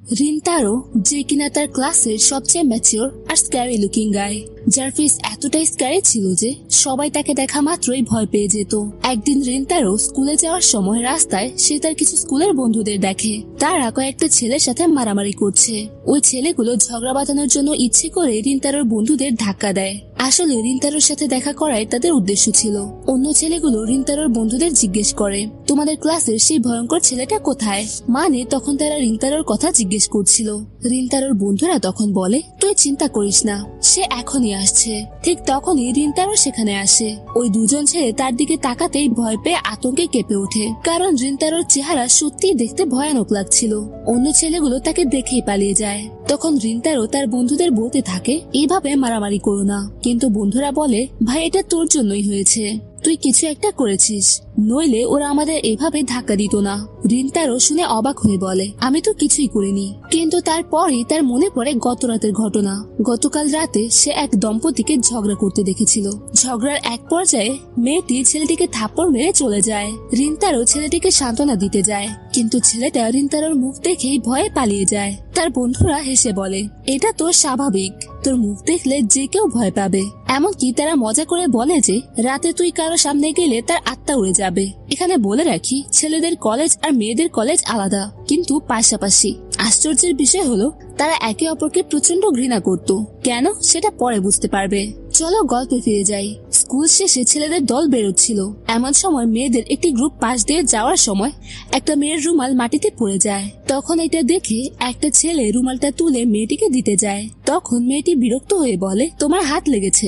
Rintaro, যে কিনা তার ক্লাসের সবচেয়ে ম্যাচিওর আর স্ক্যারি লুকিং গাই, যার ফেস এতটাই স্ক্যারি ছিল যে সবাই তাকে দেখা মাত্রই ভয় পেয়ে যেত। একদিন রিনতারো স্কুলে যাওয়ার সময় রাস্তায় সে তার কিছু স্কুলের বন্ধুদের দেখে তারা কয়েকটা ছেলের সাথে মারামারি করছে। ওই ছেলেগুলো ঝগড়া বাঁধানোর জন্য ইচ্ছে করে রিনতারোর বন্ধুদের ধাক্কা দেয়। আসলে রিনতারোর সাথে দেখা করাই তাদের উদ্দেশ্য ছিল। অন্য ছেলেগুলো রিনতারোর বন্ধুদের জিজ্ঞেস করে, তোমাদের ক্লাসের সেই ভয়ঙ্কর ছেলেটা কোথায়? মানে তখন তারা রিনতারোর কথা জিজ্ঞেস করছিল। রিনতারোর বন্ধুরা তখন বলে, তুই চিন্তা করিস না, সে এখনই আসছে। ঠিক তখনই রিনতারো সেখানে আসে। ওই দুজন ছেলে তার দিকে তাকাতেই ভয় পেয়ে আতঙ্কে কেঁপে ওঠে, কারণ রিনতারোর চেহারা সত্যিই দেখতে ভয়ানক লাগছিল। অন্য ছেলেগুলো তাকে দেখেই পালিয়ে যায়। তখন রিনতারো তার বন্ধুদের বলতে থাকে, এভাবে মারামারি করো না। কিন্তু বন্ধুরা বলে, ভাই এটা তোর জন্যই হয়েছে, তুই কিছু একটা করেছিস, নইলে ওরা আমাদের এভাবে ধাক্কা দিত না। রিনতারো শুনে অবাক হয়ে বলে, আমি তো কিছুই করিনি। কিন্তু তারপরই তার মনে পড়ে গত রাতের ঘটনা। গতকাল রাতে সে এক দম্পতিকে ঝগড়া করতে দেখেছিল। ঝগড়ার এক পর্যায়ে মেয়েটি ছেলেটিকে থাপ্পড় মেরে চলে যায়। রিনতারো ছেলেটিকে সান্ত্বনা দিতে যায়, কিন্তু ছেলেটা রিনতারোর মুখ দেখেই ভয়ে পালিয়ে যায়। তার বন্ধুরা হেসে বলে, এটা তো স্বাভাবিক, তোর মুখ দেখলে যে কেউ ভয় পাবে। এমনকি তারা মজা করে বলে যে রাতে তুই কারো সামনে গেলে তার আত্মা উড়ে যাবে। এখানে বলে রাখি, ছেলেদের কলেজ আর মেয়েদের কলেজ আলাদা, কিন্তু পাশাপাশি। আশ্চর্যের বিষয় হলো তারা একে অপরকে প্রচন্ড ঘৃণা করত। কেন, সেটা পরে বুঝতে পারবে। চলো গল্পে ফিরে যাই। স্কুল শেষে ছেলেদের দল বেরোচ্ছিল। এমন সময় মেয়েদের একটি গ্রুপ পাশ দিয়ে যাওয়ার সময় একটা মেয়ের রুমাল মাটিতে পড়ে যায়। তখন এটা দেখে একটা ছেলে রুমালটা তুলে মেয়েটিকে দিতে যায়। তখন মেয়েটি বিরক্ত হয়ে বলে, তোমার হাত লেগেছে,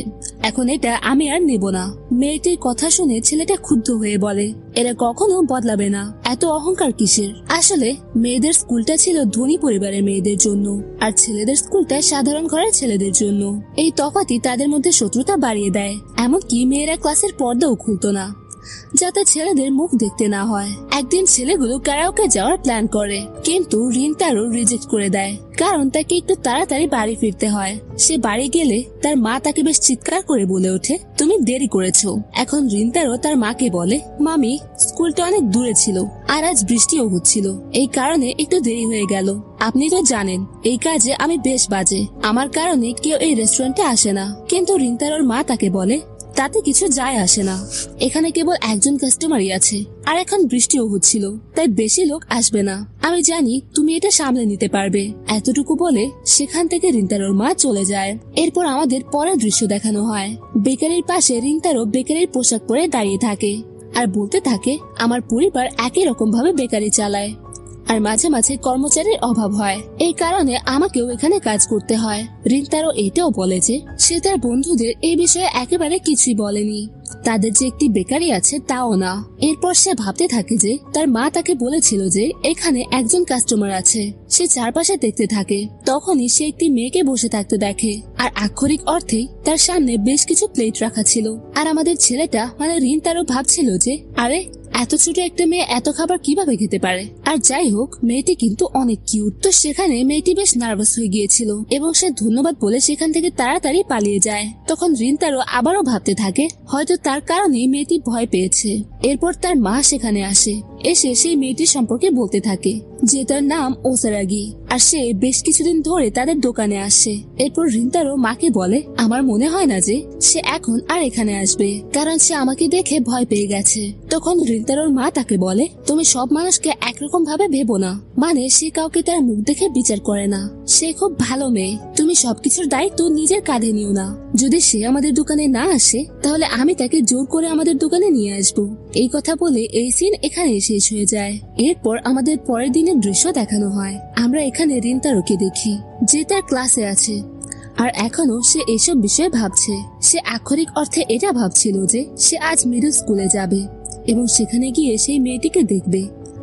এখন এটা আমি আর নেব না। মেয়েটির কথা শুনে ছেলেটা ক্ষুব্ধ হয়ে বলে, এরা কখনো বদলাবে না, এত অহংকার কিসের? আসলে মেয়েদের স্কুলটা ছিল ধনী পরিবারের মেয়েদের জন্য, আর ছেলেদের স্কুলটা সাধারণ ঘরের ছেলেদের জন্য। এই তফাৎই তাদের মধ্যে শত্রুতা বাড়িয়ে দেয়। এমনকি মেয়েরা ক্লাসের পর্দাও খুলতো না, যাতে ছেলেদের মুখ দেখতে না হয়। একদিন ছেলেগুলো ক্যারাওকে যাওয়ার প্ল্যান করে, কিন্তু রিনতারো রিজেক্ট করে দেয়, কারণ তাকে একটু তাড়াতাড়ি বাড়ি ফিরতে হয়। সে বাড়ি গেলে তার মা তাকে বেশ চিৎকার করে বলে ওঠে, তুমি দেরি করেছো। এখন রিনতারো তার মাকে বলে, মামি, স্কুলটা অনেক দূরে ছিল আর আজ বৃষ্টিও হচ্ছিল, এই কারণে একটু দেরি হয়ে গেল। আপনি তো জানেন এই কাজে আমি বেশ বাজে, আমার কারণে কেউ এই রেস্টুরেন্টে আসে না। কিন্তু রিনতারোর মা তাকে বলে, তাতে কিছু যায় আসে না, এখানে কেবল একজন কাস্টমারই আছে, আর এখন বৃষ্টিও হচ্ছিল, তাই বেশি লোক আসবে না। আমি জানি তুমি এটা সামলে নিতে পারবে। এতটুকু বলে সেখান থেকে রিনতারোর মা চলে যায়। এরপর আমাদের পরের দৃশ্য দেখানো হয়। বেকারির পাশে রিনতারো বেকারির পোশাক পরে দাঁড়িয়ে থাকে আর বলতে থাকে, আমার পরিবার একই রকম ভাবে বেকারি চালায়, আর মাঝে মাঝে কর্মচারীর অভাব হয়, এই কারণে আমাকেও এখানে কাজ করতে হয়। রিনতারো এটাও বলে যে সে তার বন্ধুদের এই বিষয়ে একেবারে কিছুই বলেনি, তাদের যে একটি বেকারি আছে তাও না। এরপর সে ভাবতে থাকে যে তার মা তাকে বলেছিল যে এখানে একজন কাস্টমার আছে। সে চারপাশে দেখতে থাকে, তখনই সে একটি মেয়েকে বসে থাকতে দেখে, আর আক্ষরিক অর্থেই তার সামনে বেশ কিছু প্লেট রাখা ছিল। আর আমাদের ছেলেটা মানে রিনতারো ভাবছিল যে আরে এত ছোট একটা মেয়ে এত খাবার কিভাবে খেতে পারে। আর যাই হোক, মেয়েটি কিন্তু অনেক কিউট। তো সেখানে মেয়েটি বেশ নার্ভাস হয়ে গিয়েছিল এবং সে ধন্যবাদ বলে সেখান থেকে তাড়াতাড়ি পালিয়ে যায়। তখন রিনতারো আবারও ভাবতে থাকে, হয়তো তার কারণেই মেয়েটি ভয় পেয়েছে। এরপর তার মা সেখানে আসে, এসে সেই মেয়েটির সম্পর্কে বলতে থাকে যে তার নাম ওসারাগি, আর সে বেশ কিছুদিন ধরে তাদের দোকানে আসে। এরপর রিনতারো মাকে বলে, আমার মনে হয় না যে সে এখন আর এখানে আসবে, কারণ সে আমাকে দেখে ভয় পেয়ে গেছে। তখন রিনতারোর মা তাকে বলে, তুমি সব মানুষকে একরকম ভাবে ভেবো না, মানে সে কাউকে তার মুখ দেখে বিচার করে না, সে খুব ভালো মেয়ে, তুমি সবকিছুর দায়িত্ব নিজের কাঁধে নিও না। যদি সে আমাদের দোকানে না আসে তাহলে আমি তাকে জোর করে আমাদের দোকানে নিয়ে আসবো। এই কথা বলে এই সিন এখানে শেষ হয়ে যায়। এরপর আমাদের পরের দিনের দৃশ্য দেখানো হয়। আমরা এখানে রিনতারোকে দেখি যে তার ক্লাসে আছে, আর এখনো সে এসব বিষয়ে ভাবছে। সে আক্ষরিক অর্থে এটা ভাবছিল যে সে আজ মিডল স্কুলে যাবে এবং সেখানে গিয়ে সেই মেয়েটিকে দেখবে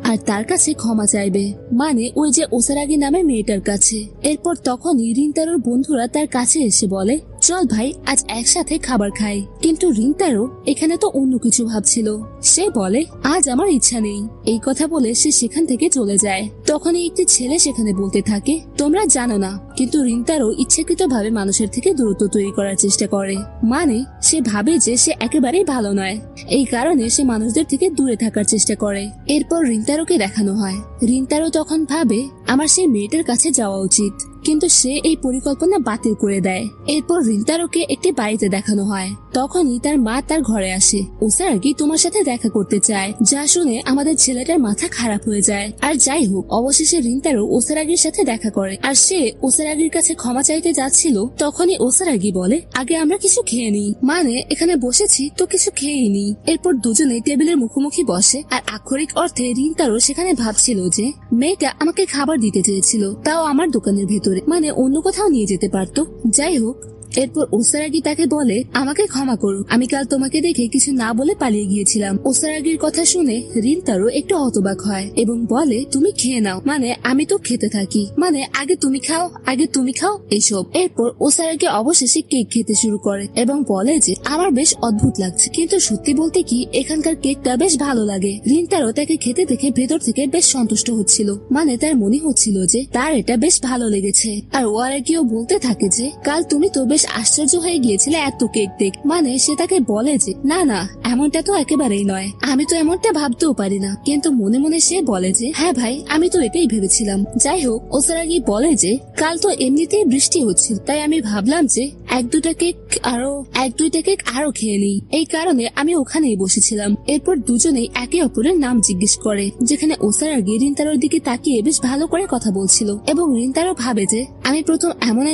আর তার কাছে ক্ষমা চাইবে, মানে ওই যে ওসারাগি নামের মেয়েটার কাছে। এরপর তখনই রিনতারোর বন্ধুরা তার কাছে এসে বলে, চল ভাই আজ একসাথে খাবার খাই। কিন্তু রিন্তারও এখানে তো অন্য কিছু ভাবছিল। সে বলে আজ আমার ইচ্ছা নেই। এই কথা বলে সে সেখান থেকে চলে যায়। তখনই একটি ছেলে সেখানে বলতে থাকে, তোমরা জানো না, কিন্তু রিন্তারও ইচ্ছাকৃতভাবে মানুষের থেকে দূরত্ব তৈরি করার চেষ্টা করে। মানে সে ভাবে যে সে একেবারেই ভালো নয়, এই কারণে সে মানুষদের থেকে দূরে থাকার চেষ্টা করে। এরপর রিন্তারোকে দেখানো হয়। রিন্তারো তখন ভাবে আমার সেই মেয়েটার কাছে যাওয়া উচিত, কিন্তু সে এই পরিকল্পনা বাতিল করে দেয়। এরপর রিন্তারোকে একটি বাড়িতে দেখানো হয়। তখনই তার মা তার ঘরে আসে। ওসারাগি তোমার সাথে দেখা করতে চায়। যা শুনে আমাদের ছেলেটার মাথা খারাপ হয়ে যায়। আর যাই হোক, অবশেষে রিন্তারো ওসারাগির সাথে দেখা করে। আর সে ওসারাগির কাছে ক্ষমা চাইতে যাচ্ছিল, তখনই ওসারাগি বলে আগে আমরা কিছু খেয়ে নিই। মানে এখানে বসেছি তো কিছু খেয়েই নিই। এরপর দুজনে টেবিলের মুখোমুখি বসে। আর আক্ষরিক অর্থে রিন্তারো সেখানে ভাবছিল যে মেয়েটা আমাকে খাবার দিতে চেয়েছিল, তাও আমার দোকানের ভেতরে, মানে অন্য কোথাও নিয়ে যেতে পারতো। যাই হোক, এরপর ওসারাগি তাকে বলে আমাকে ক্ষমা করো, আমি কাল তোমাকে দেখে কিছু না বলে পালিয়ে গিয়েছিলাম। ওসারাগির কথা শুনে রিন্তারো একটু হতবাক হয় এবং বলে তুমি খেয়ে নাও, মানে আমি তো খেতে থাকি, মানে আগে তুমি খাও, আগে তুমি খাও, এসব। এরপর ওসারাগি অবশেষে কেক খেতে শুরু করে এবং বলে যে আমার বেশ অদ্ভুত লাগছে, কিন্তু সত্যি বলতে কি এখানকার কেকটা বেশ ভালো লাগে। রিন্তারো তাকে খেতে দেখে ভেতর থেকে বেশ সন্তুষ্ট হচ্ছিল, মানে তার মনে হচ্ছিল যে তার এটা বেশ ভালো লেগেছে। আর ওয়ারাগিও বলতে থাকে যে কাল তুমি তো বেশ আশ্চর্য হয়ে গিয়েছিলে এত কেক দেখ। মানে সে তাকে বলে যে না না, এমনটা তো একেবারেই নয়, আমি তো এমনটা ভাবতেও পারি না। কিন্তু মনে মনে সে বলে যে হ্যাঁ ভাই, আমি তো এটাই ভেবেছিলাম। যাই হোক, ওসারাগি বলে যে কাল তো এমনিতেই বৃষ্টি হচ্ছিল, তাই আমি ভাবলাম যে এক দুইটা কেক আরো খেয়ে নিই, এই কারণে আমি ওখানেই বসেছিলাম। এরপর দুজনেই একে অপরের নাম জিজ্ঞেস করে, যেখানে ওসারাগি রিন্তারোর দিকে তাকিয়ে বেশ ভালো করে কথা বলছিল এবং রিন্তারো ভাবে যে আমি প্রথম এমন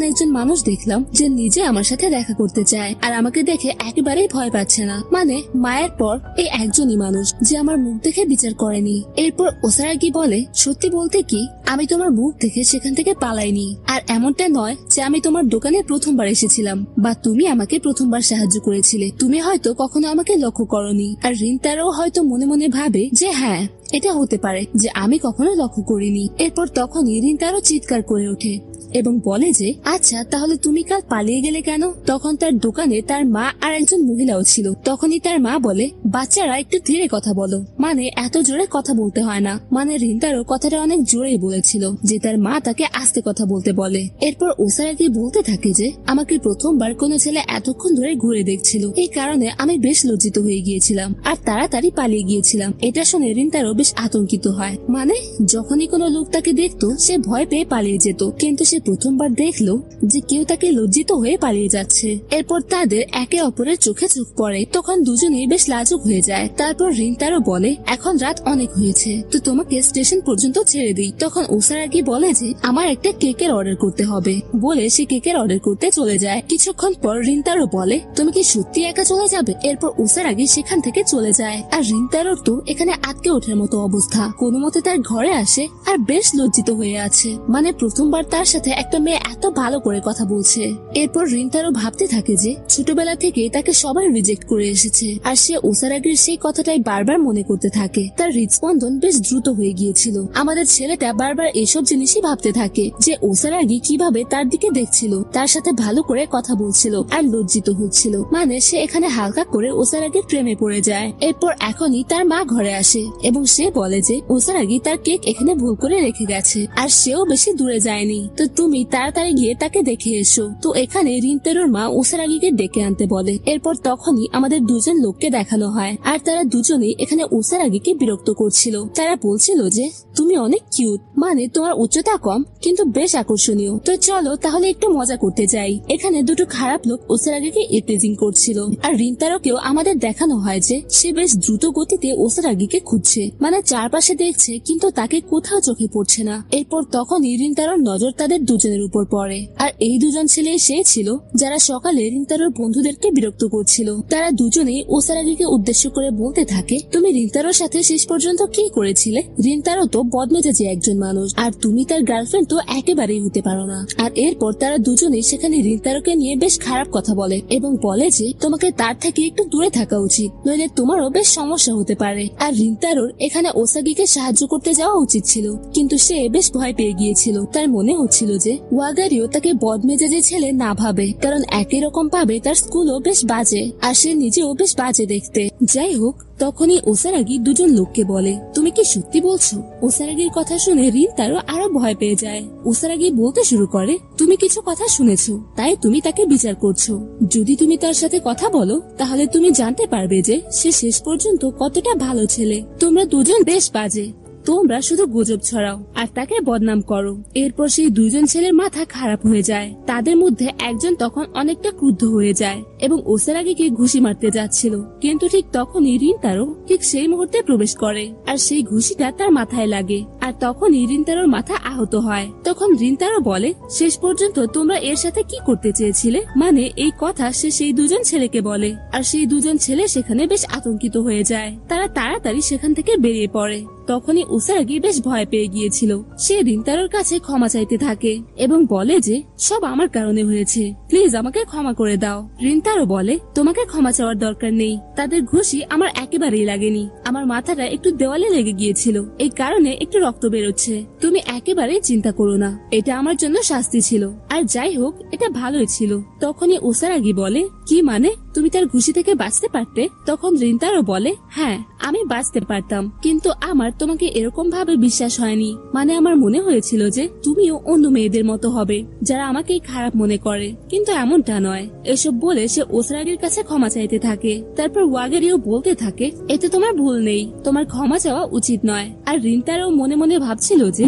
একজন মানুষ দেখলাম যে নিজে আমার সাথে দেখা করতে চায় আর আমাকে দেখে একেবারেই ভয় পাচ্ছে না। মানে মায়ের পর এই একজনই মানুষ যে আমার মুখ দেখে বিচার করেনি। এরপর ওসারাগি বলে সত্যি বলতে কি আমি তোমার মুখ দেখে সেখান থেকে পালাইনি। আর এমনটা নয় যে আমি তোমার দোকানে প্রথমবার এসেছিলাম বা তুমি আমাকে প্রথমবার সাহায্য করেছিলে, তুমি হয়তো কখনো আমাকে লক্ষ্য করনি। আর রিন্তারও হয়তো মনে মনে ভাবে যে হ্যাঁ, এটা হতে পারে যে আমি কখনো লক্ষ্য করিনি। এরপর তখনই রিন্তারও চিৎকার করে ওঠে এবং বলে যে আচ্ছা, তাহলে তুমি কাল পালিয়ে গেলে কেন? তখন তার দোকানে তার মা আর একজন মহিলাও ছিল। তখনই তার মা বলে বাচ্চারা একটু ধীরে কথা বলো, মানে এত জোরে কথা বলতে হয় না। মানে রিন্তারও কথাটা অনেক জোরেই বলেছিল যে তার মা তাকে আস্তে কথা বলতে বলে। এরপর ওসারাগি বলতে থাকে যে আমাকে প্রথমবার কোনো ছেলে এতক্ষণ ধরে ঘুরে দেখছিল, এই কারণে আমি বেশ লজ্জিত হয়ে গিয়েছিলাম আর তাড়াতাড়ি পালিয়ে গিয়েছিলাম। এটা শুনে রিন্তারও বেশ আতঙ্কিত হয়। মানে যখনই কোনো লোক তাকে দেখতো সে ভয় পেয়ে পালিয়ে যেত, কিন্তু সে প্রথমবার দেখলো যে কেউ তাকে লজ্জিত হয়ে পালিয়ে যাচ্ছে। এরপর তাদের একে অপরের চোখে চোখ পড়ে। তখন দুজনেই বেশ লাজুক হয়ে যায়। তারপর রিন্তারও বলে এখন রাত অনেক হয়েছে, তো তোমাকে স্টেশন পর্যন্ত ছেড়ে দিই। তখন ওসারাগি বলে যে আমার একটা কেকের অর্ডার করতে হবে, বলে সে কেকের অর্ডার করতে চলে যায়। কিছুক্ষণ পর রিন্তারও বলে তুমি কি সত্যি একা চলে যাবে? এরপর ওসারাগি সেখান থেকে চলে যায়। আর রিন্তারোর তো এখানে আটকে ওঠার মতো অবস্থা। কোনো মতে তার ঘরে আসে আর বেশ লজ্জিত হয়ে আছে, মানে প্রথমবার তার সাথে একটা মেয়ে এত ভালো করে কথা বলছে। এরপর রিন্তারও ভাবতে থাকে যে ছোটবেলা থেকে তাকে সবাই রিজেক্ট করে এসেছে আর সে ওসারাগির সেই কথাটাই বারবার মনে করতে থাকে। তার হৃদস্পন্দন বেশ দ্রুত হয়ে গিয়েছিল। আমাদের ছেলেটা বারবার এসব জিনিসই ভাবতে থাকে যে ওসারাগি কিভাবে তার দিকে দেখছিল, তার সাথে ভালো করে কথা বলছিল আর লজ্জিত হচ্ছিল। মানে সে এখানে হালকা করে ওসারাগির প্রেমে পড়ে যায়। এরপর এখনই তার মা ঘরে আসে এবং সে বলে যে ওসারাগি তার কেক এখানে ভুল করে রেখে গেছে আর সেও বেশি দূরে যায়নি, তো তুমি তাড়াতাড়ি গিয়ে তাকে দেখে এসো। তো এখানে রিন্তারোর মা ওসারাগিকে ডেকে আনতে বলে। এরপর তখনই আমাদের দুজন লোককে দেখানো হয় আর তারা দুজনেই এখানে ওসারাগিকে বিরক্ত করছিল। তারা বলছিল যে তুমি অনেক কিউট, মানে তোমার উচ্চতা কম কিন্তু বেশ আকর্ষণীয়, তো চলো তাহলে একটু মজা করতে যাই। এখানে দুটো খারাপ লোক ওসারাগিকে ইপটিজিং করছিল আর রিন্তারোকেও আমাদের দেখানো হয় যে সে বেশ দ্রুত গতিতে ওসারাগিকে খুঁজছে, মানে চারপাশে দেখছে কিন্তু তাকে কোথাও চোখে পড়ছে না। এরপর তখনই রিন্তারোর নজর তাদের দুজনের উপর পড়ে আর এই দুজন ছেলে সে ছিল যারা সকালে রিন্তারোর বন্ধুদেরকে বিরক্ত করছিল। তারা দুজনেই ওসারাগিকে উদ্দেশ্য করে বলতে থাকে তুমি রিন্তারোর সাথে শেষ পর্যন্ত কি করেছিলে? রিন্তারো তো বদমেজাজি একজন মানুষ আর তুমি তার গার্লফ্রেন্ড তো একেবারেই হতে পারো না। আর এরপর তারা দুজনেই সেখানে রিন্তারোকে নিয়ে বেশ খারাপ কথা বলে এবং বলে যে তোমাকে তার থেকে একটু দূরে থাকা উচিত, নইলে তোমারও বেশ সমস্যা হতে পারে। আর রিন্তারোর এখানে ওসাগিকে সাহায্য করতে যাওয়া উচিত ছিল, কিন্তু সে বেশ ভয় পেয়ে গিয়েছিল। তার মনে হচ্ছিল যে ওয়াগারিও তাকে বদমেজাজি ছেলে না ভাবে, কারণ একই রকম পাবে তার স্কুলও বেশ বাজে আর সে নিজেও বেশ বাজে দেখতে। যাই হোক, তখনই ওসারাগি দুজন লোককে বলে, তুমি কি সত্যি বলছো? ওসারাগির কথা শুনে রিন্তারো আরো ভয় পেয়ে যায়। ওসারাগি বলতে শুরু করে, তুমি কিছু কথা শুনেছো, তাই তুমি তাকে বিচার করছো। যদি তুমি তার সাথে কথা বলো তাহলে তুমি জানতে পারবে যে সে শেষ পর্যন্ত কতটা ভালো ছেলে। তোমরা দুজন বেশ বাজে, তোমরা শুধু গুজব ছড়াও আর তাকে বদনাম করো। এরপর সেই দুজন ছেলের মাথা খারাপ হয়ে যায়। তাদের মধ্যে একজন তখন অনেকটা ক্রুদ্ধ হয়ে যায় এবং ওসারাগিকে ঘুষি মারতে যাচ্ছিল, কিন্তু ঠিক তখনই রিন্তারো ঠিক সেই মুহূর্তে প্রবেশ করে আর সেই ঘুষিটা তার মাথায় লাগে আর তখনই রিন্তারোর মাথা আহত হয়। তখন রিন্তারো বলে, শেষ পর্যন্ত তোমরা এর সাথে কি করতে চেয়েছিলে? মানে এই কথা সে সেই দুজন ছেলেকে বলে আর সেই দুজন ছেলে সেখানে বেশ আতঙ্কিত হয়ে যায়। তারা তাড়াতাড়ি সেখান থেকে বেরিয়ে পড়ে। তখনই ওসারাগি বেশ ভয় পেয়ে গিয়েছিল। সে রিন্তারোর কাছে ক্ষমা চাইতে থাকে এবং বলে যে সব আমার কারণে হয়েছে, প্লিজ আমাকে ক্ষমা করে দাও। রিন্তারো বলে, তোমাকে ক্ষমা চাওয়ার দরকার নেই, তাদের ঘুষি আমার একেবারেই লাগেনি, আমার মাথাটা একটু দেওয়ালে লেগে গিয়েছিল, এই কারণে একটু রক্ত বেরোচ্ছে। তুমি একেবারেই চিন্তা করো না, এটা আমার জন্য শাস্তি ছিল, আর যাই হোক এটা ভালোই ছিল। তখনই ওসারাগি বলে, কি মানে তুমি তার ঘুষি থেকে বাঁচতে পারতে? তখন রিন্তারো বলে, হ্যাঁ আমি বাঁচতে পারতাম, কিন্তু আমার তোমাকে এরকম ভাবে বিশ্বাস হয়নি। মানে আমার মনে হয়েছিল যে তুমিও অন্য মেয়েদের মতো হবে যারা আমাকে খারাপ মনে করে, কিন্তু এমনটা নয়। এসব বলে সে ওসারাগির কাছে ক্ষমা চাইতে থাকে। তারপর ওয়াগারিও বলতে থাকে, এতে তোমার ভুল নেই, তোমার ক্ষমা চাওয়া উচিত নয়। আর রিন্তারো মনে মনে ভাবছিল যে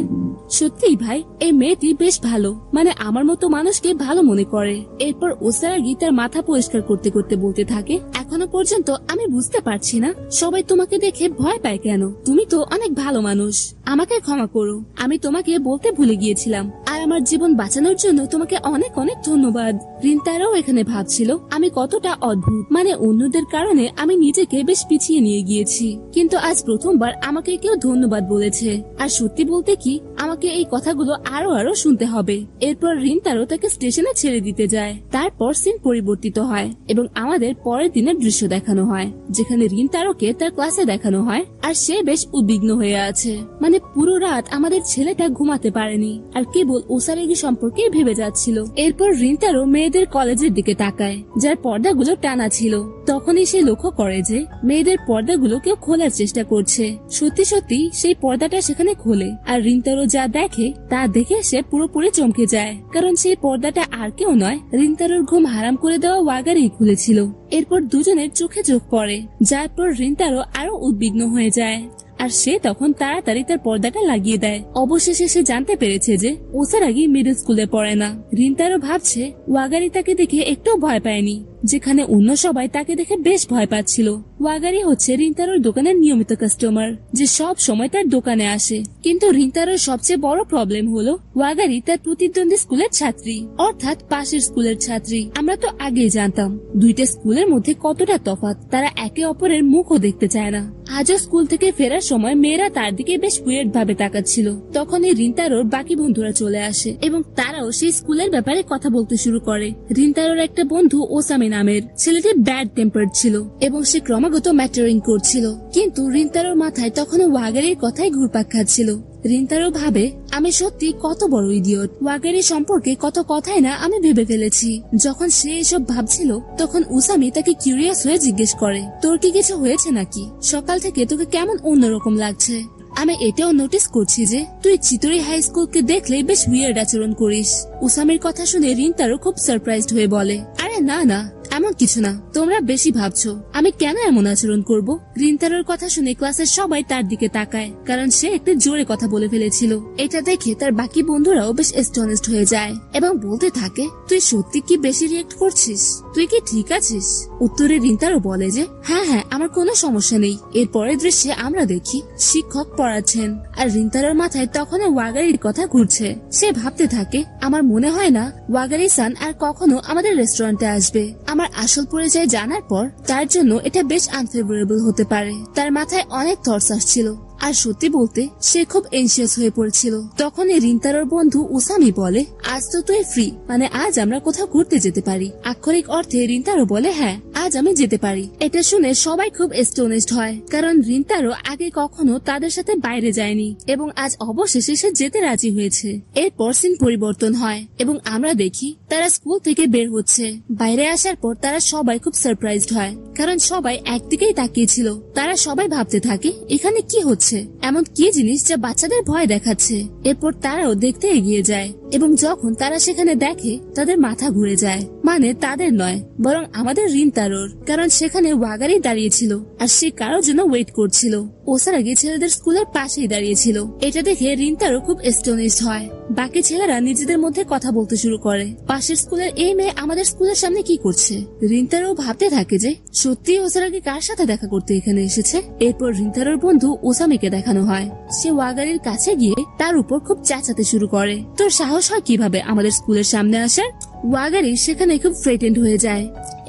সত্যিই ভাই এই মেয়েটি বেশ ভালো, মানে আমার মতো মানুষকে ভালো মনে করে। এরপর ওসারাগি তার মাথা পরিষ্কার করতে করতে বলতে থাকে, এখনো পর্যন্ত আমি বুঝতে পারছি না সবাই তোমাকে দেখে ভয় পায় কেন, তুমি তো অনেক ভালো মানুষ, আমাকে ক্ষমা করো, আমি তোমাকে বলতে ভুলে গিয়েছিলাম, আর আমার জীবন বাঁচানোর জন্য তোমাকে অনেক অনেক ধন্যবাদ। রিন্তারাও এখানে ভাবছিল আমি কতটা অদ্ভুত, মানে অন্যদের কারণে আমি নিজেকে বেশ পিছিয়ে নিয়ে গিয়েছি, কিন্তু আজ প্রথমবার আমাকে কেউ ধন্যবাদ বলেছে। আর সত্যি বলতে কি, আমাকে এই কথাগুলো আরো আরো শুনতে হবে। এরপর রিন্তারো তাকে স্টেশনে ছেড়ে দিতে যায়। তারপর সিন পরিবর্তিত হয় এবং আমাদের পরের দিনের দৃশ্য দেখানো হয়, যেখানে রিন্তারোকে তার ক্লাসে দেখানো হয় আর সে বেশ উদ্বিগ্ন হয়ে আছে। মানে পুরো রাত আমাদের ছেলেটা ঘুমাতে পারেনি আর কেবল ওসারাগি সম্পর্কে ভেবে যাচ্ছিল। এরপর রিন্তারো মেয়েদের কলেজের দিকে তাকায়, যার পর্দাগুলো টানা ছিল। তখনই সে লক্ষ্য করে যে মেয়েদের পর্দাগুলো কেউ খোলার চেষ্টা করছে। সত্যি সত্যি সেই পর্দাটা সেখানে খোলে আর রিন্তারো যা দেখে তা দেখে সে পুরোপুরি চমকে যায়, কারণ সেই পর্দাটা আর কেউ নয়, রিন্তারোর ঘুম হারাম করে দেওয়া ওয়াগারি খুলেছিল। এরপর দুজনের চোখে চোখ পড়ে, যার পর রিন্তারো আরো উদ্বিগ্ন হয়ে যায় আর সে তখন তাড়াতাড়ি তার পর্দাটা লাগিয়ে দেয়। অবশেষে সে জানতে পেরেছে যে ওসারাগি মিডল স্কুলে পড়ে না। রিন্তারো ভাবছে ওয়াগারি তাকে দেখে একটু ভয় পায়নি, যেখানে অন্য সবাই তাকে দেখে বেশ ভয় পাচ্ছিল। ওয়াগারি হচ্ছে রিন্তারোর দোকানের নিয়মিত কাস্টমার, যে সব সময় তার দোকানে আসে। কিন্তু রিন্তারোর সবচেয়ে বড় প্রবলেম হলো ওয়াগারি তার প্রতিদ্বন্দ্বী স্কুলের ছাত্রী, অর্থাৎ পাশের স্কুলের ছাত্রী। আমরা তো আগেই জানতাম দুইটা স্কুলের মধ্যে কতটা তফাৎ, তারা একে অপরের মুখও দেখতে চায় না। আজও স্কুল থেকে ফেরার সময় মেয়েরা তার দিকে বেশ উইয়ার্ড ভাবে তাকাচ্ছিল। তখনই রিন্তারোর বাকি বন্ধুরা চলে আসে এবং তারাও সেই স্কুলের ব্যাপারে কথা বলতে শুরু করে। রিন্তারোর একটা বন্ধু ওসামি নামের ছেলেটি ব্যাড টেম্পার্ড ছিল এবং সে ক্রমাগত ম্যাটারিং করছিল, কিন্তু রিন্তারোর মাথায় তখনও ওয়াগারির কথাই ঘুরপাক খাচ্ছিল। রিন্তারো ভাবে, আমি সত্যি কত বড় ইডিয়ট, ওয়াগারি সম্পর্কে কত কথাই না আমি ভেবে ফেলেছি। যখন সে এসব ভাবছিল তখন উসামি তাকে কিউরিয়াস হয়ে জিজ্ঞেস করে, তোর কি কিছু হয়েছে নাকি? সকাল থেকে তোকে কেমন অন্যরকম লাগছে? আমি এটাও নোটিস করছি যে তুই চিতরি হাই স্কুলকে দেখলে বেশ উইয়ার্ড আচরণ করিস। উসামির কথা শুনে রিন্তারো খুব সারপ্রাইজড হয়ে বলে, আরে না না, এমন কিছু না, তোমরা বেশি ভাবছো, আমি কেন এমন আচরণ করব? রিন্তারোর কথা শুনে ক্লাসের সবাই তার দিকে তাকায়, কারণ সে একটু জোরে কথা বলে ফেলেছিল। এটা দেখে তার বাকি বন্ধুরাও বেশ এস্টনিশড হয়ে যায় এবং বলতে থাকে, তুই সত্যি কি বেশি রিয়েক্ট করছিস? তুই কি ঠিক আছিস? উত্তরে রিন্তারো বলে যে হ্যাঁ হ্যাঁ, আমার কোনো সমস্যা নেই। এর পরের দৃশ্যে আমরা দেখি শিক্ষক পড়াচ্ছেন আর রিন্তারোর মাথায় তখন ওয়াগারির কথা ঘুরছে। সে ভাবতে থাকে, আমার মনে হয় না ওয়াগারি সান আর কখনো আমাদের রেস্টুরেন্টে আসবে। আমার আসল পরিচয় জানার পর তার জন্য এটা বেশ আনফেভারেবল হতে পারে। তার মাথায় অনেক থটস আসছিল আর সত্যি বলতে সে খুব এনশিয়াস হয়ে পড়েছিল। তখনই রিন্তারোর বন্ধু উসামি বলে, আজ তো তুই ফ্রি, মানে আজ আমরা কোথাও ঘুরতে যেতে পারি। আক্ষরিক অর্থে রিন্তারো বলে, হ্যাঁ আজ আমি যেতে পারি। এটা শুনে সবাই খুব এস্টোনিশড হয়, কারণ রিন্তারো আগে কখনো তাদের সাথে বাইরে যায়নি এবং আজ অবশেষে সে যেতে রাজি হয়েছে। এরপর সিন পরিবর্তন হয় এবং আমরা দেখি তারা স্কুল থেকে বের হচ্ছে। বাইরে আসার পর তারা সবাই খুব সারপ্রাইজড হয়, কারণ সবাই একদিকেই তাকিয়েছিল। তারা সবাই ভাবতে থাকে এখানে কি হচ্ছে, এমন কি জিনিস যা বাচ্চাদের ভয় দেখাচ্ছে। এরপর তারাও দেখতে এগিয়ে যায় এবং যখন তারা সেখানে দেখে তাদের মাথা ঘুরে যায়। মানে তাদের নয়, বরং আমাদের রিন্তারোর, কারণ সেখানে ওয়াগারি দাঁড়িয়েছিল আর সে কারোর জন্য ওয়েট করছিল। ওসারাগি ছেলেদের স্কুলের পাশেই দাঁড়িয়েছিল। এটা দেখে রিন্তারো খুব এস্টোনিশড হয়। বাকি ছেলেরা নিজেদের মধ্যে কথা বলতে শুরু করে, পাশের স্কুলের এই মেয়ে আমাদের স্কুলের সামনে কি করছে। রিন্তারো ভাবতে থাকে যে সত্যি ওসারাগি কার সাথে দেখা করতে এখানে এসেছে। এরপর রিন্তারোর বন্ধু ওসামিকে দেখানো হয়। সে ওয়াগারির কাছে গিয়ে তার উপর খুব চেঁচাতে শুরু করে, তোর সাহস হয় কিভাবে আমাদের স্কুলের সামনে আসার। ওয়াগারি সেখানে খুব ফ্রেটেন্ড হয়ে যায়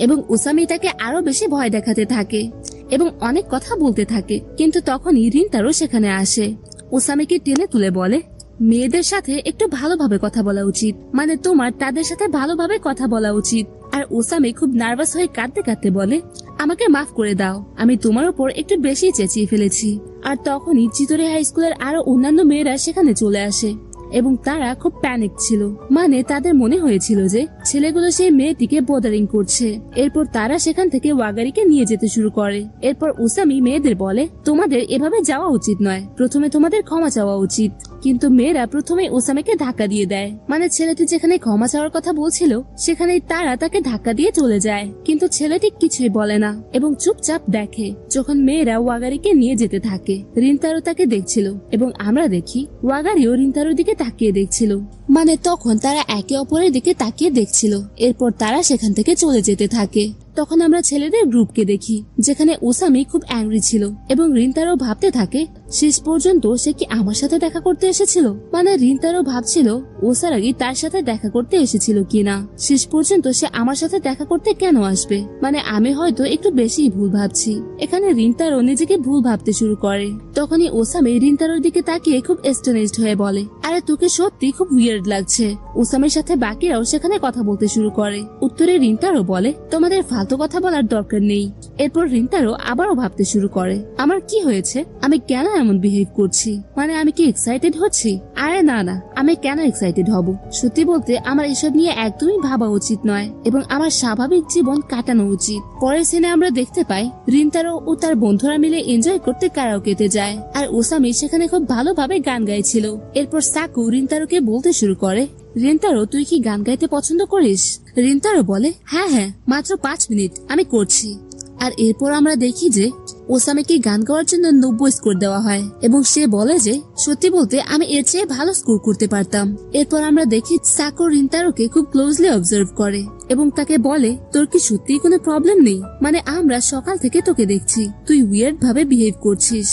এবং ওসামি তাকে আরো বেশি ভয় দেখাতে থাকে এবং অনেক কথা বলতে থাকে। কিন্তু তখনই রিন্তারো সেখানে আসে। ওসামিকে টেনে তুলে বলে, মেয়েদের সাথে একটু ভালোভাবে কথা বলা উচিত, মানে তোমার তাদের সাথে ভালোভাবে কথা বলা উচিত। আর ওসামি খুব নার্ভাস হয়ে কাঁদতে কাঁদতে বলে, আমাকে মাফ করে দাও, আমি তোমার উপর একটু বেশি চেঁচিয়ে ফেলেছি। আর তখনই চিতোরে হাই স্কুলের আরো অন্যান্য মেয়েরা সেখানে চলে আসে এবং তারা খুব প্যানিক ছিল। মানে তাদের মনে হয়েছিল যে ছেলেগুলো সেই মেয়েটিকে বোদারিং করছে। এরপর তারা সেখান থেকে ওয়াগারিকে নিয়ে যেতে শুরু করে। এরপর ওসামি মেয়েদের বলে, তোমাদের এভাবে যাওয়া উচিত নয়, প্রথমে তোমাদের ক্ষমা চাওয়া উচিত। কিন্তু মেয়েরা প্রথমে ওসামিকে ধাক্কা দিয়ে দেয়। মানে ছেলেটি যেখানে ক্ষমা চাওয়ার কথা বলছিল সেখানে তারা তাকে ধাক্কা দিয়ে চলে যায়। কিন্তু ছেলেটি কিছুই বলে না এবং চুপচাপ দেখে যখন মেয়েরা ওয়াগারিকে নিয়ে যেতে থাকে। রিন্তারো তাকে দেখছিল এবং আমরা দেখি ওয়াগারিও রিন্তারোর দিকে তাকিয়ে দেখছিল। মানে তখন তারা একে অপরের দিকে তাকিয়ে দেখছিল। এরপর তারা সেখান থেকে চলে যেতে থাকে। তখন আমরা ছেলেদের গ্রুপকে দেখি যেখানে ওসামি খুব অ্যাংরি ছিল এবং রিন্তারো ভাবতে থাকে শেষ পর্যন্ত সে কি আমার সাথে দেখা করতে এসেছিল। মানে রিন্তারো ভাবছিল ওসারাগি তার সাথে দেখা করতে এসেছিল কিনা। শেষ পর্যন্ত সে আমার সাথে দেখা করতে কেন আসবে। মানে আমি হয়তো একটু বেশি ভুল ভাবছি। এখানে রিন্তারো নিজেকে ভুল ভাবতে শুরু করে। তখনই ওসামি রিন্তারোর দিকে তাকিয়ে খুব এস্টোনিশড হয়ে বলে, আরে তোকে সত্যি খুব উইয়ার্ড লাগছে। ওসামির সাথে বাকিরাও সেখানে কথা বলতে শুরু করে। উত্তরে রিন্তারো বলে, তোমাদের ফালতু কথা বলার দরকার নেই। এরপর রিন্তারো আবারও ভাবতে শুরু করে, আমার কি হয়েছে, আমি কেন এমন বিহেভ করছি। মানে আমি কি এক্সাইটেড হচ্ছি? আরে না না, আমি কেন এক্সাইটেড হব। সত্যি বলতে আমার এসব নিয়ে একদমই ভাবা উচিত নয় এবং আমার স্বাভাবিক জীবন কাটানো উচিত। পরের সিনে আমরা দেখতে পাই রিন্তারো ও তার বন্ধুরা মিলে এনজয় করতে কারাওকেতে যায় আর ওসামি সেখানে খুব ভালোভাবে গান গাইছিল। এরপর সাকু রিন্তারোকে বলতে শুরু করে, রিন্তারো তুই কি গান গাইতে পছন্দ করিস? রিন্তারো বলে, হ্যাঁ হ্যাঁ, মাত্র 5 মিনিট আমি করছি। আর এরপর আমরা দেখি যে ওসামিকে গান গাওয়ার জন্য 90 স্কোর দেওয়া হয় এবং সে বলে যে সত্যি বলতে আমি এর চেয়ে ভালো স্কোর করতে পারতাম। এরপর আমরা দেখি সাকু রিন্তারোকে খুব ক্লোজলি অবজার্ভ করে এবং তাকে বলে, তোর কি সত্যি কোনো প্রবলেম নেই? মানে আমরা সকাল থেকে তোকে দেখছি, তুই উইয়ার্ড ভাবে বিহেভ করছিস।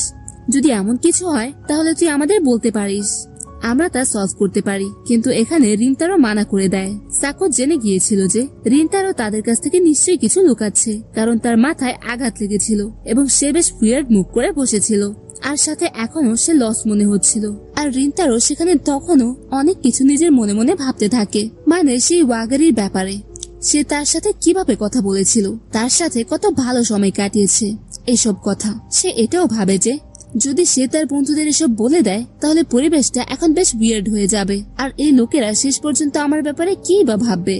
যদি এমন কিছু হয় তাহলে তুই আমাদের বলতে পারিস, আমরা তা সলভ করতে পারি। কিন্তু এখানে রিন্তারো মানা করে দেয়। সাকু জেনে গিয়েছিল যে রিন্তারো তাদের কাছ থেকে নিশ্চয়ই কিছু লুকাচ্ছে, কারণ তার মাথায় আঘাত লেগেছিল এবং সে বেশ উইয়ার্ড মুভ করে বসেছিল আর সাথে এখনো সে লস মনে হচ্ছিল। আর রিন্তারো সেখানে তখনও অনেক কিছু নিজের মনে মনে ভাবতে থাকে। মানে সেই ওয়াগারির ব্যাপারে, সে তার সাথে কিভাবে কথা বলেছিল, তার সাথে কত ভালো সময় কাটিয়েছে, এসব কথা। সে এটাও ভাবে যে যদি সে তার বন্ধুদের এসব বলে দেয় তাহলে পরিবেশটা এখন বেশ উইয়ার্ড হয়ে যাবে আর এই লোকেরা শেষ পর্যন্ত আমার ব্যাপারে কি বা ভাববে।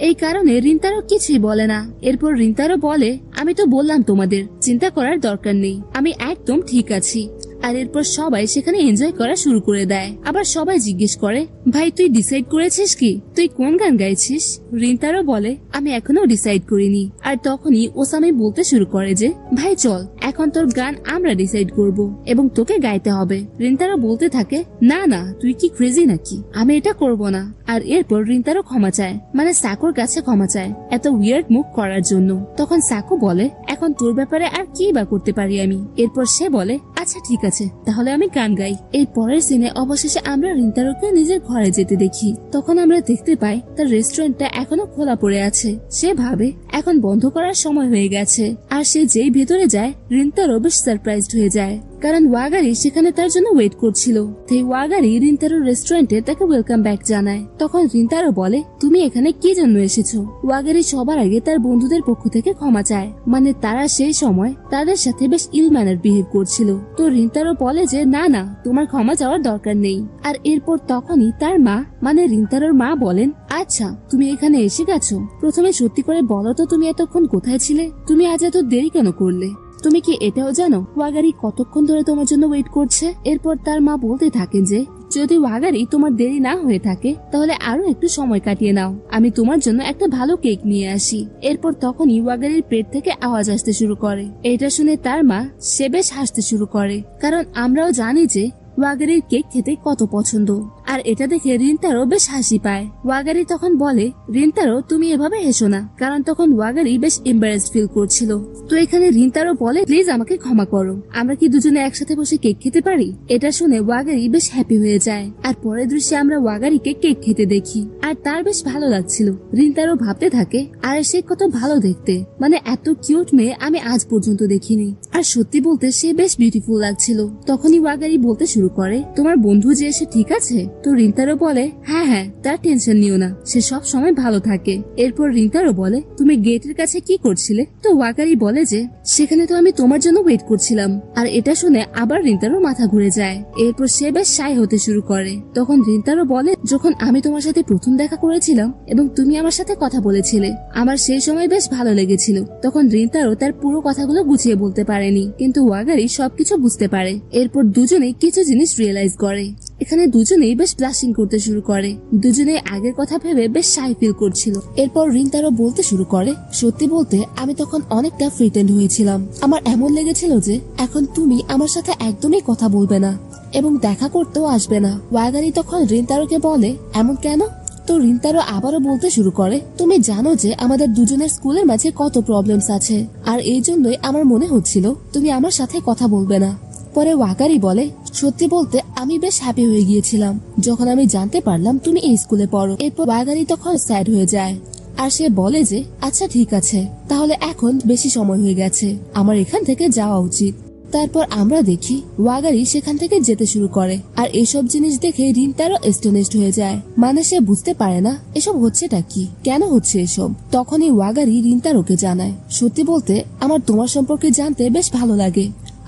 এই কারণে রিন্তারো কিছুই বলে না। এরপর রিন্তারো বলে, আমি তো বললাম তোমাদের চিন্তা করার দরকার নেই, আমি একদম ঠিক আছি। আর এরপর সবাই সেখানে এনজয় করা শুরু করে দেয়। আবার সবাই জিজ্ঞেস করে, ভাই তুই ডিসাইড করেছিস কি, তুই কোন গান গাইছিস? রিন্তারো বলে, আমি এখনো ডিসাইড করিনি। আর তখনই ওসামি বলতে শুরু করে যে ভাই চল, এখন তোর গান আমরা ডিসাইড করব এবং তোকে গাইতে হবে। রিন্তারো বলতে থাকে, না না, তুই কি ক্রেজি নাকি, আমি এটা করব না। আর এরপর রিন্তারো ক্ষমা চায়, মানে সাকুর কাছে ক্ষমা চায় এত উইয়ার্ড মুভ করার জন্য। তখন সাকু বলে, এখন তোর ব্যাপারে আর কি বা করতে পারি আমি। এরপর সে বলে, আচ্ছা ঠিক আছে, তাহলে আমি গান গাই। এই পরের সিনে অবশেষে আমরা রিন্তারোকে নিজের ঘরে যেতে দেখি। তখন আমরা দেখতে পাই তার রেস্টুরেন্টটা এখনো খোলা পড়ে আছে। সে ভাবে এখন বন্ধ করার সময় হয়ে গেছে আর সে যেই ভেতরে যায় রিন্তারো বেশ সারপ্রাইজড হয়ে যায়। কারণ ওয়াগারি সেখানে তার জন্য ওয়েট করছিল। তাই ওয়াগারি রিন্তারোর রেস্টুরেন্টে তাকে ওয়েলকাম ব্যাক জানায়। তখন রিন্তারো বলে, তুমি এখানে কি জন্য এসেছো? ওয়াগারি সবার আগে তার বন্ধুদের পক্ষ থেকে ক্ষমা চায়, মানে তারা সেই সময় তাদের সাথে বেশ ইল ম্যানার বিহেভ করছিল। তো রিন্তারো বলে যে না না, তোমার ক্ষমা চাওয়ার দরকার নেই। আর এরপর তখনই তার মা মানে রিন্তারোর মা বলেন, আচ্ছা তুমি এখানে এসে গেছো, প্রথমে সত্যি করে বলো তো তুমি এতক্ষণ কোথায় ছিলে? তুমি আজ এত দেরি কেন করলে? তুমি কি এটাও জানো ওয়াগারি কতক্ষণ ধরে তোমার জন্য ওয়েট করছে? এরপর তার মা বলতে থাকেন যে যদি ওয়াগারি তোমার দেরি না হয়ে থাকে তাহলে আরো একটু সময় কাটিয়ে নাও, আমি তোমার জন্য একটা ভালো কেক নিয়ে আসি। এরপর তখনই ওয়াগারির পেট থেকে আওয়াজ আসতে শুরু করে। এটা শুনে তার মা সে বেশ হাসতে শুরু করে, কারণ আমরাও জানি যে ওয়াগারির কেক খেতে কত পছন্দ। আর এটা দেখে রিন্তারো বেশ হাসি পায়। ওয়াগারি তখন বলে, রিন্তারো তুমি এভাবে হেসো না, কারণ তখন ওয়াগারি বেশ এম্বারেসড ফিল করছিল। তো এখানে রিন্তারো বলে, প্লিজ আমাকে ক্ষমা করো, আমরা কি দুজনে একসাথে বসে কেক খেতে পারি? এটা শুনে ওয়াগারি বেশ হ্যাপি হয়ে যায়। আর পরের দৃশ্যে আমরা ওয়াগারিকে কেক খেতে দেখি, আর তার বেশ ভালো লাগছিল। রিন্তারো ভাবতে থাকে, আর সে কত ভালো দেখতে, মানে এত কিউট মেয়ে আমি আজ পর্যন্ত দেখিনি। আর সত্যি বলতে সে বেশ বিউটিফুল লাগছিল। তখনই ওয়াগারি বলতে শুরু করে, তোমার বন্ধু যে এসে ঠিক আছে? তো রিন্তারো বলে, হ্যাঁ হ্যাঁ, তার টেনশন নিও না, সে সব সময় ভালো থাকে। এরপর রিন্তারো বলে, তুমি গেটের কাছে কি করছিলে? তো ওয়াগারি বলে যে সেখানে তো আমি তোমার জন্য ওয়েট করছিলাম। আর এটা শুনে আবার রিন্তারো মাথা ঘুরে যায়। এরপর সে বেশ শাই হতে শুরু করে। তখন রিন্তারো বলে, যখন আমি তোমার সাথে প্রথম দেখা করেছিলাম এবং তুমি আমার সাথে কথা বলেছিলে, আমার সেই সময় বেশ ভালো লেগেছিল। তখন রিন্তারো তার পুরো কথাগুলো গুছিয়ে বলতে পারেনি, কিন্তু ওয়াগারি সবকিছু বুঝতে পারে। এরপর দুজনেই কিছু জিনিস রিয়েলাইজ করে। এখানে দুজনেই বেশ ব্লাশিং করতে শুরু করে। দুজনে আগের কথা ভেবে বেশ শাই ফিল করছিল। এরপর রিন্তারো বলতে শুরু করে, সত্যি বলতে আমি তখন অনেকটা ফ্রিটেন্ড হয়েছিলাম। আমার এমন লেগেছিল যে এখন তুমি আমার সাথে একদমই কথা বলবে না এবং দেখা করতেও আসবে না। ওয়াগারি তখন রিন্তারোকে বলে, এমন কেন? তো রিন্তারো আবারও বলতে শুরু করে, তুমি জানো যে আমাদের দুজনের স্কুলের মাঝে কত প্রবলেমস আছে, আর এই জন্যই আমার মনে হচ্ছিল তুমি আমার সাথে কথা বলবে না। পরে ওয়াগারি বলে, সত্যি বলতে আমি বেশ হ্যাপি হয়ে গিয়েছিলাম যখন আমি জানতে পারলাম তুমি এই স্কুলে পড়ো। এরপর ওয়াগারি তখন স্যাড হয়ে যায়, আর সে বলে যে আচ্ছা ঠিক আছে, তাহলে এখন বেশি সময় হয়ে গেছে, আমার এখান থেকে যাওয়া উচিত। তারপর আমরা দেখি ওয়াগারি সেখান থেকে যেতে শুরু করে। আর এসব জিনিস দেখে রিন্তারো এস্টোনিশড হয়ে যায়, মানে সে বুঝতে পারে না এসব হচ্ছেটা কি, কেন হচ্ছে এসব। তখনই ওয়াগারি রিন্তারোকে জানায়, সত্যি বলতে আমার তোমার সম্পর্কে জানতে বেশ ভালো লাগে,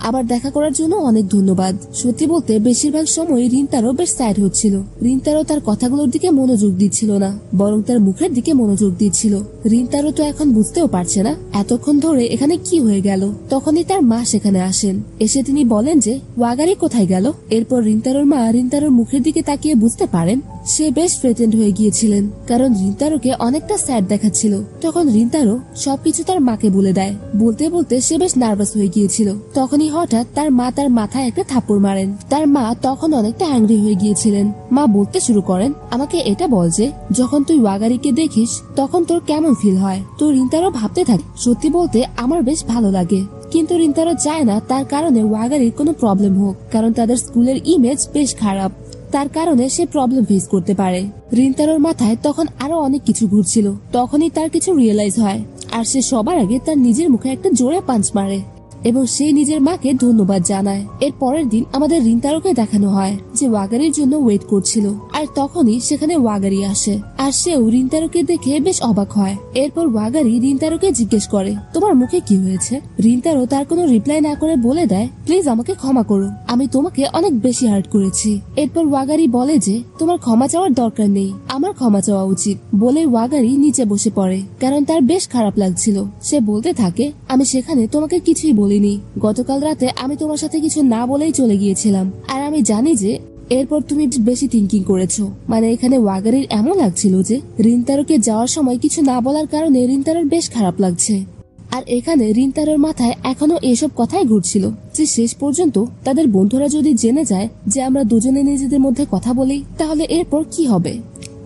আবার দেখা করার জন্য অনেক ধন্যবাদ। সত্যি বলতে বেশিরভাগ সময় রিন্তারো বেশ স্যাড হচ্ছিল। রিন্তারো তার কথাগুলোর দিকে মনোযোগ দিচ্ছিল না, বরং তার মুখের দিকে মনোযোগ দিচ্ছিল। রিন্তারো তো এখন বুঝতেও পারছে না এতক্ষণ ধরে এখানে কি হয়ে গেল। তখনই তার মা সেখানে আসেন। এসে তিনি বলেন যে ওয়াগারি কোথায় গেল। এরপর রিন্তারোর মা রিন্তারোর মুখের দিকে তাকিয়ে বুঝতে পারেন সে বেশ ফ্রেটেন্ড হয়ে গিয়েছিলেন, কারণ রিন্তারোকে অনেকটা স্যাড দেখাচ্ছিল। তখন রিন্তারো সবকিছু তার মাকে বলে দেয়। বলতে বলতে সে বেশ নার্ভাস হয়ে গিয়েছিল। তখনই হঠাৎ তার মা তার মাথায় একটা থাপ্পড় মারেন। তার মা তখন অনেকটা অ্যাংরি হয়ে গিয়েছিলেন। মা বলতে শুরু করেন, আমাকে এটা বল যে যখন তুই ওয়াগারিকে দেখিস তখন তোর কেমন ফিল হয়। তো রিন্তারো ভাবতে থাকে, সত্যি বলতে আমার বেশ ভালো লাগে, কিন্তু রিন্তারো চায় না তার কারণে ওয়াগারির কোনো প্রবলেম হোক, কারণ তাদের স্কুলের ইমেজ বেশ খারাপ, তার কারণে সে প্রবলেম ফেস করতে পারে। রিন্তারোর মাথায় তখন আরো অনেক কিছু ঘুরছিল। তখনই তার কিছু রিয়েলাইজ হয়, আর সে সবার আগে তার নিজের মুখে একটা জোরে পাঞ্চ মারে এবং সে নিজের মাকে ধন্যবাদ জানায়। এর পরের দিন আমাদের রিন্তারোকে দেখানো হয় যে ওয়াগারির জন্য ওয়েট করছিল, আর তখনই সেখানে ওয়াগারি আসে, আর সেও রিন্তারোকে দেখে বেশ অবাক হয়। এরপর ওয়াগারি রিন্তারোকে জিজ্ঞেস করে, তোমার মুখে কি হয়েছে? রিন্তারো তার কোনো রিপ্লাই না করে বলে দেয়, প্লিজ আমাকে ক্ষমা করো, আমি তোমাকে অনেক বেশি হার্ট করেছি। এরপর ওয়াগারি বলে যে তোমার ক্ষমা চাওয়ার দরকার নেই, আমার ক্ষমা চাওয়া উচিত। বলে ওয়াগারি নিচে বসে পড়ে, কারণ তার বেশ খারাপ লাগছিল। সে বলতে থাকে, আমি সেখানে তোমাকে কিছুই বলিনি, গতকাল রাতে আমি তোমার সাথে কিছু না বলেই চলে গিয়েছিলাম, আর আমি জানি যে এরপর তুমি বেশি থিঙ্কিং করেছো। মানে এখানে ওয়াগারির এমন লাগছিল যে রিন্তারোকে যাওয়ার সময় কিছু না বলার কারণে রিন্তারোর বেশ খারাপ লাগছে। আর এখানে রিন্তারোর মাথায় এখনো এসব কথাই ঘুরছিল যে শেষ পর্যন্ত তাদের বন্ধুরা যদি জেনে যায় যে আমরা দুজনে নিজেদের মধ্যে কথা বলি, তাহলে এরপর কি হবে।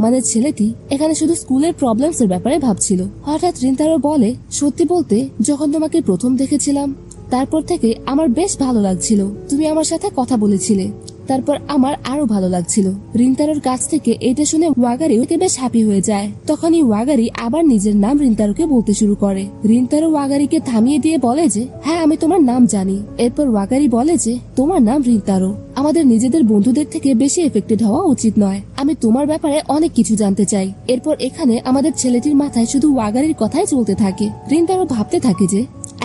মানে ছেলেটি এখানে শুধু স্কুলের প্রবলেমস এর ব্যাপারে ভাবছিল। হঠাৎ রিন্তারো বলে, সত্যি বলতে যখন তোমাকে প্রথম দেখেছিলাম তারপর থেকে আমার বেশ ভালো লাগছিল, তুমি আমার সাথে কথা বলেছিলে, তারপর আমার আরো ভালো লাগছিল। রিন্তারোর কাছ থেকে এটা শুনে ওয়াগারি ওকে বেশ হ্যাপি হয়ে যায়। তখনই ওয়াগারি আবার নিজের নাম রিন্তারোকে বলতে শুরু করে। রিন্তারো ওয়াগারিকে থামিয়ে দিয়ে বলে যে হ্যাঁ আমি তোমার নাম জানি। এরপর ওয়াগারি বলে যে তোমার নাম রিন্তারো, আমাদের নিজেদের বন্ধুদের থেকে বেশি এফেক্টেড হওয়া উচিত নয়, আমি তোমার ব্যাপারে অনেক কিছু জানতে চাই। এরপর এখানে আমাদের ছেলেটির মাথায় শুধু ওয়াগারির কথাই চলতে থাকে। রিন্তারো ভাবতে থাকে যে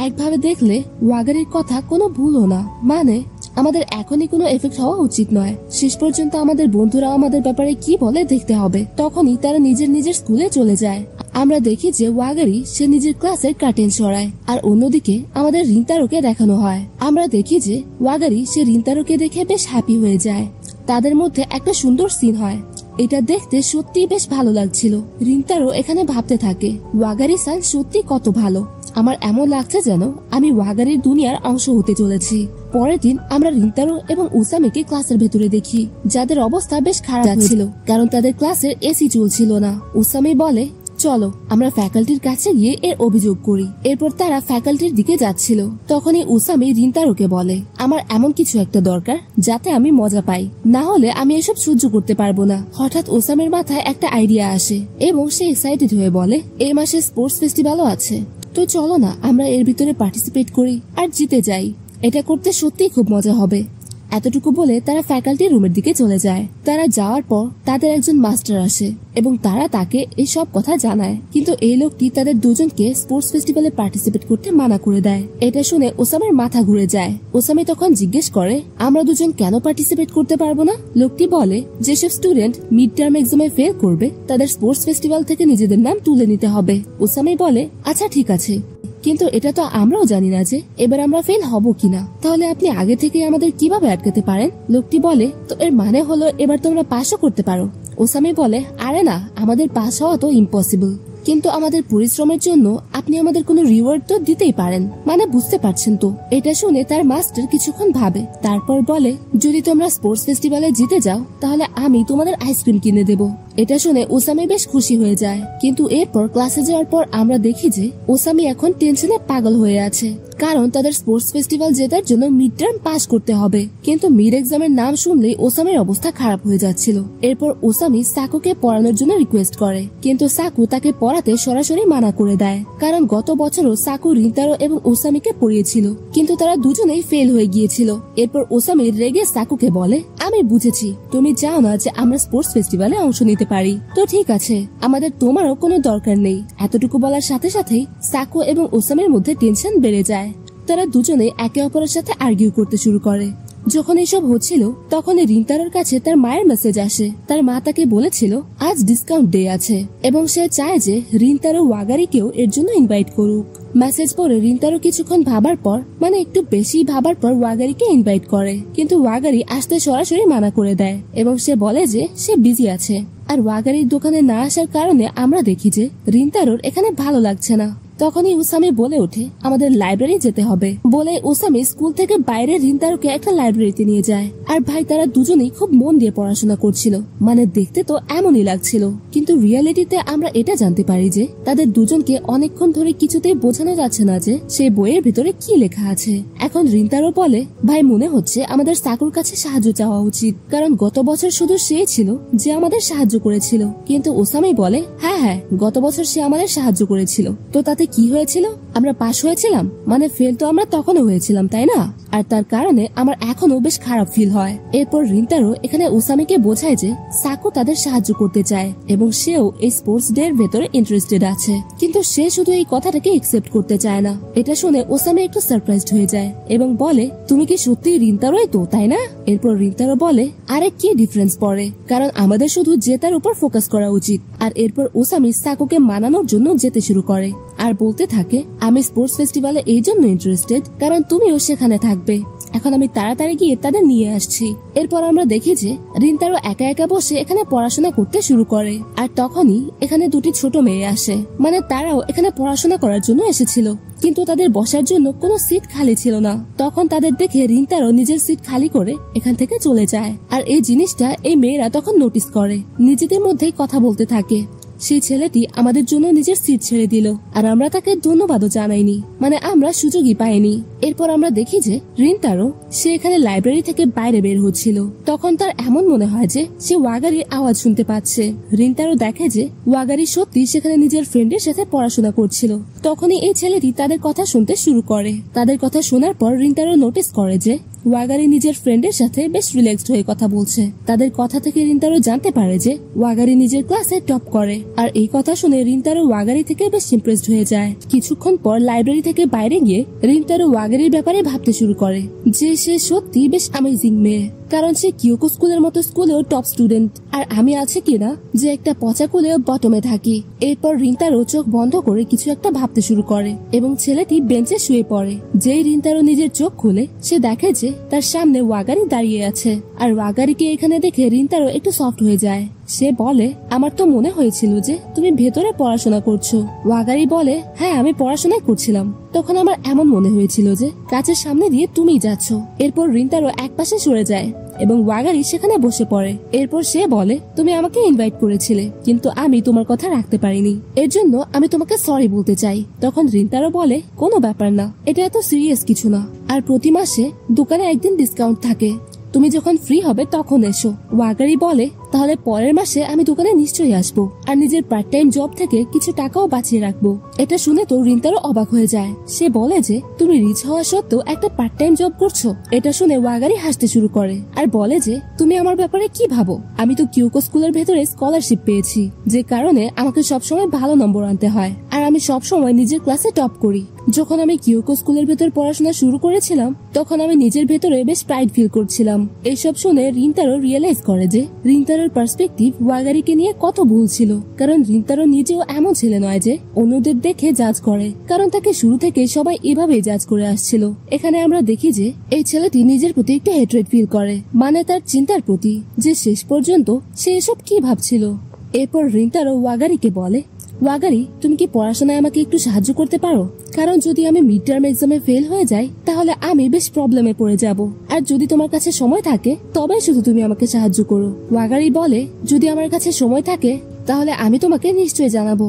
একভাবে দেখলে ওয়াগারির কথা কোনো ভুলও না, মানে আমাদের এখনই কোনো এফেক্ট হওয়া উচিত নয়, শেষ পর্যন্ত আমাদের বন্ধুরা আমাদের ব্যাপারে কি বলে দেখতে হবে। তখনই তারা নিজের নিজের স্কুলে চলে যায়। আমরা দেখি যে ওয়াগারি সে নিজের ক্লাসের কার্টেন সরায়, আর অন্যদিকে আমাদের রিন্তারোকে দেখানো হয়। আমরা দেখি যে ওয়াগারি সে রিন্তারোকে দেখে বেশ হ্যাপি হয়ে যায়। তাদের মধ্যে একটা সুন্দর সিন হয়, এটা দেখতে সত্যি বেশ ভালো লাগছিল। রিন্তারো এখানে ভাবতে থাকে ওয়াগারি সান সত্যি কত ভালো, আমার এমন লাগছে যেন আমি ওয়াগারির দুনিয়ার অংশ হতে চলেছি। পরের দিন আমরা রিন্তারো এবং উসামিকে ক্লাসের ভেতরে দেখি, যাদের অবস্থা বেশ খারাপ ছিল কারণ তাদের ক্লাসের এসি চলছিল না। উসামি বলে চলো আমরা ফ্যাকাল্টির কাছে গিয়ে এর অভিযোগ করি। এরপর তারা ফ্যাকাল্টির দিকে যাচ্ছিল। তখনই উসামি রিন্তারোকে বলে আমার এমন কিছু একটা দরকার যাতে আমি মজা পাই, না হলে আমি এসব সহ্য করতে পারবো না। হঠাৎ উসামির মাথায় একটা আইডিয়া আসে এবং সে এক্সাইটেড হয়ে বলে এই মাসে স্পোর্টস ফেস্টিভ্যালও আছে, তো চলো না আমরা এর ভিতরে পার্টিসিপেট করি আর জিতে যাই, এটা করতে সত্যিই খুব মজা হবে। এতটুকু বলে তারা ফ্যাকাল্টি রুমের দিকে চলে যায়। তারা যাওয়ার পর তাদের একজন মাস্টার আসে এবং তারা তাকে এই সব কথা জানায়, কিন্তু এই লোকটি তাদের দুজনকে স্পোর্টস ফেস্টিভ্যালে পার্টিসিপেট করতে মানা করে দেয়। এটা শুনে ওসামের মাথা ঘুরে যায়। ওসামে তখন জিজ্ঞেস করে আমরা দুজন কেন পার্টিসিপেট করতে পারবো না? লোকটি বলে যেসব স্টুডেন্ট মিড টার্ম এক্সামে ফেল করবে তাদের স্পোর্টস ফেস্টিভ্যাল থেকে নিজেদের নাম তুলে নিতে হবে। ওসামে বলে আচ্ছা ঠিক আছে, কিন্তু এটা তো আমরাও জানি না যে এবার আমরা ফেল হব কিনা, তাহলে আপনি আগে থেকে আমাদের কিভাবে আটকাতে পারেন? লোকটি বলে তো এর মানে হলো এবার তোমরা পাসও করতে পারো। ওসামি বলে আরে না, আমাদের পাস হওয়া তো ইম্পসিবল, কিন্তু আমাদের পরিশ্রমের জন্য আপনি আমাদের কোনো রিওয়ার্ড তো দিতেই পারেন, মানে বুঝতে পারছেন তো। এটা শুনে তার মাস্টার কিছুক্ষণ ভাবে, তারপর বলে যদি তোমরা স্পোর্টস ফেস্টিভ্যালে জিতে যাও তাহলে আমি তোমাদের আইসক্রিম কিনে দেব। এটা শুনে ওসামি বেশ খুশি হয়ে যায়। কিন্তু এরপর ক্লাসে যাওয়ার পর আমরা দেখি যে ওসামি এখন টেনশনে পাগল হয়ে আছে, কারণ তাদের স্পোর্টস ফেস্টিভ্যাল জেতার জন্য মিড টার্ম পাস করতে হবে। কিন্তু মিড এক্সামের নাম শুনলেই ওসামির অবস্থা খারাপ হয়ে যাচ্ছিল। এরপর ওসামি সাকুকে পড়ানোর জন্য রিকোয়েস্ট করে, কিন্তু সাকু তাকে পড়াতে সরাসরি মানা করে দেয়, কারণ গত বছরও সাকু রিন্তারো এবং ওসামিকে পড়িয়েছিল, কিন্তু তারা দুজনেই ফেল হয়ে গিয়েছিল। এরপর ওসামি রেগে সাকুকে বলে আমি বুঝেছি তুমি চাও না যে আমরা স্পোর্টস ফেস্টিভ্যালে অংশ নিতে পারি, তো ঠিক আছে আমাদের তোমারও কোনো দরকার নেই। এতটুকু বলার সাথে সাথেই সাকু এবং ওসামির মধ্যে টেনশন বেড়ে যায়। তারা দুজনে একে অপরের সাথে আর্গিউ করতে শুরু করে। যখন এসব হচ্ছিল তখনই রিন্তারোর কাছে তার মায়ের মেসেজ আসে। তার মা তাকে বলেছিল আজ ডিসকাউন্ট ডে আছে এবং সে চায় যে রিন্তারো ওয়াগারিকেও এর জন্য ইনভাইট করুক। মেসেজ পড়ে রিন্তারো কিছুক্ষণ ভাবার পর, মানে একটু বেশি ভাবার পর ওয়াগারিকে ইনভাইট করে, কিন্তু ওয়াগারি আসতে সরাসরি মানা করে দেয় এবং সে বলে যে সে বিজি আছে। আর ওয়াগারির দোকানে না আসার কারণে আমরা দেখি যে রিন্তারোর এখানে ভালো লাগছে না। তখনই উসামি বলে ওঠে আমাদের লাইব্রেরি যেতে হবে বলে উসামি স্কুল থেকে বাইরে রিন্তারোকে একটা লাইব্রেরিতে নিয়ে যায়। আর ভাই তারা দুজনেই খুব মন দিয়ে পড়াশোনা করছিল, মানে দেখতে তো এমনই লাগছিল, কিন্তু রিয়েলিটিতে আমরা এটা জানতে পারি যে তাদের দুজনকে অনেকক্ষণ ধরে কিছুতেই বোঝানো যাচ্ছে না যে সেই বইয়ের ভিতরে কি লেখা আছে। এখন রিন্তারো বলে ভাই মনে হচ্ছে আমাদের সাকুর কাছে সাহায্য চাওয়া উচিত, কারণ গত বছর শুধু সে ছিল যে আমাদের সাহায্য করেছিল। কিন্তু ওসামি বলে হ্যাঁ হ্যাঁ গত বছর সে আমাদের সাহায্য করেছিল, তো তাতে কি হয়েছিল? আমরা পাস হয়েছিলাম, মানে ফেল তো আমরা তখনও হয়েছিলাম তাই না? আর তার কারণে আমার এখনো বেশ খারাপ ফিল হয়। এরপর রিন্তারো এখানে ওসামিকে বোঝায় যে সাকু তাদের সাহায্য করতে চায় এবং সেও এই স্পোর্টস ডে এর ভেতরে ইন্টারেস্টেড আছে, কিন্তু সে শুধু এই কথাটাকে একসেপ্ট করতে চায় না। এটা শুনে ওসামি একটু সারপ্রাইজড হয়ে যায় এবং বলে তুমি কি সত্যি রিন্তারোই তো তাই না? এরপর রিন্তারো বলে আরে কি ডিফারেন্স পড়ে, কারণ আমাদের শুধু জেতার উপর ফোকাস করা উচিত। আর এরপর ওসামি সাকুকে মানানোর জন্য যেতে শুরু করে আর বলতে থাকে আমি স্পোর্টস ফেস্টিভ্যালে এই জন্য ইন্টারেস্টেড কারণ তুমিও সেখানে থাকবে, এখন আমি তাড়াতাড়ি গিয়ে তাদের নিয়ে আসছি। এরপর আমরা দেখি যে রিন্তারো একা একা বসে এখানে পড়াশোনা করতে শুরু করে। আর তখনই এখানে দুটি ছোট মেয়ে আসে, মানে তারাও এখানে পড়াশোনা করার জন্য এসেছিল, কিন্তু তাদের বসার জন্য কোনো সিট খালি ছিল না। তখন তাদের দেখে রিন্তারো নিজের সিট খালি করে এখান থেকে চলে যায়। আর এই জিনিসটা এই মেয়েরা তখন নোটিস করে, নিজেদের মধ্যেই কথা বলতে থাকে। সেই ছেলেটি আমাদের জন্য নিজের সিট ছেড়ে দিল আর আমরা তাকে ধন্যবাদও জানাইনি, মানে আমরা সুযোগই পাইনি। এরপর আমরা দেখি যে রিন্তারো সে এখানে লাইব্রেরি থেকে বাইরে বের হচ্ছিল। তখন তার এমন মনে হয় যে সে ওয়াগারির আওয়াজ শুনতে পাচ্ছে। রিন্তারো দেখে যে ওয়াগারি সত্যি সেখানে নিজের ফ্রেন্ডের সাথে পড়াশোনা করছিল। তখনই এই ছেলেটি তাদের কথা শুনতে শুরু করে। তাদের কথা শোনার পর রিন্তারো নোটিস করে যে ওয়াগারি নিজের ফ্রেন্ডের সাথে বেশ রিল্যাক্সড হয়ে কথা বলছে। তাদের কথা থেকে রিন্তারো জানতে পারে যে ওয়াগারি নিজের ক্লাসে টপ করে। আর এই কথা শুনে রিন্তারো ওয়াগারি থেকে বেশ ইমপ্রেসড হয়ে যায়। কিছুক্ষণ পর লাইব্রেরি থেকে বাইরে গিয়ে রিন্তারো ওয়াগারির ব্যাপারে ভাবতে শুরু করে যে সে সত্যি বেশ অ্যামেজিং মেয়ে, কারণ সে কিয়োকো স্কুলের মতো স্কুলেও টপ স্টুডেন্ট, আর আমি আছে কিনা যে একটা পচা কুলেও বটমে থাকি। এরপর রিন্তারো চোখ বন্ধ করে কিছু একটা ভাবতে শুরু করে এবং ছেলেটি বেঞ্চে শুয়ে পড়ে। যেই রিন্তারো নিজের চোখ খুলে সে দেখে যে তার সামনে ওয়াগারি দাঁড়িয়ে আছে। আর ওয়াগারিকে এখানে দেখে রিন্তারো একটু সফট হয়ে যায়। সে বলে, আমার তো মনে হয়েছিল যে তুমি ভেতরে পড়াশোনা করছো। ওয়াগারি বলে, হ্যাঁ আমি পড়াশোনাই করছিলাম, তখন আমার এমন মনে হয়েছিল যে কাচের সামনে দিয়ে তুমিই যাচ্ছ। এরপর রিন্তারো একপাশে সরে যায় এবং ওয়াগারি সেখানে বসে পড়ে। এরপর সে বলে, তুমি আমাকে ইনভাইট করেছিলে কিন্তু আমি তোমার কথা রাখতে পারিনি, এর জন্য আমি তোমাকে সরি বলতে চাই। তখন রিন্তারো বলে, কোনো ব্যাপার না, এটা এত সিরিয়াস কিছু না, আর প্রতি মাসে দোকানে একদিন ডিসকাউন্ট থাকে, তুমি যখন ফ্রি হবে তখন এসো। ওয়াগারি বলে, তাহলে পরের মাসে আমি দোকানে নিশ্চয়ই আসবো আর নিজের পার্ট টাইম জব থেকে কিছু টাকাও বাঁচিয়ে রাখবো। এটা শুনে তো রিন্তারো অবাক হয়ে যায়। সে বলে যে তুমি রিচ হওয়া সত্ত্বেও একটা পার্ট টাইম জব করছো। এটা শুনে ওয়াগারি হাসতে শুরু করে আর বলে যে তুমি আমার ব্যাপারে কি ভাবো? আমি তো কিয়োকো স্কুলের ভেতরে স্কলারশিপ পেয়েছি, যে কারণে আমাকে সবসময় ভালো নম্বর আনতে হয়, আর আমি সবসময় নিজের ক্লাসে টপ করি। যখন আমি কিয়োকো স্কুলের ভেতর পড়াশোনা শুরু করেছিলাম তখন আমি নিজের ভেতরে বেশ প্রাইড ফিল করছিলাম। এইসব শুনে রিন্তারো রিয়েলাইজ করে যে রিন্তারোর পার্সপেক্টিভ ওয়াগারিকে নিয়ে কত ভুল ছিল, কারণ রিন্তারো নিজেও এমন ছেলে নয় যে অন্যদের দেখে জাজ করে, কারণ তাকে শুরু থেকে সবাই এভাবেই জাজ করে আসছিল। এখানে আমরা দেখি যে এই ছেলেটি নিজের প্রতি একটু হেট্রেড ফিল করে, মানে তার চিন্তার প্রতি, যে শেষ পর্যন্ত সে এসব কি ভাবছিল। এরপর রিন্তারো ওয়াগারিকে বলে, ওয়াগারি তুমি কি পড়াশোনায় আমাকে একটু সাহায্য করতে পারো? কারণ যদি আমি মিড টার্ম এক্সামে ফেল হয়ে যাই তাহলে আমি বেশ প্রবলেমে পড়ে যাব, আর যদি তোমার কাছে সময় থাকে তবে শুধু তুমি আমাকে সাহায্য করো। ওয়াগারি বলে, যদি আমার কাছে সময় থাকে তাহলে আমি তোমাকে নিশ্চয়ই জানাবো।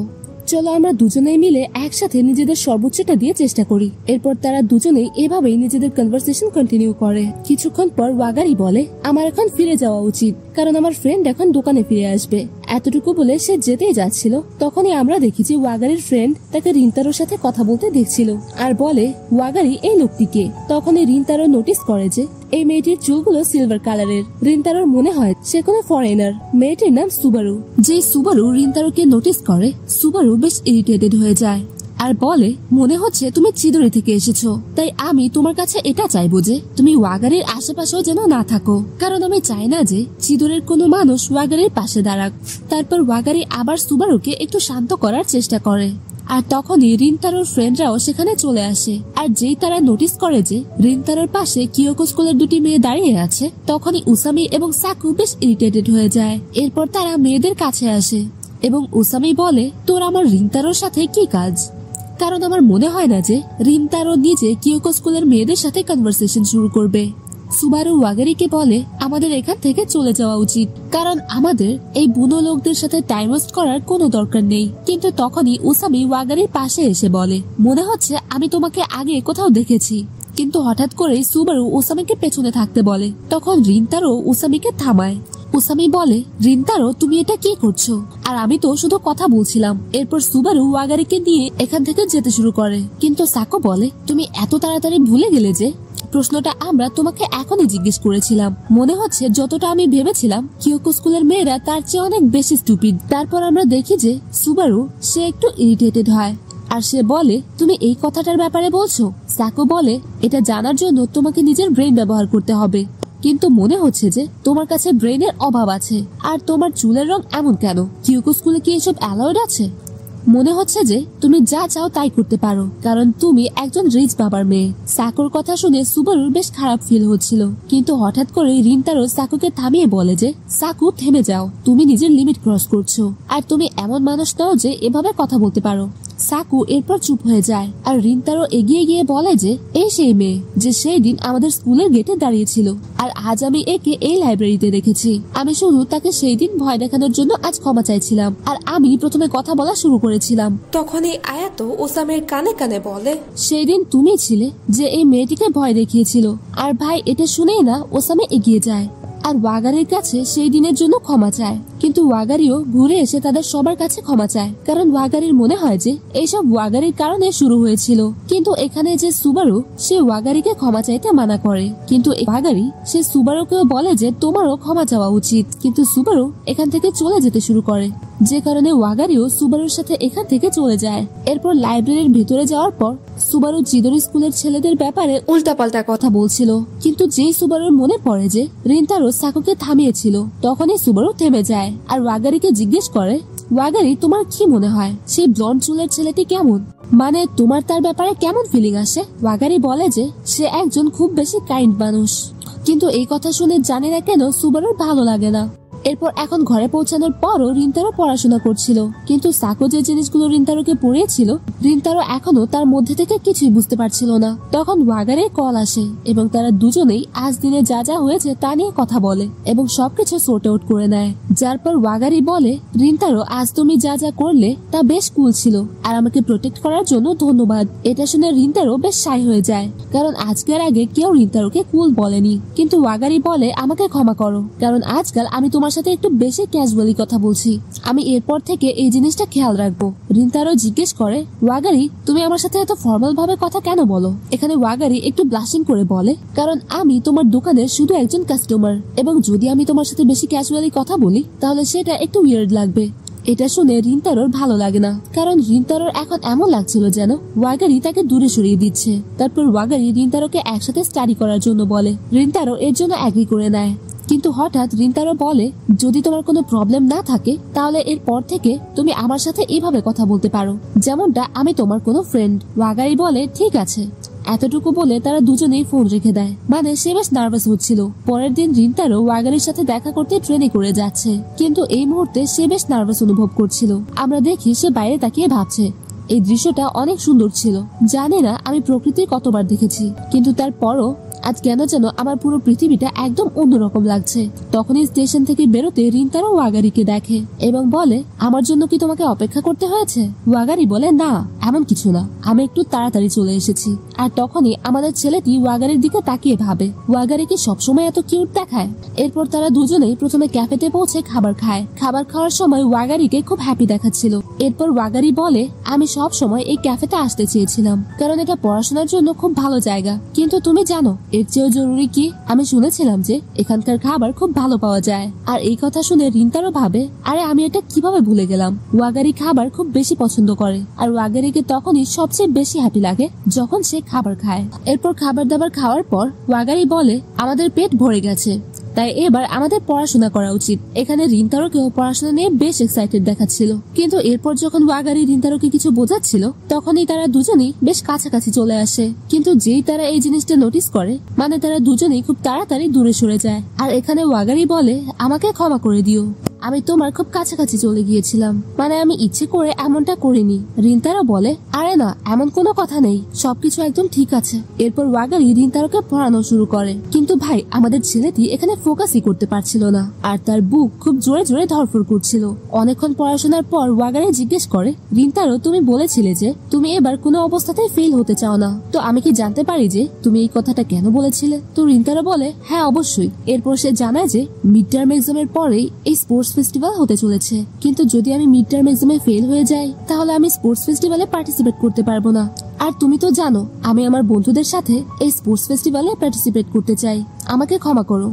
চলো আমরা দুজনেই মিলে একসাথে নিজেদের সর্বোচ্চটা দিয়ে চেষ্টা করি। এরপর তারা দুজনেই এভাবেই নিজেদের কনভারসেশন কন্টিনিউ করে। কিছুক্ষণ পর ওয়াগারি বলে, আমার এখন ফিরে যাওয়া উচিত, কারণ আমার ফ্রেন্ড এখন দোকানে ফিরে আসবে। এতটুকু বলে সে যেতেই যাচ্ছিল তখনই আমরা দেখি যে ওয়াগারির ফ্রেন্ড তাকে রিন্তারোর সাথে কথা বলতে দেখছিল আর বলে, ওয়াগারি এই লোকটিকে। তখনই রিন্তারো নোটিস করে যে এই মেয়েটির চুলগুলো সিলভার কালারের। রিন্তারোর মনে হয় সে কোনো ফরেনার। মেয়েটির নাম সুবারু। যে সুবারু রিন্তারোকে নোটিস করে, সুবারু বেশ ইরিটেটেড হয়ে যায় আর বলে, মনে হচ্ছে তুমি চিদরি থেকে এসেছো, তাই আমি তোমার কাছে এটা চাইবো যে তুমি ওয়াগারির আশেপাশেও যেন না থাকো, কারণ আমি চাই না যে চিদরের কোনো মানুষ ওয়াগারির পাশে দাঁড়াক। তারপর ওয়াগারি আবার সুবারুকে একটু শান্ত করার চেষ্টা করে, আর তখনই রিন্তারোর ফ্রেন্ডরাও সেখানে চলে আসে। আর যেই তারা নোটিস করে যে রিন্তারোর পাশে কিয়োকো স্কুলের দুটি মেয়ে দাঁড়িয়ে আছে, তখনই উসামি এবং সাকু বেশ ইরিটেটেড হয়ে যায়। এরপর তারা মেয়েদের কাছে আসে এবং উসামি বলে, তোর আমার রিন্তারোর সাথে কি কাজ? কারণ আমার মনে হয় না যে রিন্তারো নিজে কিয়োকো স্কুলের মেয়েদের সাথে কনভারসেশন শুরু করবে। সুবারু ওয়াগারিকে বলে, আমাদের এখান থেকে চলে যাওয়া উচিত, কারণ আমাদের এই বুনো লোকদের সাথে টাইম ওয়েস্ট করার কোনো দরকার নেই। কিন্তু তখনই উসামি ওয়াগারির পাশে এসে বলে, মনে হচ্ছে আমি তোমাকে আগে কোথাও দেখেছি। কিন্তু হঠাৎ করে সুবারু উসামিকে পেছনে থাকতে বলে। তখন রিন্তারো উসামিকে থামায়। উসামি বলে, রিন্তারো তুমি এটা কি করছো? আর আমি তো শুধু কথা বলছিলাম। এরপর সুবারু ওয়াগারিকে নিয়ে এখান থেকে যেতে শুরু করে। কিন্তু সাকো বলে, তুমি এত তাড়াতাড়ি ভুলে গেলে যে প্রশ্নটা আমরা তোমাকে এখনই জিজ্ঞেস করেছিলাম। মনে হচ্ছে যতটা আমি ভেবেছিলাম কিয়োকো স্কুলের মেয়েরা তার চেয়ে অনেক বেশি স্টুপিড। তারপর আমরা দেখি যে সুবারু সে একটু ইরিটেটেড হয় আর সে বলে, তুমি এই কথাটার ব্যাপারে বলছো? সাকো বলে, এটা জানার জন্য তোমাকে নিজের ব্রেন ব্যবহার করতে হবে, কিন্তু মনে হচ্ছে যে তোমার কাছে ব্রেনের অভাব আছে। আর তোমার চুলের রং এমন কেন? কিয়োকো স্কুলে কি এসব অ্যালাউড আছে? মনে হচ্ছে যে তুমি যা চাও তাই করতে পারো, কারণ তুমি একজন রিচ বাবার মেয়ে। সাকুর কথা শুনে সুবারুর বেশ খারাপ ফিল হচ্ছিল, কিন্তু হঠাৎ করে রিন্তারো সাকুকে থামিয়ে বলে যে, সাকু থেমে যাও, তুমি নিজের লিমিট ক্রস করছো, আর তুমি এমন মানুষ নাও যে এভাবে কথা বলতে পারো। সাকু এরপর চুপ হয়ে যায় আর রিন্তারো এগিয়ে গিয়ে বলে যে এই সেই মেয়ে যে সেই দিন আমাদের স্কুলের গেটে দাঁড়িয়েছিল, আর আজ আমি একে এই লাইব্রেরিতে দেখেছি। আমি শুধু তাকে সেই দিন ভয় দেখানোর জন্য আজ ক্ষমা চাইছিলাম, আর আমি প্রথমে কথা বলা শুরু করেছিলাম। তখনই আয়াতো ওসামের কানে কানে বলে, সেই দিন তুমি ছিলে যে এই মেয়েটিকে ভয় দেখিয়েছিল। আর ভাই এটা শুনেই না ওসামে এগিয়ে যায় আর ওয়াগারির কাছে সেই দিনের জন্য ক্ষমা চায়। কিন্তু ওয়াগারিও ঘুরে এসে তাদের সবার কাছে ক্ষমা চায়, কারণ ওয়াগারির মনে হয় যে এইসব ওয়াগারির কারণে শুরু হয়েছিল। কিন্তু এখানে যে সুবারু সে ওয়াগারিকে ক্ষমা চাইতে মানা করে, কিন্তু ওয়াগারি সে সুবারুকেও বলে যে তোমারও ক্ষমা চাওয়া উচিত। কিন্তু সুবারু এখান থেকে চলে যেতে শুরু করে, যে কারণে ওয়াগারিও সুবারুর সাথে এখান থেকে চলে যায়। এরপর লাইব্রেরির ভিতরে যাওয়ার পর সুবারু চিদরি স্কুলের ছেলেদের ব্যাপারে উল্টাপাল্টা কথা বলছিল, কিন্তু যেই সুবারুর মনে পড়ে যে রিন্তারো সাকুকে থামিয়েছিল, তখনই সুবারু থেমে যায় আর ওয়াগারিকে জিজ্ঞেস করে, ওয়াগারি তোমার কি মনে হয় সেই ব্লন্ড চুলের ছেলেটি কেমন? মানে তোমার তার ব্যাপারে কেমন ফিলিং আসে? ওয়াগারি বলে যে সে একজন খুব বেশি কাইন্ড মানুষ, কিন্তু এই কথা শুনে জানি না কেন সুবারুর ভালো লাগে না। এরপর এখন ঘরে পৌঁছানোর পরও রিন্তারো পড়াশোনা করছিল, কিন্তু সাকু যে জিনিসগুলো রিন্তারোকে পড়িয়েছিল রিন্তারো এখনো তার মধ্যে থেকে কিছুই বুঝতে পারছিল না। তখন ওয়াগারির কল আসে এবং তারা দুজনেই আজ দিনে যা যা হয়েছে তা নিয়ে কথা বলে এবং সবকিছু সর্ট আউট করে নেয়। যার পর ওয়াগারি বলে, রিন্তারো আজ তুমি যা যা করলে তা বেশ কুল ছিল আর আমাকে প্রোটেক্ট করার জন্য ধন্যবাদ। এটা শুনে রিন্তারো বেশ শাই হয়ে যায়, কারণ আজকের আগে কেউ রিন্তারোকে কুল বলেনি। কিন্তু ওয়াগারি বলে, আমাকে ক্ষমা করো, কারণ আজকাল আমি তোমার সাথে একটু বেশি ক্যাজুয়ালি কথা বলছি। আমি এরপর থেকে এই জিনিসটা খেয়াল রাখবো। রিন্তারো জিজ্ঞেস করে, ওয়াগারি তুমি আমার সাথে এত ফর্মাল ভাবে কথা কেন বলো? এখানে ওয়াগারি একটু ব্লাশিং করে বলে, কারণ আমি তোমার দোকানের শুধু একজন কাস্টমার, এবং যদি আমি তোমার সাথে বেশি ক্যাজুয়ালি কথা বলি তাহলে সেটা একটু উইয়ার্ড লাগবে। এটা শুনে রিন্তারোর ভালো লাগে না, কারণ রিন্তারোর এখন এমন লাগছিল যেন ওয়াগারি তাকে দূরে সরিয়ে দিচ্ছে। তারপর ওয়াগারি রিন্তারোকে একসাথে স্টাডি করার জন্য বলে। রিন্তারো এর জন্য এগ্রি করে নেয়, কিন্তু হঠাৎ রিন্তারো বলে, যদি তোমার কোনো প্রবলেম না থাকে তাহলে এরপর থেকে তুমি আমার সাথে এইভাবে কথা বলতে পারো, যেমনটা আমি তোমার কোনো ফ্রেন্ড। ওয়াগারি বলে, ঠিক আছে। এতটুকু বলে তারা দুজনেই ফোন রেখে দেয়। মানে সে বেশ নার্ভাস হচ্ছিল। পরের দিন রিন্তারো ওয়াগারির সাথে দেখা করতে ট্রেনে করে যাচ্ছে, কিন্তু এই মুহূর্তে সে বেশ নার্ভাস অনুভব করছিল। আমরা দেখি সে বাইরে তাকিয়ে ভাবছে। এই দৃশ্যটা অনেক সুন্দর ছিল। জানি না আমি প্রকৃতির কতবার দেখেছি, কিন্তু তারপরও আজ কেন যেন আমার পুরো পৃথিবীটা একদম অন্যরকম লাগছে। তখনই স্টেশন থেকে বেরোতে রিন্তারো ওয়াগারিকে দেখে এবং বলে, আমার জন্য কি তোমাকে অপেক্ষা করতে হয়েছে? ওয়াগারি বলে, না এমন কিছু না, আমি একটু তাড়াতাড়ি চলে এসেছি। আর তখনই আমাদের ছেলেটি ওয়াগারির দিকে তাকিয়ে ভাবে, ওয়াগারি কি সবসময় এত কিউট দেখায়? এরপর তারা দুজনেই প্রথমে ক্যাফেতে পৌঁছে খাবার খায়। খাবার খাওয়ার সময় ওয়াগারিকে খুব হ্যাপি দেখাচ্ছিল। এরপর ওয়াগারি বলে, আমি সব সময় এই ক্যাফেতে আসতে চেয়েছিলাম, কারণ এটা পড়াশোনার জন্য খুব ভালো জায়গা। কিন্তু তুমি জানো এর চেয়েও জরুরি কি? আমি শুনেছিলাম যে এখানকার খাবার খুব ভালো পাওয়া যায়। আর এই কথা শুনে রিন্তারো ভাবে, আরে আমি এটা কিভাবে ভুলে গেলাম। ওয়াগারি খাবার খুব বেশি পছন্দ করে, আর ওয়াগারিকে তখনই সবচেয়ে বেশি হ্যাপি লাগে যখন সে খাবার খায়। এরপর খাবার দাবার খাওয়ার পর ওয়াগারি বলে, আমাদের পেট ভরে গেছে, তাই এবার আমাদের পড়াশোনা করা উচিত। এখানে রিন্তারোকেও পড়াশোনা নিয়ে বেশ এক্সাইটেড দেখাচ্ছিল, কিন্তু এরপর যখন ওয়াগারি রিন্তারোকে কিছু বোঝাচ্ছিল তখনই তারা দুজনেই বেশ কাছাকাছি চলে আসে। কিন্তু যেই তারা এই জিনিসটা নোটিস করে, মানে তারা দুজনেই খুব তাড়াতাড়ি দূরে সরে যায়। আর এখানে ওয়াগারি বলে, আমাকে ক্ষমা করে দিও, আমি তোমার খুব কাছাকাছি চলে গিয়েছিলাম, মানে আমি ইচ্ছে করে এমনটা করিনি। রিন্তারো বলে, আরে না, এমন কোনো কথা নেই, সবকিছু একদম ঠিক আছে। এরপর ওয়াগারি রিন্তারোকে পড়ানো শুরু করে, কিন্তু ভাই আমাদের ছেলেটি এখানে ফোকাসই করতে পারছিল না, আর তার বুক খুব জোরে জোরে ধরফর করছিল। অনেকক্ষণ পড়াশোনার পর ওয়াগারি জিজ্ঞেস করে, রিন্তারো তুমি বলেছিলে যে তুমি এবার কোনো অবস্থাতেই ফেল হতে চাও না, তো আমি কি জানতে পারি যে তুমি এই কথাটা কেন বলেছিলে? তো রিন্তারো বলে, হ্যাঁ অবশ্যই। এরপর সে জানায় যে মিড টার্ম এক্সামের পরেই এই স্পোর্টস ফেস্টিভ্যাল হতে চলেছে, কিন্তু যদি আমি মিড টার্ম এক্সামে ফেল হয়ে যাই তাহলে আমি স্পোর্টস ফেস্টিভ্যালে পার্টিসিপেট করতে পারবো না। আর তুমি তো জানো আমি আমার বন্ধুদের সাথে এই স্পোর্টস ফেস্টিভ্যালে পার্টিসিপেট করতে চাই, আমাকে ক্ষমা করো,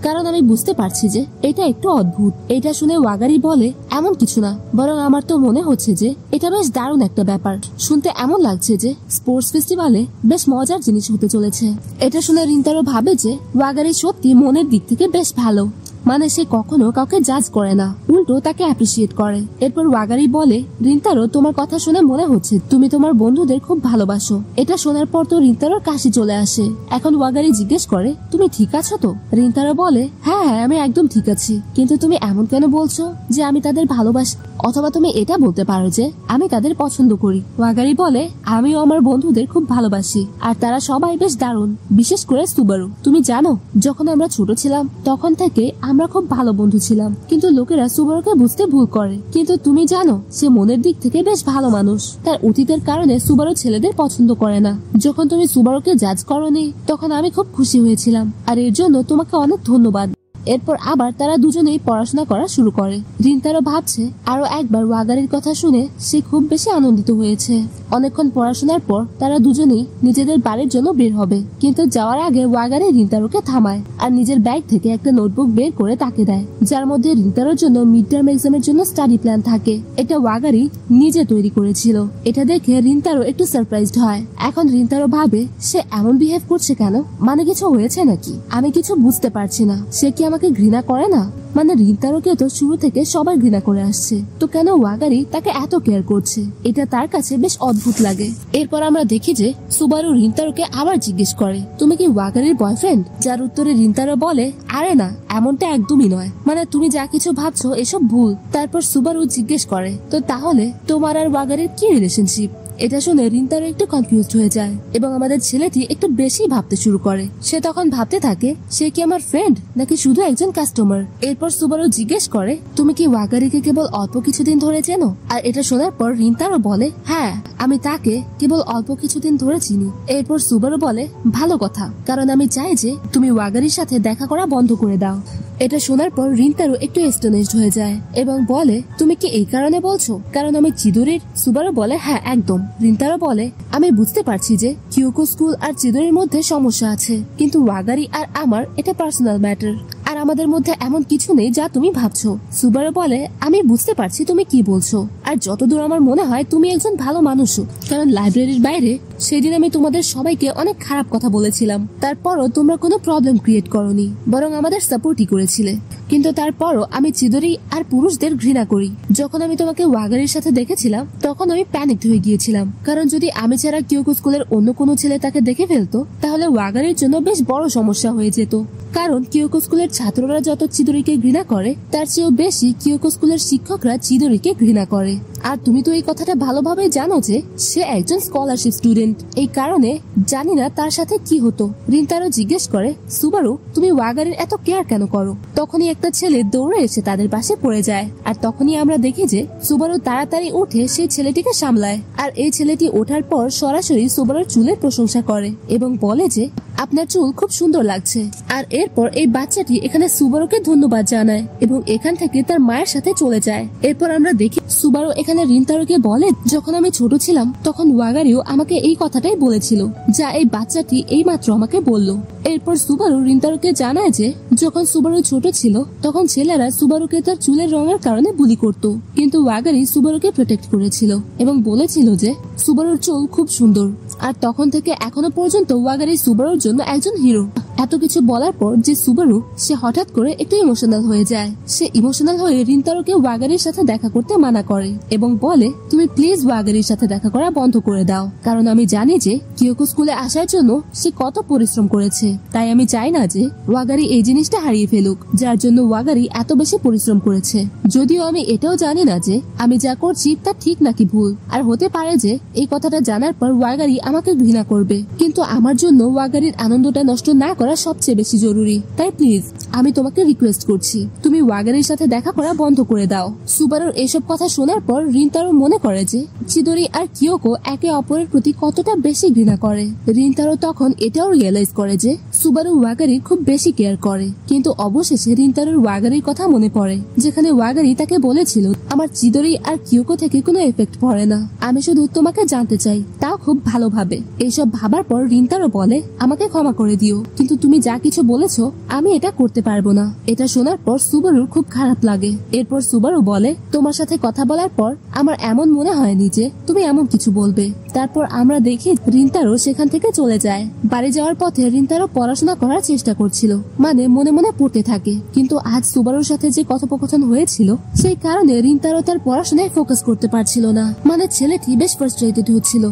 কারণ আমি বুঝতে পারছি যে এটা একটু অদ্ভুত। এটা শুনে ওয়াগারি বলে, এমন কিছু না, বরং আমার তো মনে হচ্ছে যে এটা বেশ দারুণ একটা ব্যাপার। শুনতে এমন লাগছে যে স্পোর্টস ফেস্টিভ্যালে বেশ মজার জিনিস হতে চলেছে। এটা শুনে রিন্তারো ভাবে যে ওয়াগারি সত্যি মনের দিক থেকে বেশ ভালো। মানে সে কখনো কাউকে জাজ করে না, উল্টো তাকে অ্যাপ্রিসিয়েট করে। এরপর ওয়াগারি বলে, রিন্তারো তোমার কথা শুনে মনে হচ্ছে তুমি তোমার বন্ধুদের খুব ভালোবাসো। এটা শোনার পর তো রিন্তারোর কাশি চলে আসে। এখন ওয়াগারি জিজ্ঞেস করে, তুমি ঠিক আছো তো? রিন্তারো বলে, হ্যাঁ আমি একদম ঠিক আছি, কিন্তু তুমি এমন কেন বলছো যে আমি তাদের ভালোবাসি? অথবা তুমি এটা বলতে পারো যে আমি তাদের পছন্দ করি। ওয়াগারি বলে, আমিও আমার বন্ধুদের খুব ভালোবাসি, আর তারা সবাই বেশ দারুণ, বিশেষ করে সুবারু। তুমি জানো, যখন আমরা ছোট ছিলাম তখন থেকে আমরা খুব ভালো বন্ধু ছিলাম, কিন্তু লোকেরা সুবারুকে বুঝতে ভুল করে। কিন্তু তুমি জানো, সে মনের দিক থেকে বেশ ভালো মানুষ। তার অতীতের কারণে সুবারু ছেলেদের পছন্দ করে না। যখন তুমি সুবারুকে জাজ করনি তখন আমি খুব খুশি হয়েছিলাম, আর এর জন্য তোমাকে অনেক ধন্যবাদ। এরপর আবার তারা দুজনেই পড়াশোনা করা শুরু করে। রিন্তারো ভাবছে আরো একবার ওয়াগারির কথা শুনে সে খুব বেশি আনন্দিত হয়েছে। অনেকক্ষণ পড়াশোনার পর তারা দুজনেই নিজেদের বাড়ির জন্য বের হবে, কিন্তু যাওয়ার আগে ওয়াগারি রিন্তারোকে থামায় আর নিজের ব্যাগ থেকে একটা নোটবুক বের করে তাকে দেয়, যার মধ্যে রিন্তারোর জন্য মিড টার্ম এক্সামের জন্য স্টাডি প্ল্যান থাকে। এটা ওয়াগারি নিজে তৈরি করেছিল। এটা দেখে রিন্তারো একটু সারপ্রাইজড হয়। এখন রিন্তারো ভাবে, সে এমন বিহেভ করছে কেন? মানে কিছু হয়েছে নাকি? আমি কিছু বুঝতে পারছি না। সে কি আমাকে ঘৃণা করে না? মানে রিন্তারোকে তো শুরু থেকে সবাই ঘৃণা করে আসছে, তো কেন ওয়াগারি তাকে এত কেয়ার করছে? এটা তার কাছে বেশ অদ্ভুত লাগে। এরপর আমরা দেখি যে সুবারু রিন্তারোকে আবার জিজ্ঞেস করে, তুমি কি ওয়াগারির বয়ফ্রেন্ড? যার উত্তরে রিন্তারো বলে, আরে না, এমনটা একদমই নয়। মানে তুমি যা কিছু ভাবছো এসব ভুল। তারপর সুবারু জিজ্ঞেস করে, তো তাহলে তোমার আর ওয়াগারির কি রিলেশনশিপ? এটা শুনে রিন্তারো একটু কনফিউজড হয়ে যায় এবং আমাদের ছেলেটি একটু বেশি ভাবতে শুরু করে। সে তখন ভাবতে থাকে, সে কি আমার ফ্রেন্ড নাকি শুধু একজন কাস্টমার? এরপর সুবারু জিজ্ঞেস করে, তুমি কি ওয়াগারিকে কেবল অল্প কিছুদিন ধরে চেনো? আর এটা শোনার পর রিন্তারো বলে, হ্যাঁ আমি তাকে কেবল অল্প কিছুদিন ধরে চিনি। এরপর সুবারু বলে, ভালো কথা, কারণ আমি চাই যে তুমি ওয়াগারির সাথে দেখা করা বন্ধ করে দাও। এটা শোনার পর রিন্তারো একটু এস্টোনিশড হয়ে যায় এবং বলে, তুমি কি এই কারণে বলছো কারণ আমি চিদুরির? সুবারু বলে, হ্যাঁ একদম। রিন্তারো বলে, আমি বুঝতে পারছি যে কিয়োকো স্কুল আর চিদুরির মধ্যে সমস্যা আছে, কিন্তু ওয়াগারি আর আমার এটা পার্সোনাল ম্যাটার, আর আমাদের মধ্যে এমন কিছু নেই যা তুমি ভাবছো। সুবারু বলে, আমি বুঝতে পারছি তুমি কি বলছো, আর যতদূর আমার মনে হয় তুমি একজন ভালো মানুষও, কারণ লাইব্রেরির বাইরে সেদিন আমি তোমাদের সবাইকে অনেক খারাপ কথা বলেছিলাম, তারপরও তোমরা কোনো প্রবলেম ক্রিয়েট করোনি, বরং আমাদের সাপোর্টই করেছিলে। কিন্তু তারপরও আমি চিদুরি আর পুরুষদের ঘৃণা করি। যখন আমি তোমাকে ওয়াগারির সাথে দেখেছিলাম তখন আমি প্যানিকড হয়ে গিয়েছিলাম, কারণ যদি আমি ছাড়া কিয়োকো স্কুলের অন্য কোনো ছেলে তাকে দেখে ফেলতো তাহলে ওয়াগারির জন্য বেশ বড় সমস্যা হয়ে যেত। কারণ কিয়োকো স্কুলের ছাত্ররা যত চিদুরিকে ঘৃণা করে তার চেয়েও বেশি কিয়োকো স্কুলের শিক্ষকরা চিদুরিকে ঘৃণা করে। আর তুমি তো এই কথাটা ভালোভাবে জানো যে সে একজন স্কলারশিপ স্টুডেন্ট, এই কারণে জানি না তার সাথে কি হতো। রিন্তারো জিজ্ঞেস করে, সুবারু তুমি ওয়াগারির এত কেয়ার কেন করো? তখনই একটা ছেলে দৌড়ে এসে তাদের পাশে পড়ে যায়, আর তখনই আমরা দেখি যে সুবারু তাড়াতাড়ি উঠে সেই ছেলেটিকে সামলায়। আর এই ছেলেটি ওঠার পর সরাসরি সুবারুর চুলের প্রশংসা করে এবং বলে যে আপনার চুল খুব সুন্দর লাগছে। আর এরপর এই বাচ্চাটি এখানে সুবারুকে ধন্যবাদ জানায় এবং এখান থেকে তার মায়ের সাথে চলে যায়। এরপর আমরা দেখি সুবারু এখানে রিন্তারোকে বলে, যখন আমি ছোট ছিলাম তখন ওয়াগারিও আমাকে এই কথাটাই বলেছিল যা এই বাচ্চাটি এইমাত্র আমাকে বলল। এরপর সুবারু রিন্তারোকে জানায় যে যখন সুবারু ছোট ছিল তখন ছেলেরা সুবারুকে তার চুলের রঙের কারণে বুলি করত, কিন্তু ওয়াগারি সুবারুকে প্রোটেক্ট করেছিল এবং বলেছিল যে সুবারুর চুল খুব সুন্দর। আর তখন থেকে এখনো পর্যন্ত ওয়াগারি সুবারুর জন্য একজন হিরো। এত কিছু বলার পর যে সুবারু সে হঠাৎ করে একটু ইমোশনাল হয়ে যায়। সে ইমোশনাল হয়ে রিন্তারোকে ওয়াগারির সাথে দেখা করতে মানা করে এবং বলে, তুমি প্লিজ ওয়াগারির সাথে দেখা করা বন্ধ করে দাও, কারণ আমি জানি যে কিয়োকো স্কুলে আসার জন্য সে কত পরিশ্রম করেছে, তাই আমি চাই না যে ওয়াগারি এই জিনিসটা হারিয়ে ফেলুক যার জন্য ওয়াগারি এত বেশি পরিশ্রম করেছে। যদিও আমি এটাও জানি না যে আমি যা করছি তা ঠিক নাকি ভুল, আর হতে পারে যে এই কথাটা জানার পর ওয়াগারি আমাকে ঘৃণা করবে, কিন্তু আমার জন্য ওয়াগারির আনন্দটা নষ্ট না করা সবচেয়ে বেশি জরুরি। তাই প্লিজ আমি তোমাকে রিকোয়েস্ট করছি তুমি ওয়াগারির সাথে দেখা করা বন্ধ করে দাও। সুবারুর এসব কথা শোনার পর রিন্তারো মনে করে যে চিদুরি আর কিয়োকো একে অপরের প্রতি কতটা বেশি ঘৃণা করে। রিন্তারো তখন এটাও রিয়েলাইজ করে যে সুবারু ওয়াগারির খুব বেশি কেয়ার করে, কিন্তু অবশেষে রিন্তারোর ওয়াগারির কথা মনে পড়ে যেখানে ওয়াগারি তাকে বলেছিল, আমার চিদুরি আর কিয়োকো থেকে কোনো এফেক্ট পড়ে না, আমি শুধু তোমাকে জানতে চাই, তাও খুব ভালোভাবে। এইসব ভাবার পর রিন্তারো বলে, আমাকে ক্ষমা করে দিও, কিন্তু তুমি যা কিছু বলেছো আমি এটা করতে পারবো না। এটা শোনার পর সুবারুর খুব খারাপ লাগে। এরপর সুবারু বলে, তোমার সাথে কথা বলার পর আমার এমন মনে হয়নি যে তুমি এমন কিছু বলবে। তারপর আমরা দেখি রিন্তারো সেখান থেকে চলে যায়। বাড়ি যাওয়ার পথে রিন্তারো পড়াশোনা করার চেষ্টা করছিল, মানে মনে মনে পড়তে থাকে। কিন্তু আজ সুবারুর সাথে যে কথোপকথন হয়েছিল সেই কারণে রিন্তারো তার পড়াশোনায় ফোকাস করতে পারছিল না। মানে ছেলেটি বেশ ফ্রাস্ট্রেটেড হচ্ছিল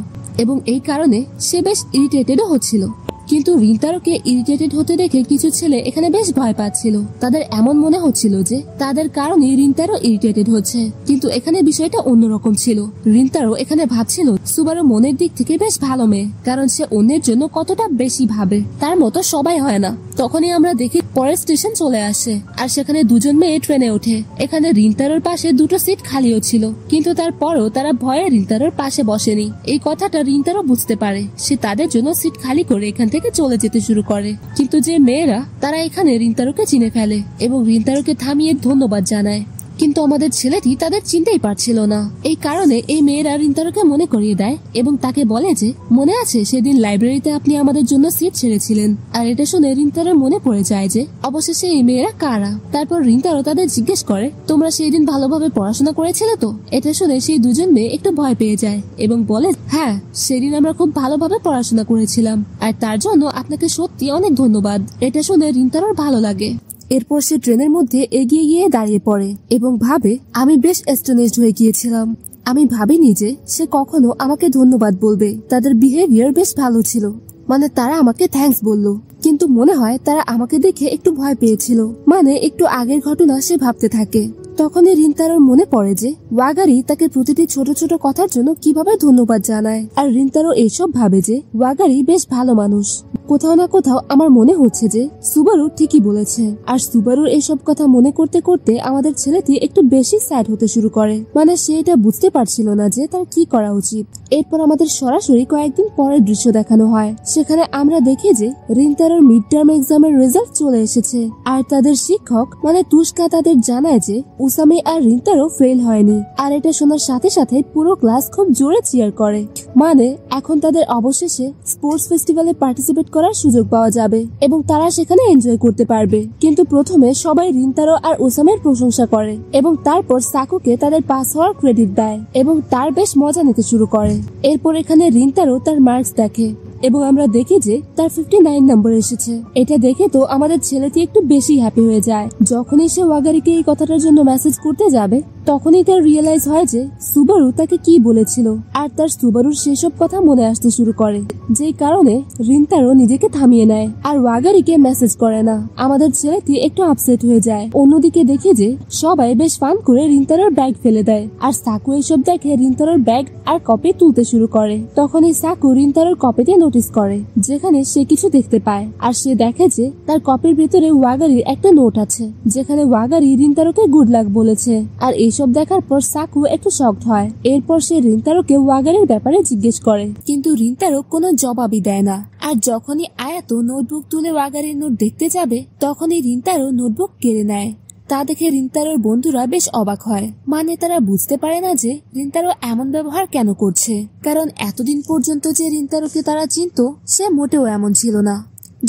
এবং এই কারণে সে বেশ ইরিটেটেডও হচ্ছিল। কিন্তু রিন্তারোকে ইরিটেটেড হতে দেখে কিছু ছেলে এখানে বেশ ভয় পাচ্ছিল। তাদের এমন মনে হচ্ছিল যে তাদের কারণে রিন্তারো ইরিটেটেড হচ্ছে, কিন্তু এখানে বিষয়টা অন্যরকম ছিল। রিন্তারো এখানে ভাবছিল সুবারু মনের দিক থেকে বেশ ভালো মেয়ে, কারণ সে অন্যের জন্য কতটা বেশি ভাবে, তার মতো সবাই হয় না। তখনই আমরা দেখি পরের স্টেশন চলে আসে আর সেখানে দুজন মেয়ে ট্রেনে ওঠে। এখানে রিন্তারোর পাশে দুটো সিট খালিও ছিল, কিন্তু তারপরও তারা ভয়ে রিন্তারোর পাশে বসেনি। এই কথাটা রিন্তারো বুঝতে পারে। সে তাদের জন্য সিট খালি করে এখান থেকে চলে যেতে শুরু করে। কিন্তু যে মেয়েরা তারা এখানে রিন্তারোকে চিনে ফেলে এবং রিন্তারোকে থামিয়ে ধন্যবাদ জানায়। কিন্তু আমাদের ছেলেটি তাদের চিনতেই পারছিল না। এই কারণে এই মেয়েরা রিন্তারোকে মনে করিয়ে দেয় এবং তাকে বলে যে মনে আছে সেদিন লাইব্রেরিতে আপনি আমাদের জন্য সিট ছেড়েছিলেন। আর এটা শুনে রিন্তারোর মনে পড়ে যায় যে অবশেষে এই মেয়েরা কারা। তারপর রিন্তারো তাদের জিজ্ঞেস করে তোমরা সেই দিন ভালোভাবে পড়াশোনা করেছিলে তো? এটা শুনে সেই দুজন মেয়ে একটু ভয় পেয়ে যায় এবং বলে হ্যাঁ, সেদিন আমরা খুব ভালোভাবে পড়াশোনা করেছিলাম আর তার জন্য আপনাকে সত্যি অনেক ধন্যবাদ। এটা শুনে রিন্তারোর ভালো লাগে। এরপর সে ট্রেনের মধ্যে এগিয়ে গিয়ে দাঁড়িয়ে পড়ে এবং ভাবে আমি বেশ অ্যাস্টনিশড হয়ে গিয়েছিলাম। আমি ভাবিনি যে সে কখনো আমাকে ধন্যবাদ বলবে। তাদের বিহেভিয়ার বেশ ভালো ছিল, মানে তারা আমাকে থ্যাঙ্কস বলল, কিন্তু মনে হয় তারা আমাকে দেখে একটু ভয় পেয়েছিল। মানে একটু আগের ঘটনা সে ভাবতে থাকে। তখনই রিন্তারোর মনে পড়ে যে ওয়াগারি তাকে প্রতিটি ছোট ছোট কথার জন্য কিভাবে ধন্যবাদ জানায়। আর রিন্তারো এসব ভাবে যে ওয়াগারি বেশ ভালো মানুষ। কোথাও না কোথাও আমার মনে হচ্ছে যে সুবারু ঠিকই বলেছে। আর সুবারুর এসব কথা মনে করতে করতে আমাদের ছেলেটি একটু বেশি স্যাড হতে শুরু করে। মানে সে এটা বুঝতে পারছিল না যে তার কি করা উচিত। এরপর আমাদের সরাসরি কয়েকদিন পরের দৃশ্য দেখানো হয়। সেখানে আমরা দেখি যে রিন্তারোর মিড টার্ম এক্সামের রেজাল্ট চলে এসেছে আর তাদের শিক্ষক মানে তুস্কা তাদের জানায় যে উসামি আর রিন্তারো ফেল হয়নি। আর এটা শোনার সাথে সাথে পুরো ক্লাস খুব জোরে চিয়ার করে। মানে এখন তাদের অবশেষে স্পোর্টস ফেস্টিভ্যালে পার্টিসিপেট করার সুযোগ পাওয়া যাবে এবং তারা সেখানে এনজয় করতে পারবে। কিন্তু প্রথমে সবাই রিন্তারো আর উসামের প্রশংসা করে এবং তারপর সাকুকে তাদের পাস হওয়ার ক্রেডিট দেয় এবং তার বেশ মজা নিতে শুরু করে। এরপর এখানে রিন্তারো তার মার্কস দেখে এবং আমরা দেখি যে তার 59 নম্বর এসেছে। এটা দেখে তো আমাদের ছেলেটি একটু বেশি হ্যাপি হয়ে যায়। যখনই সে ওয়াগারিকে এই কথাটার জন্য মেসেজ করতে যাবে তখনই তার রিয়েলাইজ হয় যে সুবারু তাকে কি বলেছিল আর তার সুবারুর সেসব কথা মনে আসতে শুরু করে, যেই কারণে রিন্তারো নিজেকে থামিয়ে নেয় আর ওয়াগারিকে মেসেজ করে না। আমাদের ছেলেটি একটু আপসেট হয়ে যায়। অন্যদিকে দেখে যে সবাই বেশ ফান করে রিন্তারোর ব্যাগ ফেলে দেয় আর সাকু এসব দেখে রিন্তারোর ব্যাগ আর কপি তুলতে শুরু করে। তখনই সাকু রিন্তারোর কপিতে নোটিস করে যেখানে সে কিছু দেখতে পায় আর সে দেখে যে তার কপির ভিতরে ওয়াগারির একটা নোট আছে যেখানে ওয়াগারি রিন্তারোকে গুড লাক বলেছে। আর এইসব দেখার পর সাকু একটু শকড হয়। এরপর সে রিন্তারোকে ওয়াগারির ব্যাপারে জিজ্ঞেস করে, কিন্তু রিন্তারো কোনো জবাবই দেয় না। আর যখনই আয়াতো নোটবুক তুলে ওয়াগারির নোট দেখতে যাবে তখনই রিন্তারো নোটবুক কেড়ে নেয়। তা দেখে রিন্তারোর বন্ধুরা বেশ অবাক হয়। মানে তারা বুঝতে পারে না যে রিন্তারো এমন ব্যবহার কেন করছে, কারণ এতদিন পর্যন্ত যে রিন্তারোকে তারা চিনত সে মোটেও এমন ছিল না।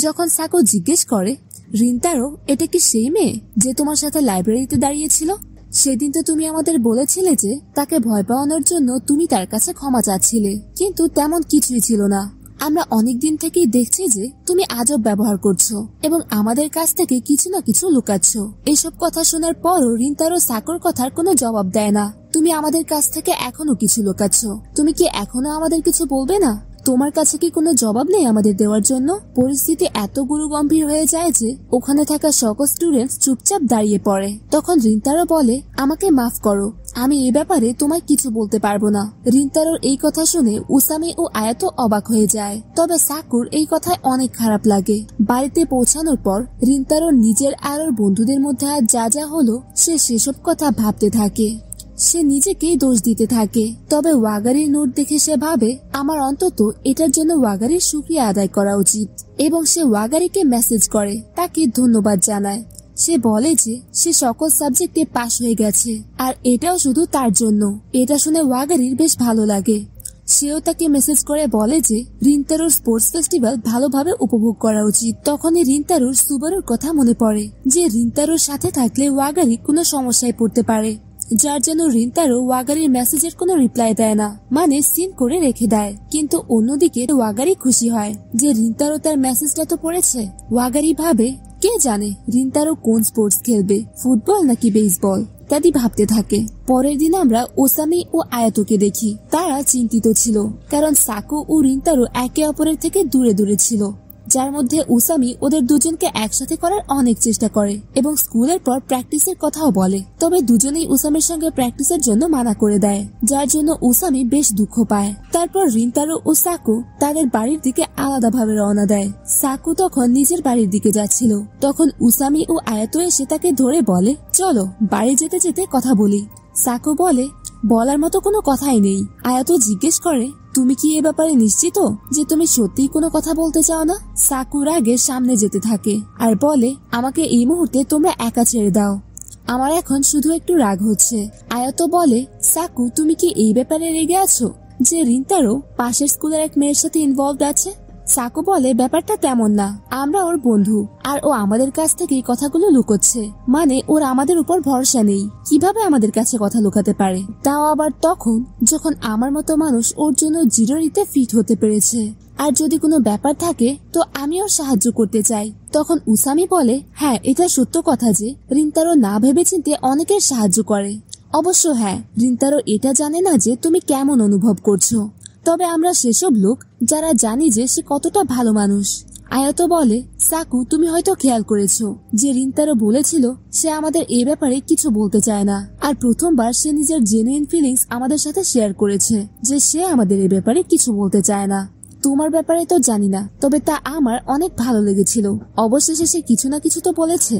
যখন সাকু জিজ্ঞেস করে, রিন্তারো এটা কি সেই মেয়ে যে তোমার সাথে লাইব্রেরিতে দাঁড়িয়েছিল? সেদিন তো তুমি আমাদের বলেছিলে যে তাকে ভয় পাওয়ানোর জন্য তুমি তার কাছে ক্ষমা চাচ্ছিলে, কিন্তু তেমন কিছুই ছিল না। আমরা অনেকদিন থেকেই দেখছি যে তুমি আজব ব্যবহার করছো এবং আমাদের কাছ থেকে কিছু না কিছু লুকাচ্ছ। এইসব কথা শোনার পরও রিন্তারো সাকুর কথার কোনো জবাব দেয় না। তুমি আমাদের কাছ থেকে এখনো কিছু লুকাচ্ছ। তুমি কি এখনো আমাদের কিছু বলবে না? তোমার কাছে কি কোনো জবাব নেই আমাদের দেওয়ার জন্য? পরিস্থিতি এত গুরুগম্ভীর হয়ে যায় যে ওখানে থাকা সকল স্টুডেন্টস চুপচাপ দাঁড়িয়ে পড়ে। তখন রিন্তারো বলে, আমাকে মাফ করো, আমি এই ব্যাপারে তোমায় কিছু বলতে পারবো না। রিন্তারোর এই কথা শুনে উসামি ও আয়াতো অবাক হয়ে যায়। তবে সাকুর এই কথায় অনেক খারাপ লাগে। বাড়িতে পৌঁছানোর পর রিন্তারো নিজের আর ওর বন্ধুদের মধ্যে আর যা যা হলো সে সেসব কথা ভাবতে থাকে। সে নিজেকেই দোষ দিতে থাকে। তবে ওয়াগারির নোট দেখে সে ভাবে আমার অন্তত এটার জন্য ওয়াগারির শুকরিয়া আদায় করা উচিত এবং সে ওয়াগারিকে মেসেজ করে তাকে ধন্যবাদ জানায়। সে বলে যে সে সকল সাবজেক্টে পাশ হয়ে গেছে আর এটাও শুধু তার জন্য। এটা শুনে ওয়াগারির বেশ ভালো লাগে। সেও তাকে মেসেজ করে বলে যে রিন্তারোর স্পোর্টস ফেস্টিভ্যাল ভালোভাবে উপভোগ করা উচিত। তখনই রিন্তারোর সুবারুর কথা মনে পড়ে যে রিন্তারোর সাথে থাকলে ওয়াগারি কোনো সমস্যায় পড়তে পারে। যার জন্য রিন্তারো ওয়াগারির মেসেজের কোনো রিপ্লাই দেয় না, মানে সিন করে রেখে দেয়। কিন্তু অন্যদিকে ওয়াগারি খুশি হয় যে রিন্তারো তার মেসেজটা তো পড়েছে। ওয়াগারি ভাবে কে জানে রিন্তারো কোন স্পোর্টস খেলবে, ফুটবল নাকি বেসবল ইত্যাদি ভাবতে থাকে। পরের দিন আমরা ওসামি ও আয়াতোকে দেখি। তারা চিন্তিত ছিল কারণ সাকু ও রিন্তারো একে অপরের থেকে দূরে দূরে ছিল, যার মধ্যে ওসামি ওদের দুজনকে একসাথে করার অনেক চেষ্টা করে এবং স্কুলের পর প্র্যাকটিসের কথাও বলে। তবে দুজনেই ওসামির সঙ্গে প্র্যাকটিসের জন্য মানা করে দেয়, যার জন্য ওসামি বেশ দুঃখ পায়। তারপর রিন্তারো ও সাকু তাদের বাড়ির দিকে আলাদাভাবে রওনা দেয়। সাকু তখন নিজের বাড়ির দিকে যাচ্ছিল, তখন ওসামি ও আয়াতো এসে তাকে ধরে বলে চলো বাড়ি যেতে যেতে কথা বলি। সাকু বলে বলার মতো কোনো কথাই নেই। আয়াতো জিজ্ঞেস করে তুমি কি এ ব্যাপারে নিশ্চিত যে তুমি সত্যিই কোনো কথা বলতে চাও না? সাকুর আগে সামনে যেতে থাকে আর বলে আমাকে এই মুহূর্তে তোমরা একা ছেড়ে দাও, আমার এখন শুধু একটু রাগ হচ্ছে। আয়াতো বলে সাকু তুমি কি এই ব্যাপারে রেগে আছো যে রিন্তারো পাশের স্কুলের এক মেয়ের সাথে ইনভলভড আছে? সাকু বলে ব্যাপারটা তেমন না, আমরা ওর বন্ধু আর ও আমাদের কাছ থেকে কথাগুলো লুকোচ্ছে, মানে ওর আমাদের উপর ভরসা নেই, কিভাবে আমাদের কাছে কথা লুকাতে পারে, তাও আবার তখন যখন আমার মতো মানুষ ওর জন্য জিরোরিতে ফিট হতে পেরেছে। আর যদি কোনো ব্যাপার থাকে তো আমি ওর সাহায্য করতে চাই। তখন উসামি বলে হ্যাঁ এটা সত্য কথা যে রিন্তারো না ভেবেচিন্তে অনেকের সাহায্য করে। অবশ্য হ্যাঁ, রিন্তারো এটা জানে না যে তুমি কেমন অনুভব করছো, তবে আমরা সেসব লোক যারা জানি যে সে কতটা ভালো মানুষ। আয়াতো বলে সাকু তুমি হয়তো খেয়াল করেছো যে রিন্তারো বলেছিল সে আমাদের এই ব্যাপারে কিছু বলতে চায় না, আর প্রথমবার সে নিজের জেনুইন ফিলিংস আমাদের সাথে শেয়ার করেছে যে সে আমাদের এই ব্যাপারে কিছু বলতে চায় না। তোমার ব্যাপারে তো জানি না, তবে তা আমার অনেক ভালো লেগেছিল। অবশেষে সে কিছু না কিছু তো বলেছে।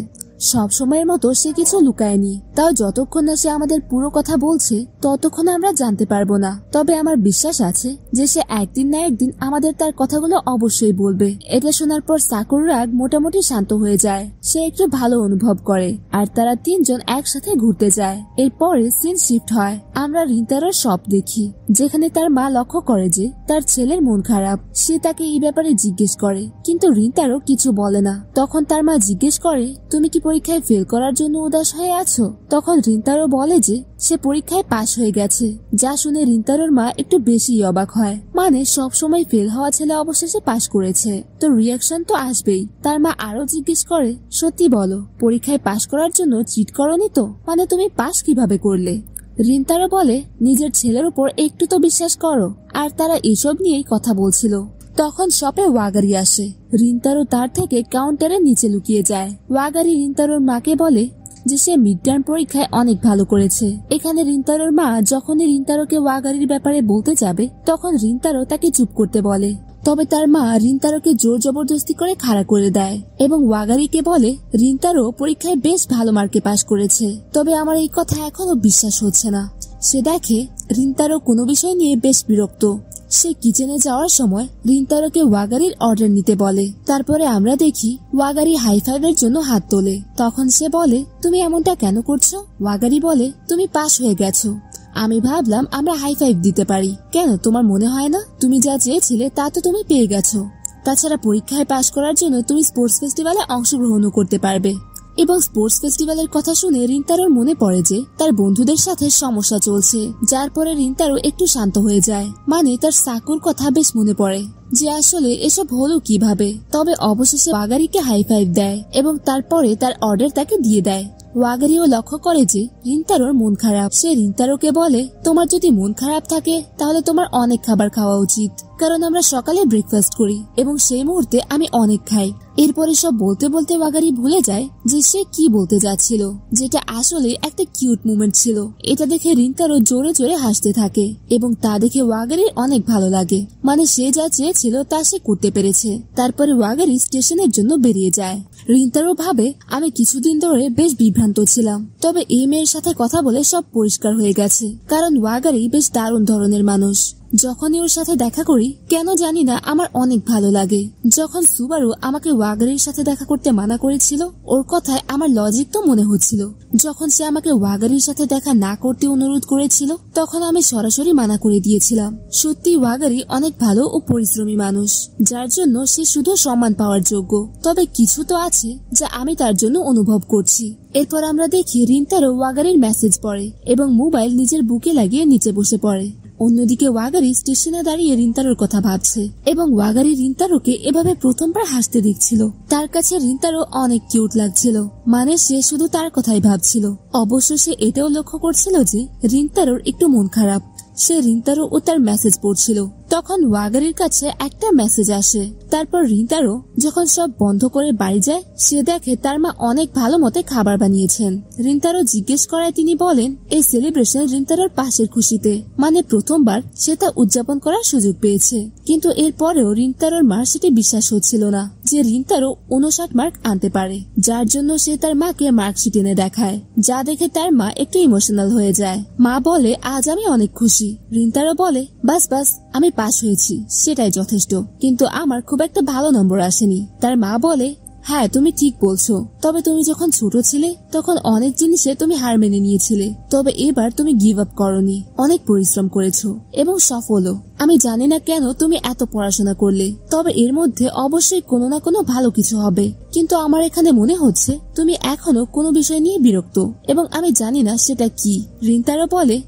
সব সময়ের মতো সে কিছু লুকায়নি, তাও যতক্ষণ না সে আমাদের পুরো কথা বলছে ততক্ষণ আমরা জানতে পারবো না। তবে আমার বিশ্বাস আছে যে সে একদিন না একদিন আমাদের তার কথাগুলো অবশ্যই বলবে। এটা শোনার পর সাকুর রাগ মোটামুটি শান্ত হয়ে যায়, সে একটু ভালো অনুভব করে আর তারা তিনজন একসাথে ঘুরতে যায়। এরপরে সিন শিফট হয়, আমরা রিন্তারোর শপ দেখি যেখানে তার মা লক্ষ্য করে যে তার ছেলের মন খারাপ। সে তাকে এই ব্যাপারে জিজ্ঞেস করে কিন্তু রিন্তারো কিছু বলে না। তখন তার মা জিজ্ঞেস করে তুমি কি পরীক্ষায় ফেল করার জন্য উদাস হয়ে আছো? তখন রিন্তারো বলে যে সে পরীক্ষায় পাশ হয়ে গেছে, যা শুনে রিন্তারোর মা একটু বেশি অবাক হয়, মানে সব সময় ফেল হওয়া ছেলে অবশেষে পাশ করেছে, তো রিয়াকশন তো আসবেই। তার মা আরো জিজ্ঞেস করে সত্যি বলো পরীক্ষায় পাশ করার জন্য চিট করনি তো, মানে তুমি পাশ কিভাবে করলে? রিন্তারো বলে নিজের ছেলের উপর একটু তো বিশ্বাস করো। আর তারা এসব নিয়েই কথা বলছিল। তখন শপে ওয়াগারি আসে। রিন্তারো তার থেকে কাউন্টারের নিচে লুকিয়ে যায়। ওয়াগারি রিন্তারোর মাকে বলে যে সে মিড টার্ম পরীক্ষায় অনেক ভালো করেছে। এখানে রিন্তারোর মা যখনই রিন্তারোকে ওয়াগারির ব্যাপারে বলতে যাবে তখন রিন্তারো তাকে চুপ করতে বলে। তবে তার মা রিন্তারোকে জোর জবরদস্তি করে খাড়া করে দেয় এবং ওয়াগারিকে বলে রিন্তারো পরীক্ষায় বেশ ভালো মার্কে পাশ করেছে। তবে আমার এই কথা এখনো বিশ্বাস হচ্ছে না। সে দেখে রিন্তারো কোনো বিষয় নিয়ে বেশ বিরক্ত। সে কিচেনে যাওয়ার সময় রিন্তারোকে ওয়াগারির অর্ডার নিতে বলে। তারপরে আমরা দেখি ওয়াগারি হাই ফাইভের জন্য হাত তোলে। তখন সে বলে তুমি এমনটা কেন করছো? ওয়াগারি বলে তুমি পাশ হয়ে গেছো, আমি ভাবলাম আমরা হাই ফাইভ দিতে পারি। কেন তোমার মনে হয় না তুমি যা চেয়েছিলে তা তো তুমি পেয়ে গেছো? তাছাড়া পরীক্ষায় পাশ করার জন্য তুমি স্পোর্টস ফেস্টিভ্যালে অংশগ্রহণও করতে পারবে। এবং স্পোর্টস ফেস্টিভ্যালের কথা শুনে রিন্তারোর মনে পড়ে যে তার বন্ধুদের সাথে সমস্যা চলছে, যার পরে রিন্তারো একটু শান্ত হয়ে যায়। মানে তার সাকুর কথা বেশ মনে পড়ে যে আসলে এসব হলো কিভাবে। তবে অবশেষে ওয়াগারিকে হাই ফাইভ দেয় এবং তারপরে তার অর্ডার তাকে দিয়ে দেয়। ওয়াগারিও লক্ষ্য করে যে রিন্তারোর মন খারাপ। সে রিন্তারোকে বলে তোমার যদি মন খারাপ থাকে তাহলে তোমার অনেক খাবার খাওয়া উচিত, কারণ আমরা সকালে ব্রেকফাস্ট করি এবং সেই মুহূর্তে আমি অনেক খাই। এরপরে সব বলতে বলতে ওয়াগারি ভুলে যায় যে সে কি বলতে যাচ্ছিল, যেটা আসলে একটা কিউট মুভমেন্ট ছিল। এটা দেখে রিন্তারো জোরে জোরে হাসতে থাকে এবং তা দেখে ওয়াগারির অনেক ভালো লাগে। মানে সে যা চেয়েছিল তা সে করতে পেরেছে। তারপরে ওয়াগারি স্টেশনের জন্য বেরিয়ে যায়। রিন্তারো ভাবে আমি কিছুদিন ধরে বেশ বিভ্রান্ত ছিলাম, তবে এই মেয়ের সাথে কথা বলে সব পরিষ্কার হয়ে গেছে, কারণ ওয়াগারি বেশ দারুণ ধরনের মানুষ। যখনই ওর সাথে দেখা করি কেন জানি না আমার অনেক ভালো লাগে। যখন সুবারু আমাকে ওয়াগারির সাথে দেখা করতে মানা করেছিল ওর কথায় আমার লজিক তো মনে হচ্ছিল। যখন সে আমাকে ওয়াগারির সাথে দেখা না করতে অনুরোধ করেছিল তখন আমি সরাসরি মানা করে দিয়েছিলাম। সত্যি ওয়াগারি অনেক ভালো ও পরিশ্রমী মানুষ, যার জন্য সে শুধু সম্মান পাওয়ার যোগ্য। তবে কিছু তো আছে যা আমি তার জন্য অনুভব করছি। এরপর আমরা দেখি রিন্তারো ওয়াগারির মেসেজ পড়ে এবং মোবাইল নিজের বুকে লাগিয়ে নিচে বসে পড়ে। অন্যদিকে ওয়াগারি স্টেশনে দাঁড়িয়ে রিন্তারোর কথা ভাবছে এবং ওয়াগারি রিন্তারোকে এভাবে প্রথমবার হাসতে দেখছিল। তার কাছে রিন্তারো অনেক কিউট লাগছিল, মানে সে শুধু তার কথাই ভাবছিল। অবশ্য সে এটাও লক্ষ্য করছিল যে রিন্তারোর একটু মন খারাপ। সে রিন্তারো ও তার মেসেজ পড়ছিল, তখন ওয়াগারির কাছে একটা মেসেজ আসে। তারপর রিন্তারো যখন সব বন্ধ করে বাড়ি যায় সে দেখে তার মা অনেক ভালো মতে খাবার বানিয়েছেন। রিন্তারো জিজ্ঞেস করায় তিনি বলেন এই সেলিব্রেশন রিন্তারোর পাশের খুশিতে, মানে প্রথমবার সে তা উদযাপন করার সুযোগ পেয়েছে। কিন্তু এরপরেও রিন্তারোর মার সেটি বিশ্বাস হচ্ছিল না যে রিন্তারো 59 মার্ক আনতে পারে, যার জন্য সে তার মাকে মার্কশিট এনে দেখায়, যা দেখে তার মা একটু ইমোশনাল হয়ে যায়। মা বলে আজ আমি অনেক খুশি। রিন্তারো বলে বাস বাস আমি পাস হয়েছি, সেটাই যথেষ্ট, কিন্তু আমার খুব একটা ভালো নম্বর আসেনি। তার মা বলে হ্যাঁ তুমি ঠিক বলছো, তবে তুমি যখন ছোট ছিলে তখন অনেক জিনিসে তুমি হার মেনে নিয়েছিলে, তবে এবার তুমি গিভ আপ করনি, অনেক পরিশ্রম করেছো এবং সফলও। আমি জানি না কেন তুমি এত পড়াশোনা করলে, তবে এর মধ্যে অবশ্যই কোনো না কোনো ভালো কিছু হবে, কিন্তু আমার এখানে মনে হচ্ছে তুমি এখনো কোনো বিষয় নিয়ে বিরক্ত এবং আমি জানি না সেটা কি। রিন্তারো বলে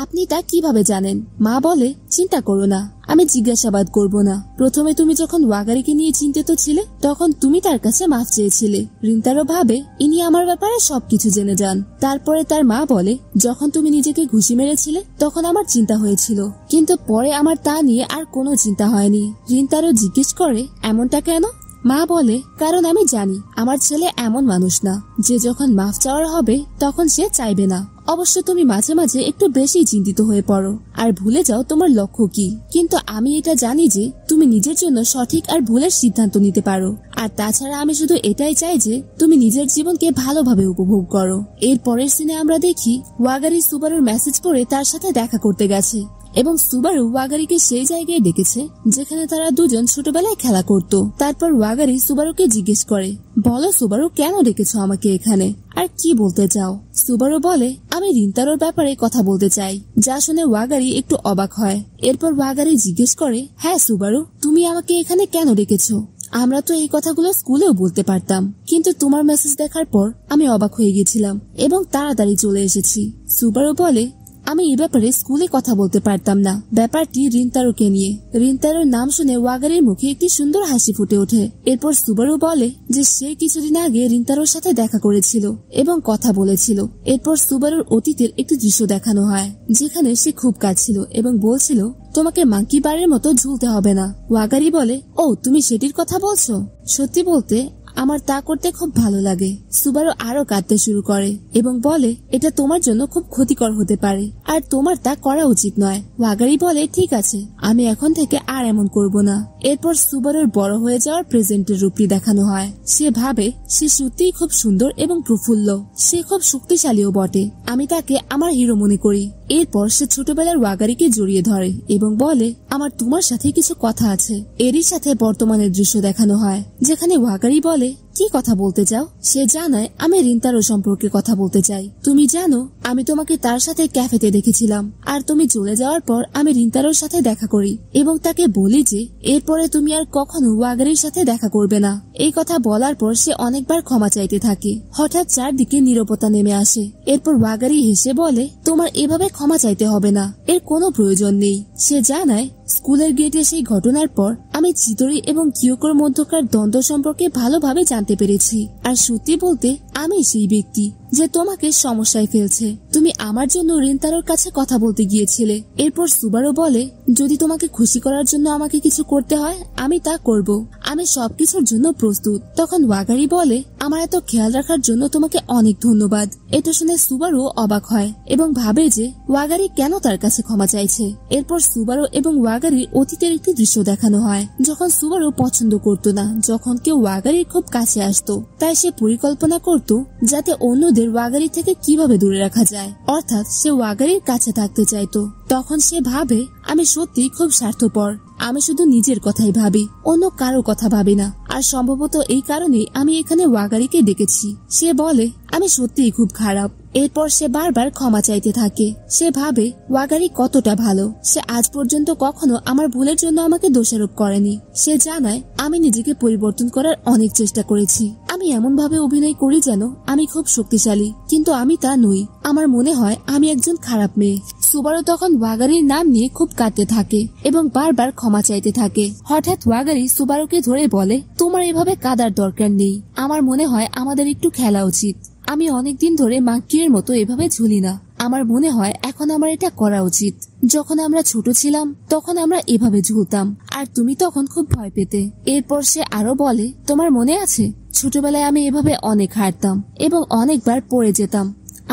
আপনি তা কিভাবে জানেন? মা বলে চিন্তা করো না, আমি জিজ্ঞাসাবাদ করব না। প্রথমে তুমি যখন ওয়াগারিকে নিয়ে চিন্তিত ছিলে তখন তুমি তার কাছে মাফ চেয়েছিলে। রিন্তারো ভাবে ইনি আমার ব্যাপারে সবকিছু জেনে যান। তারপরে তার মা বলে যখন তুমি নিজেকে ঘুষি মেরেছিলে তখন আমার চিন্তা হয়েছিল, কিন্তু পরে আমার তা নিয়ে আর কোনো চিন্তা হয়নি। রিন্তারো জিজ্ঞেস করে এমনটা কেন? মা বলে কারণ আমি জানি আমার ছেলে এমন মানুষ না যে যখন মাফ চাওয়ার হবে তখন সে চাইবে না। অবশ্য তুমি মাঝে মাঝে একটু বেশি চিন্তিত হয়ে পড়ো আর ভুলে যাও তোমার লক্ষ্য কি, কিন্তু আমি এটা জানি যে তুমি নিজের জন্য সঠিক আর ভুলের সিদ্ধান্ত নিতে পারো। আর তাছাড়া আমি শুধু এটাই চাই যে তুমি নিজের জীবনকে ভালোভাবে উপভোগ করো। এর পরের সিনে আমরা দেখি ওয়াগারি সুবারুর মেসেজ পড়ে তার সাথে দেখা করতে গেছে এবং সুবারু ওয়াগারিকে সেই জায়গায় ডেকেছে যেখানে তারা দুজন ছোটবেলায় খেলা করত। তারপর ওয়াগারি সুবারুকে জিজ্ঞেস করে বলো সুবারু কেন ডেকেছো আমাকে এখানে, আর কি বলতে চাও? সুবারু বলে আমি রিন্তারোর ব্যাপারে কথা বলতে চাই, যা শুনে ওয়াগারি একটু অবাক হয়। এরপর ওয়াগারি জিজ্ঞেস করে হ্যাঁ সুবারু তুমি আমাকে এখানে কেন ডেকেছো? আমরা তো এই কথাগুলো স্কুলেও বলতে পারতাম, কিন্তু তোমার মেসেজ দেখার পর আমি অবাক হয়ে গেছিলাম এবং তাড়াতাড়ি চলে এসেছি। সুবারু বলে আমি এই ব্যাপারে স্কুলে কথা বলতে পারতাম না, ব্যাপারটি রিন্তারোকে নিয়ে। রিন্তারোর নাম শুনে ওয়াগারির মুখে একটি সুন্দর হাসি ফুটে ওঠে। এরপর সুবারু বলে যে সে কিছুদিন আগে রিন্তারোর সাথে দেখা করেছিল এবং কথা বলেছিল। এরপর সুবারুর অতীতের একটি দৃশ্য দেখানো হয় যেখানে সে খুব কাঁদছিল এবং বলছিল তোমাকে মাঙ্কি বারের মতো ঝুলতে হবে না। ওয়াগারি বলে ও তুমি সেটির কথা বলছো? সত্যি বলতে আমার তা করতে খুব ভালো লাগে। সুবারু আরো কাঁদতে শুরু করে এবং বলে এটা তোমার জন্য খুব ক্ষতিকর হতে পারে আর তোমার তা করা উচিত নয়। ওয়াগারি বলে ঠিক আছে, আমি এখন থেকে আর এমন করব না। এরপর সুবারুর বড় হয়ে যাওয়ার প্রেজেন্টের রূপটি দেখানো হয়। সে ভাবে সে সত্যিই খুব সুন্দর এবং প্রফুল্ল, সে খুব শক্তিশালীও বটে, আমি তাকে আমার হিরো মনে করি। এরপর সে ছোটবেলার ওয়াগারিকে জড়িয়ে ধরে এবং বলে আমার তোমার সাথে কিছু কথা আছে। এরই সাথে বর্তমানের দৃশ্য দেখানো হয় যেখানে ওয়াগারি বলে কি কথা বলতে চাও? সে জানায় আমি রিন্তারো সম্পর্কে কথা বলতে চাই। তুমি জানো আমি তোমাকে তার সাথে ক্যাফেতে দেখেছিলাম আর তুমি চলে যাওয়ার পর আমি রিন্তারোর সাথে দেখা করি এবং তাকে বলি যে এরপরে তুমি আর কখনো ওয়াগারির সাথে দেখা করবে না। এই কথা বলার পর সে অনেকবার ক্ষমা চাইতে থাকে। হঠাৎ চারদিকে নীরবতা নেমে আসে। এরপর ওয়াগারি হেসে বলে তোমার এভাবে ক্ষমা চাইতে হবে না, এর কোনো প্রয়োজন নেই। সে জানায় স্কুলের গেটে সেই ঘটনার পর আমি চিতরি এবং কিয়োকোর মধ্যকার দ্বন্দ্ব সম্পর্কে ভালোভাবে জানতে পেরেছি। আর সত্যি বলতে আমি সেই ব্যক্তি যে তোমাকে সমস্যায় ফেলছে। তুমি আমার জন্য রিন্তারোর কাছে কথা বলতে গিয়েছিলে। এরপর সুবারু বলে যদি তোমাকে খুশি করার জন্য আমাকে কিছু করতে হয় আমি তা করব, আমি সবকিছুর জন্য প্রস্তুত। তখন ওয়াগারি বলে আমার এত খেয়াল রাখার জন্য তোমাকে অনেক ধন্যবাদ। এটা শুনে সুবারু অবাক হয় এবং ভাবে যে ওয়াগারি কেন তার কাছে ক্ষমা চাইছে। এরপর সুবারু এবং ওয়াগারির অতীতের একটি দৃশ্য দেখানো হয় যখন সুবারু পছন্দ করত না যখন কেউ ওয়াগারির খুব কাছে আসতো। তাই সে পরিকল্পনা করত যাতে অন্যদের ওয়াগারি থেকে কিভাবে দূরে রাখা যায়, অর্থাৎ সে ওয়াগারির কাছে থাকতে চাইতো। তখন সে ভাবে আমি সত্যি খুব স্বার্থপর, আমি শুধু নিজের কথাই ভাবি, অন্য কারো কথা ভাবি না। আর সম্ভবত এই কারণে আমি এখানে ওয়াগারিকে ডেকেছি। সে বলে আমি সত্যিই খুব খারাপ। এরপর সে বারবার ক্ষমা চাইতে থাকে। সে ভাবে ওয়াগারি কতটা ভালো, সে আজ পর্যন্ত কখনো আমার ভুলের জন্য আমাকে দোষারোপ করেনি। সে জানায় আমি নিজেকে পরিবর্তন করার অনেক চেষ্টা করেছি, আমি এমন ভাবে অভিনয় করি যেন আমি খুব শক্তিশালী, কিন্তু আমি তা নই। আমার মনে হয় আমি একজন খারাপ মেয়ে। সুবারু তখন ওয়াগারির নাম নিয়ে খুব কাঁদতে থাকে এবং বারবার ক্ষমা চাইতে থাকে। হঠাৎ ওয়াগারি সুবারুকে ধরে বলে তোমার এভাবে কাঁদার দরকার নেই, আমার মনে হয় আমাদের একটু খেলা উচিত। আমি অনেকদিন ধরে মাঙ্কির মতো এভাবে ঝুলি না, আমার মনে হয় এখন আমার এটা করা উচিত। যখন আমরা ছোট ছিলাম তখন আমরা এভাবে ঝুলতাম আর তুমি তখন খুব ভয় পেতে। এরপর সে আরো বলে তোমার মনে আছে ছোটবেলায় আমি এভাবে অনেক হারতাম এবং অনেকবার পড়ে যেতাম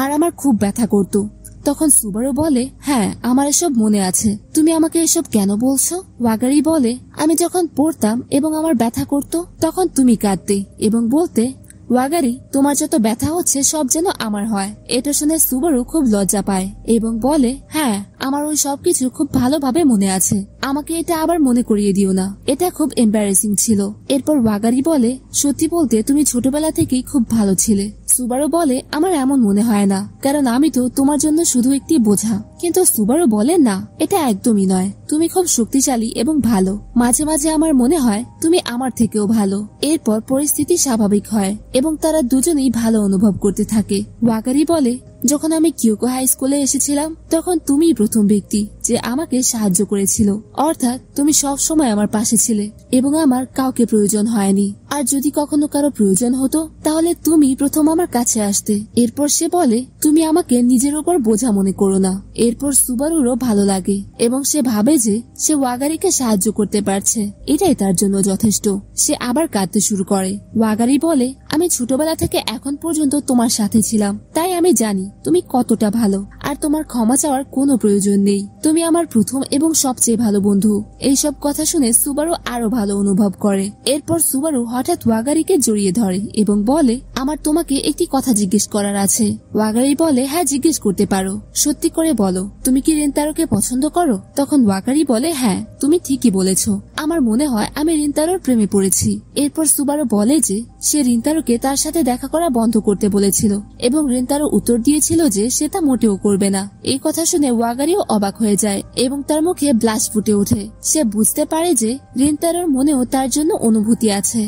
আর আমার খুব ব্যথা করতো। তখন সুবারু বলে হ্যাঁ আমার এসব মনে আছে, তুমি আমাকে এসব কেন বলছো? ওয়াগারি বলে আমি যখন পড়তাম এবং আমার ব্যথা করতো তখন তুমি কাঁদতে এবং বলতে ওয়াগারি তোমার যত ব্যথা হচ্ছে সব যেন আমার হয়। এটা শুনে সুবারু খুব লজ্জা পায় এবং বলে হ্যাঁ আমার ওই সবকিছু খুব ভালোভাবে মনে আছে, আমাকে এটা আবার মনে করিয়ে দিও না, এটা খুব এম্বারেসিং ছিল। এরপর ওয়াগারি বলে সত্যি বলতে তুমি ছোটবেলা থেকেই খুব ভালো ছিলে। সুবারু বলে আমার এমন মনে হয় না, কারণ আমি তো তোমার জন্য শুধু একটি বোঝা। কিন্তু সুবারু বলে না এটা একদমই নয়, তুমি খুব শক্তিশালী এবং ভালো, মাঝে মাঝে আমার মনে হয় তুমি আমার থেকেও ভালো। এরপর পরিস্থিতি স্বাভাবিক হয় এবং তারা দুজনেই ভালো অনুভব করতে থাকে। ওয়াগারি বলে যখন আমি কিয়োকো হাই স্কুলে এসেছিলাম তখন তুমি প্রথম ব্যক্তি যে আমাকে সাহায্য করেছিল, অর্থাৎ তুমি সব সময় আমার পাশে ছিলে এবং আমার কাউকে প্রয়োজন হয়নি। আর যদি কখনো কারো প্রয়োজন হতো তাহলে তুমি প্রথম আমার কাছে আসতে। এরপর সে বলে তুমি আমাকে নিজের উপর বোঝা মনে করো না। এরপর সুবারুরও ভালো লাগে এবং সে ভাবে যে সে ওয়াগারিকে সাহায্য করতে পারছে, এটাই তার জন্য যথেষ্ট। সে আবার কাঁদতে শুরু করে। ওয়াগারি বলে আমি ছোটবেলা থেকে এখন পর্যন্ত তোমার সাথে ছিলাম, তাই আমি জানি তুমি কতটা ভালো আর তোমার ক্ষমা চাওয়ার কোনো প্রয়োজন নেই, তুমি আমার প্রথম এবং সবচেয়ে ভালো বন্ধু। এইসব কথা শুনে সুবারু আরো ভালো অনুভব করে। এরপর সুবারু হঠাৎ ওয়াগারিকে জড়িয়ে ধরে এবং বলে আমার তোমাকে একটি কথা জিজ্ঞেস করার আছে। ওয়াগারি বলে হ্যাঁ জিজ্ঞেস করতে পারো, সত্যি করে বলো তুমি কি রিনতারোকে পছন্দ করো? তখন ওয়াগারি বলে হ্যাঁ তুমি ঠিকই বলেছো, আমার মনে হয় আমি রিনতারোর প্রেমে পড়েছি। এরপর সুবারু বলে যে সে রিনতারোকে তার সাথে দেখা করা বন্ধ করতে বলেছিল এবং রিনতারো উত্তর দিয়েছিল যে সে তা মোটেও করবে না। এই কথা শুনে ওয়াগারিও অবাক হয়ে যায় এবং তার মুখে ব্লাশ ফুটে ওঠে। সে বুঝতে পারে যে রিনতারোর মনেও তার জন্য অনুভূতি আছে।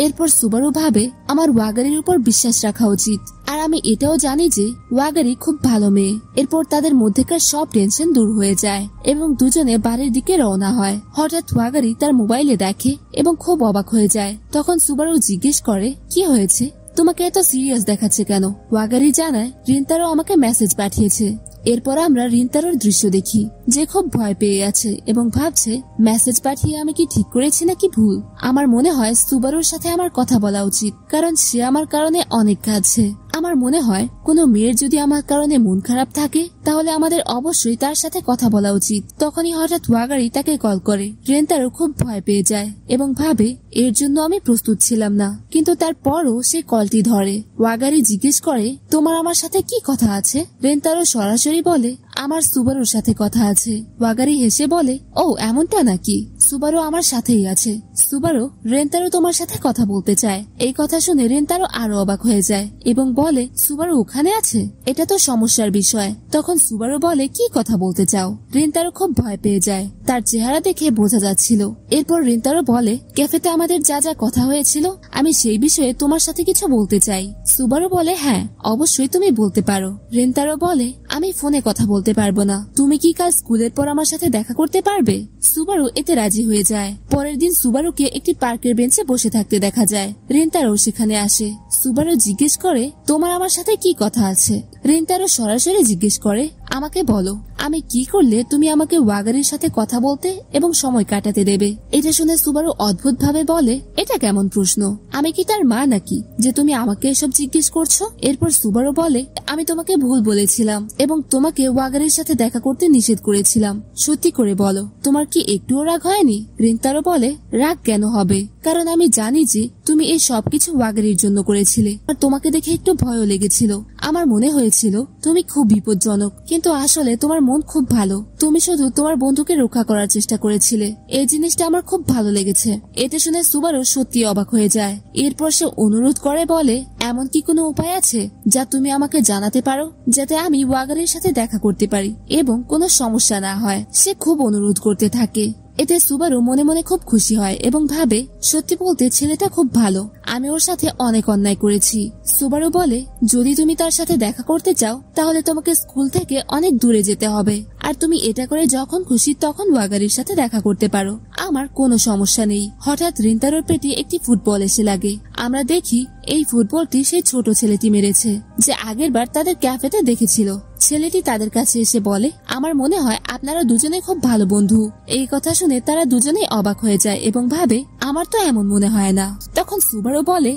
এরপর সুবারু ভাবে আমার ওয়াগারির উপর বিশ্বাস রাখা উচিত, আর আমি এটাও জানি যে ওয়াগারি খুব ভালো মেয়ে। এরপর তাদের মধ্যেকার সব টেনশন দূর হয়ে যায় এবং দুজনে বাড়ির দিকে রওনা হয়। হঠাৎ ওয়াগারি তার মোবাইলে দেখে এবং খুব অবাক হয়ে যায়। তখন সুবারু জিজ্ঞেস করে কি হয়েছে, তোমাকে এত সিরিয়াস দেখাচ্ছে কেন? ওয়াগারি জানায় রিনতারো আমাকে মেসেজ পাঠিয়েছে। এরপর আমরা রিনতারোর দৃশ্য দেখি যে খুব ভয় পেয়ে আছে এবং ভাবছে মেসেজ পাঠিয়ে আমি কি ঠিক করেছি নাকি ভুল। আমার মনে হয় সুবারুর সাথে আমার কথা বলা উচিত, কারণ সে আমার কারণে অনেক কাঁদছে। আমার মনে হয় কোনো মেয়ের যদি আমার কারণে মন খারাপ থাকে তাহলে আমাদের অবশ্যই তার সাথে কথা বলা উচিত। তখনই হঠাৎ ওয়াগারি তাকে কল করে। রিনতারো খুব ভয় পেয়ে যায় এবং ভাবে এর জন্য আমি প্রস্তুত ছিলাম না, কিন্তু তারপরও সে কলটি ধরে। ওয়াগারি জিজ্ঞেস করে তোমার আমার সাথে কি কথা আছে? রিনতারো সরাসরি বলে আমার সুবারুর সাথে কথা আছে। ওয়াগারি হেসে বলে ও এমনটা নাকি, সুবারু আমার সাথেই আছে। সুবারু রিনতারো তোমার সাথে কথা বলতে চায়। এই কথা শুনে রিনতারো আরো অবাক হয়ে যায় এবং বলে সুবারু ওখানে আছে, এটা তো সমস্যার বিষয়। তখন সুবারু বলে কি কথা বলতে চাও? রিনতারো খুব ভয় পেয়ে যায়, তার চেহারা দেখে বোঝা যাচ্ছিল। এরপর রিনতারো বলে ক্যাফেতে আমাদের যা যা কথা হয়েছিল আমি সেই বিষয়ে তোমার সাথে কিছু বলতে চাই। সুবারু বলে হ্যাঁ অবশ্যই তুমি বলতে পারো। রিনতারো বলে আমি ফোনে কথা বলতে পারবো না, তুমি কি কাল স্কুলের পর আমার সাথে দেখা করতে পারবে? সুবারু এতে রাজি হয়ে যায়। পরের দিন সুবারুকে একটি পার্কের বেঞ্চে বসে থাকতে দেখা যায়। রিনতারো সেখানে আসে। সুবারু জিজ্ঞেস করে তোমার আমার সাথে কি কথা আছে? রিনতারো সরাসরি জিজ্ঞেস করে আমাকে বলো, আমি কি করলে তুমি আমাকে ওয়াগারির সাথে কথা বলতে এবং সময় কাটাতে দেবে? এটা শুনে সুবারু অদ্ভুত ভাবে বলে, এটা কেমন প্রশ্ন? আমি কি তার মা নাকি যে তুমি আমাকে এসব জিজ্ঞেস করছো? এরপর সুবারু বলে, আমি তোমাকে ভুল বলেছিলাম এবং তোমাকে ওয়াগারির সাথে দেখা করতে নিষেধ করেছিলাম। সত্যি করে বলো, তোমার কি একটুও রাগ হয়নি? রিন্তারো বলে, রাগ কেন হবে, কারণ আমি জানি যে তুমি এই সবকিছু ওয়াগারির জন্য করেছিলে। আর তোমাকে দেখে একটু ভয়ও লেগেছিল। আমার মনে হয়েছিল তুমি খুব বিপজ্জনক, কিন্তু আসলে তোমার মন খুব ভালো। তুমি শুধু তোমার বন্ধুকে রক্ষা করার চেষ্টা করেছিলে। এই জিনিসটা আমার খুব ভালো লেগেছে। এটা শুনে সুবারু সত্যি অবাক হয়ে যায়। এরপর সে অনুরোধ করে বলে, এমন কি কোনো উপায় আছে যা তুমি আমাকে জানাতে পারো, যাতে আমি ওয়াগারির সাথে দেখা করতে পারি এবং কোনো সমস্যা না হয়? সে খুব অনুরোধ করতে থাকে। এতে সুবারু মনে মনে খুব খুশি হয় এবং ভাবে, সত্যি বলতে ছেলেটা খুব ভালো। আমি ওর সাথে অনেক অন্যায় করেছি। সুবারু বলে, যদি তুমি তার সাথে দেখা করতে চাও তাহলে তোমাকে স্কুল থেকে অনেক দূরে যেতে হবে, আর তুমি এটা করে যখন খুশি তখন ওয়াগারির সাথে দেখা করতে পারো। আমার কোনো সমস্যা নেই। হঠাৎ রিন্তারোর পেটে একটি ফুটবল এসে লাগে। আমরা দেখি এই ফুটবলটি সেই ছোট ছেলেটি মেরেছে যে আগের বার তাদের ক্যাফেতে দেখেছিল। ছেলেটি তাদের কাছে এসে বলে, আমার মনে হয় আপনারা দুজনে খুব ভালো বন্ধু। এই কথা শুনে তারা দুজনেই অবাক হয়ে যায় এবং ভাবে, আমার তো এমন মনে হয় না। তখন সুবারু বলে,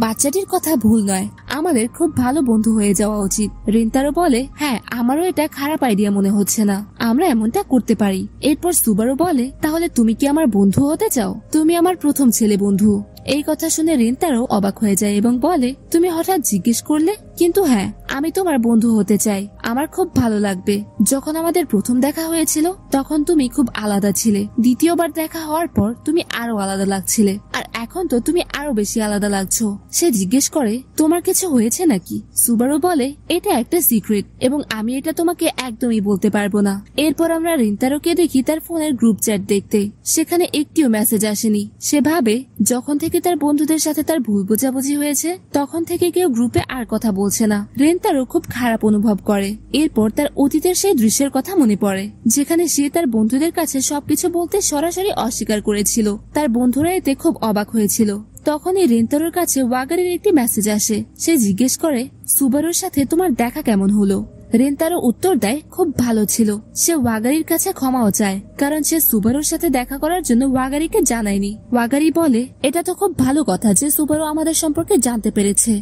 বাচ্চাটির কথা ভুল নয়, আমাদের খুব ভালো বন্ধু হয়ে যাওয়া উচিত। রিন্তারো বলে, হ্যাঁ, আমারও এটা খারাপ আইডিয়া মনে হচ্ছে না, আমরা এমনটা করতে পারি। এরপর সুবারু বলে, তাহলে তুমি কি আমার বন্ধু হতে চাও? তুমি আমার প্রথম ছেলে বন্ধু। এই কথা শুনে রিন্তারো অবাক হয়ে যায় এবং বলে, তুমি হঠাৎ জিজ্ঞেস করলে? কিন্তু হ্যাঁ, আমি তোমার বন্ধু হতে চাই। আমার খুব ভালো লাগবে। যখন আমাদের প্রথম দেখা হয়েছিল তখন তুমি খুব আলাদা ছিলে। দ্বিতীয়বার দেখা হওয়ার পর তুমি আরো আলাদা লাগছিলে, আর এখন তো তুমি আরো বেশি আলাদা লাগছো। সে জিজ্ঞেস করে, তোমার কিছু হয়েছে নাকি? সুবারু বলে, এটা একটা সিক্রেট এবং আমি এটা তোমাকে একদমই বলতে পারবো না। এরপর আমরা রিন্তারোকে দেখি তার ফোনের গ্রুপ চ্যাট দেখতে। সেখানে একটিও মেসেজ আসেনি। সে ভাবে, যখন থেকে তার বন্ধুদের সাথে তার ভুল বোঝাবুঝি হয়েছে তখন থেকে কেউ গ্রুপে আর কথা বলছে না। রিন্তারো খুব খারাপ অনুভব করে। এরপর তার অতীতের সেই দৃশ্যের কথা মনে পড়ে যেখানে সে তার বন্ধুদের কাছে সবকিছু বলতে সরাসরি অস্বীকার করেছিল। তার বন্ধুরা এতে খুব অবাক হয়েছিল। তখনই রিন্তারোর কাছে ওয়াগারির একটি মেসেজ আসে। সে জিজ্ঞেস করে, সুবারুর সাথে তোমার দেখা কেমন হলো? রিন্তারো উত্তর দেয়, খুব ভালো ছিল। সে ওয়াগারির কাছে ক্ষমাও চায় কারণ সে সুবারুর সাথে দেখা করার জন্য ওয়াগারিকে জানায়নি। ওয়াগারি বলে, এটা তো খুব ভালো কথা যে সুবারু আমাদের সম্পর্কে জানতে পেরেছে।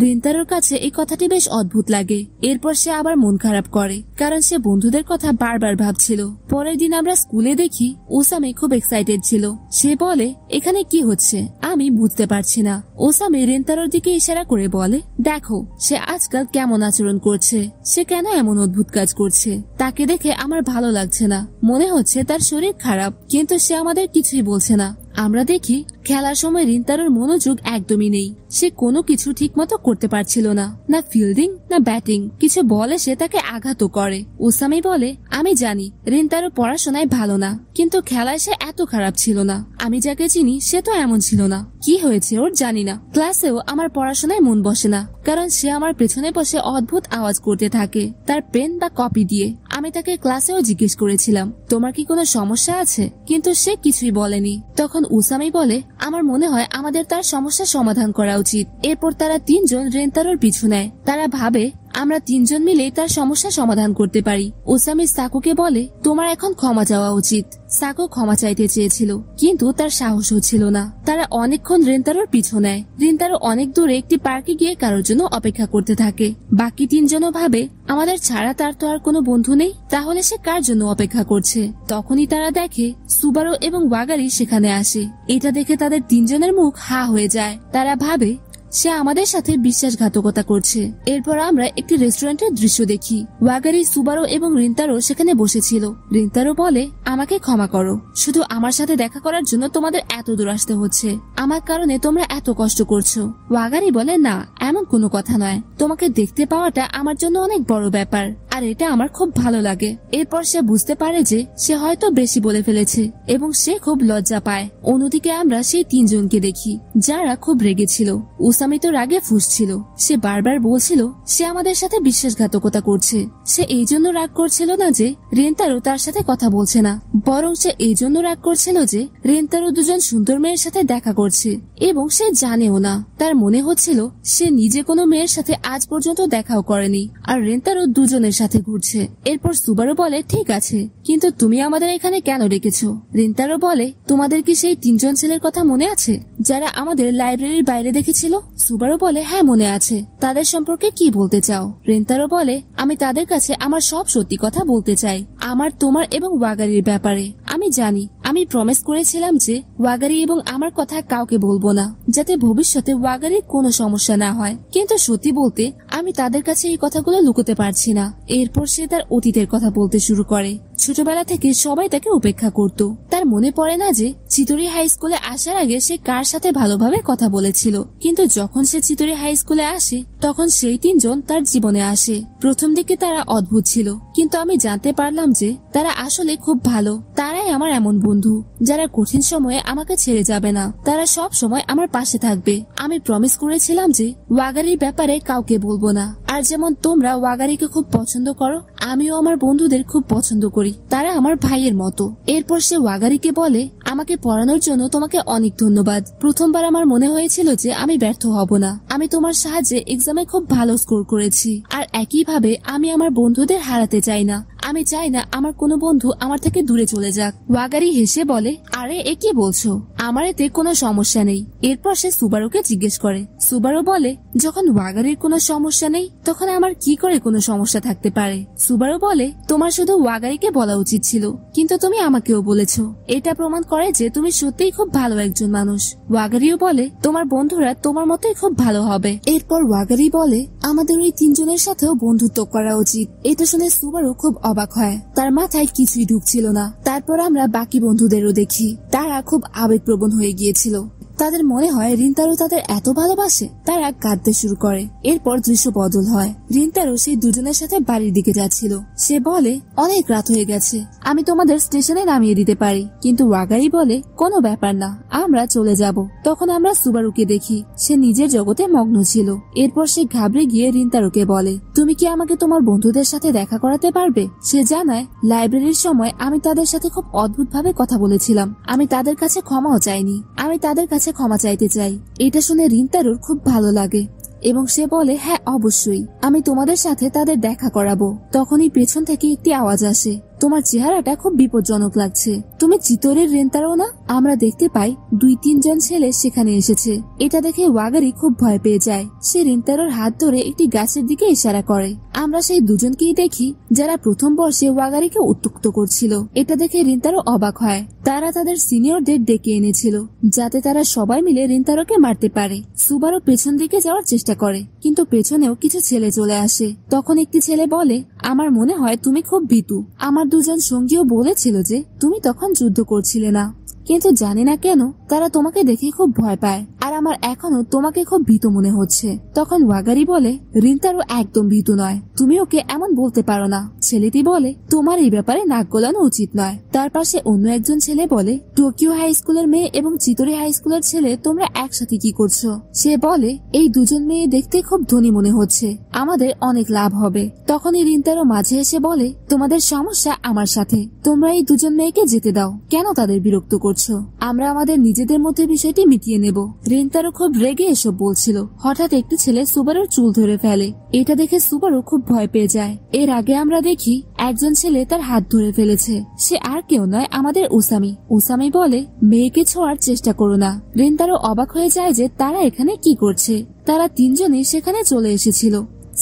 রিন্তারোর কাছে এই কথাটি বেশ অদ্ভুত লাগে। এরপর সে আবার মন খারাপ করে কারণ সে বন্ধুদের কথা বারবার ভাবছিল। পরের দিন আমরা স্কুলে দেখি ওসামি খুব এক্সাইটেড ছিল। সে বলে, এখানে কি হচ্ছে আমি বুঝতে পারছি না। ওসামি রিন্তারোর দিকে ইশারা করে বলে, দেখো সে আজকাল কেমন আচরণ করছে, সে কেন এমন অদ্ভুত কাজ করছে। তাকে দেখে আমার ভালো লাগছে না, মনে হচ্ছে তার শরীর খারাপ, কিন্তু সে আমাদের কিছুই বলছে না। আমরা দেখি খেলার সময় রিন্তারোর মনোযোগ একদমই নেই। সে কোনো কিছু ঠিক মতো করতে পারছিল না, না ফিল্ডিং না ব্যাটিং। কিছু বলে সে তাকে আঘাতও করে। ওসামি বলে, আমি জানি রিন্তারো পড়াশোনায় ভালো না, কিন্তু খেলায় সে এত খারাপ ছিল না। আমি যাকে চিনি সে তো এমন ছিল না। কি হয়েছে ওর জানি না। ক্লাসেও আমার পড়াশোনায় মন বসে না কারণ সে আমার পেছনে বসে অদ্ভুত আওয়াজ করতে থাকে তার পেন বা কপি দিয়ে। আমি তাকে ক্লাসেও জিজ্ঞেস করেছিলাম, তোমার কি কোনো সমস্যা আছে, কিন্তু সে কিছুই বলেনি। তখন ওসামি বলে, আমার মনে হয় আমাদের তার সমস্যার সমাধান করা উচিত। এরপর তারা তিনজন রিন্তারোর পিছু নেয়। তারা ভাবে আমরা তিনজন মিলে তার সমস্যা সমাধান করতে পারি। ওসামি সাকুকে বলে, তোমার এখন ক্ষমা চাওয়া উচিত। সাকু ক্ষমা চাইতে চেয়েছিল কিন্তু তার সাহস হচ্ছিল না। তারা অনেকক্ষণ রিন্তারোর পিছু নেয়। রিন্তারো অনেক দূরে একটি পার্কে গিয়ে কারোর জন্য অপেক্ষা করতে থাকে। বাকি তিনজনও ভাবে, আমাদের ছাড়া তার তো আর কোনো বন্ধু নেই, তাহলে সে কার জন্য অপেক্ষা করছে। তখনই তারা দেখে সুবারু এবং ওয়াগারি সেখানে আসে। এটা দেখে তাদের তিনজনের মুখ হা হয়ে যায়। তারা ভাবে সে আমাদের সাথে বিশ্বাসঘাতকতা করছে। এরপর আমরা একটি রেস্টুরেন্টের দৃশ্য দেখি। ওয়াগারি, সুবারু এবং রিন্তারো সেখানে বসেছিল। রিন্তারো বলে, আমাকে ক্ষমা করো, শুধু আমার সাথে দেখা করার জন্য তোমাদের এত দূর আসতে হচ্ছে। আমার কারণে তোমরা এত কষ্ট করছো। ওয়াগারি বলে, না এমন কোনো কথা নয়, তোমাকে দেখতে পাওয়াটা আমার জন্য অনেক বড় ব্যাপার, আর এটা আমার খুব ভালো লাগে। এরপর সে বুঝতে পারে যে সে হয়তো বেশি বলে ফেলেছে এবং সে খুব লজ্জা পায়। অন্যদিকে আমরা সেই তিনজনকে দেখি যারা খুব রেগেছিল। ওসামি তো রাগে ফুঁসছিল। সে বারবার বলছিল সে আমাদের সাথে বিশ্বাসঘাতকতা করছে। সে এই জন্য রাগ করছিল না যে রিন্তারো তার সাথে কথা বলছে না, বরং সে এই জন্য রাগ করছিল যে রিন্তারো দুজন সুন্দর মেয়ের সাথে দেখা করছে এবং সে জানেও না। তার মনে হচ্ছিল সে নিজে কোনো মেয়ের সাথে আজ পর্যন্ত দেখাও করেনি, আর রিন্তারো দুজনের সাথে সাথে ঘুরছে। এরপর সুবারু বলে, ঠিক আছে, কিন্তু তুমি আমাদের এখানে কেন ডেকেছো? রিন্তারো বলে, তোমাদের কি সেই 3 জন ছেলের কথা মনে আছে যারা আমাদের লাইব্রেরির বাইরে দেখেছিল? সুবারু বলে, হ্যাঁ মনে আছে। তাদের সম্পর্কে কি বলতে চাও? রিন্তারো বলে, আমি তাদের কাছে আমার সব সত্যি কথা বলতে চাই, আমার, তোমার এবং ওয়াগারির ব্যাপারে। আমি জানি, আমি প্রমিস করেছিলাম যে ওয়াগারি এবং আমার কথা কাউকে বলবো না, যাতে ভবিষ্যতে ওয়াগারির কোনো সমস্যা না হয়। কিন্তু সত্যি বলতে আমি তাদের কাছে এই কথাগুলো লুকোতে পারছি না। এরপর সে তার অতীতের কথা বলতে শুরু করে। ছোটবেলা থেকে সবাই তাকে উপেক্ষা করত। তার মনে পড়ে না যে চিতরি হাই স্কুলে আসার আগে সে কার সাথে ভালোভাবে কথা বলেছিল, কিন্তু যখন সে চিতরি হাই স্কুলে আসে তখন সেই 3 জন তার জীবনে আসে। প্রথম দিকে তারা অদ্ভুত ছিল, কিন্তু আমি জানতে পারলাম যে তারা আসলে খুব ভালো। তারাই আমার এমন বন্ধু যারা কঠিন সময়ে আমাকে ছেড়ে যাবে না, তারা সব সময় আমার পাশে থাকবে। আমি প্রমিস করেছিলাম যে ওয়াগারির ব্যাপারে কাউকে বলবো না। আর যেমন তোমরা ওয়াগারিকে খুব পছন্দ করো, আমিও আমার বন্ধুদের খুব পছন্দ করি, তারা আমার ভাইয়ের মতো। এরপর সে ওয়াগারিকে বলে, আমাকে পড়ানোর জন্য তোমাকে অনেক ধন্যবাদ। প্রথমবার আমার মনে হয়েছিল যে আমি ব্যর্থ হব না। আমি তোমার সাহায্যে এক্সামে খুব ভালো স্কোর করেছি, আর একইভাবে আমি আমার বন্ধুদের হারাতে চাই না। আমি চাই না আমার কোনো বন্ধু আমার থেকে দূরে চলে যাক। ওয়াগারি হেসে বলে, আরে এ কি বলছো? আমার এতে কোনো সমস্যা নেই। এরপর সে সুবারুকে জিজ্ঞেস করে। সুবারু বলে, যখন ওয়াগারির কোনো সমস্যা নেই তখন আমার কি করে কোনো সমস্যা থাকতে পারে? সুবারু বলে, তোমার শুধু ওয়াগারিকে বলা উচিত ছিল, কিন্তু তুমি আমাকেও বলেছো। এটা প্রমাণ করে যে তুমি সত্যিই খুব ভালো একজন মানুষ। ওয়াগারিও বলে, তোমার বন্ধুরা তোমার মতোই খুব ভালো হবে। এরপর ওয়াগারি বলে, আমাদের ওই 3 জনের সাথেও বন্ধুত্ব করা উচিত। এটা শুনে সুবারু খুব অবাক হয়, তার মাথায় কিছুই ঢুকছিল না। তারপর আমরা বাকি বন্ধুদেরও দেখি, তারা খুব আবেগপ্রবণ হয়ে গিয়েছিল। তাদের মনে হয় রিন্তারো তাদের এত ভালোবাসে। তারা কাঁদতে শুরু করে। এরপর দৃশ্য বদল হয়। রিন্তারো সেই দুজনের সাথে বাড়ির দিকে যাচ্ছিল। সে বলে, অনেক রাত হয়ে গেছে, আমি তোমাদের স্টেশনে নামিয়ে দিতে পারি। কিন্তু ওয়াগারি বলে, কোনো ব্যাপার না, আমরা চলে যাব। তখন আমরা সুবারুকে দেখি, সে নিজের জগতে মগ্ন ছিল। এরপর সে ঘাবড়ে গিয়ে রিন্তারোকে বলে, তুমি কি আমাকে তোমার বন্ধুদের সাথে দেখা করাতে পারবে? সে জানায়, লাইব্রেরির সময় আমি তাদের সাথে খুব অদ্ভুত ভাবে কথা বলেছিলাম। আমি তাদের কাছে ক্ষমাও চাইনি, আমি তাদের কাছে ক্ষমা চাইতে চাই। এটা শুনে রিন্তারোর খুব ভালো লাগে এবং সে বলে, হ্যাঁ অবশ্যই, আমি তোমাদের সাথে তাদের দেখা করাবো। তখনই পেছন থেকে একটি আওয়াজ আসে, তোমার চেহারাটা খুব বিপজ্জনক লাগছে, তুমি চিতরের রেন্তারো না? আমরা দেখতে পাই 2-3 জন ছেলে সেখানে এসেছে। এটা দেখে ওয়াগারি খুব ভয় পেয়ে যায়। সে রিন্তারোর হাত ধরে একটি গাছের দিকে ইশারা করে। আমরা সেই দুজনকেই দেখি যারা প্রথম বর্ষে ওয়াগারিকে উত্ত্যক্ত করছিল। এটা দেখে রিন্তারো অবাক হয়। তারা তাদের সিনিয়রদের ডেকে এনেছিল যাতে তারা সবাই মিলে রিন্তারোকে মারতে পারে। সুবারু পেছন দিকে যাওয়ার চেষ্টা করে, কিন্তু পেছনেও কিছু ছেলে চলে আসে। তখন একটি ছেলে বলে, আমার মনে হয় তুমি খুব ভীতু। আমার 2 জন সঙ্গীও বলেছিল যে তুমি তখন যুদ্ধ করছিলে না, কিন্তু জানি না কেন তারা তোমাকে দেখে খুব ভয় পায়, আর আমার এখনো তোমাকে খুব ভীতু মনে হচ্ছে। তখন ওয়াগারি বলে, রিন্তারো একদম ভীতু নয়, তুমি ওকে এমন বলতে পারো না। ছেলেটি বলে, তোমার এই ব্যাপারে নাক গলানো উচিত নয়। তার পাশে অন্য একজন ছেলে বলে, টোকিও হাই স্কুলের মেয়ে এবং চিতরি হাই স্কুলের ছেলে তোমরা একসাথে কি করছো? সে বলে, এই 2 জন মেয়ে দেখতে খুব ধনী মনে হচ্ছে, আমাদের অনেক লাভ হবে। তখনই রিন্তারো মাঝে এসে বলে, তোমাদের সমস্যা আমার সাথে, তোমরা এই 2 জন মেয়েকে যেতে দাও, কেন তাদের বিরক্ত করছো? আমরা আমাদের নিজেদের মধ্যে বিষয়টি মিটিয়ে নেব। রিন্তারো খুব রেগে এসব বলছিল। হঠাৎ একটি ছেলে সুবারুর চুল ধরে ফেলে। এটা দেখে সুবারু খুব ভয় পেয়ে যায়। এর আগে আমরা দেখি একজন ছেলে তার হাত ধরে ফেলেছে। সে আর কেউ নয়, আমাদের উসামি। উসামি বলে, মেয়েকে ছোঁয়ার চেষ্টা করো না। রিন্তারো অবাক হয়ে যায় যে তারা এখানে কি করছে। তারা 3 জনই সেখানে চলে এসেছিল।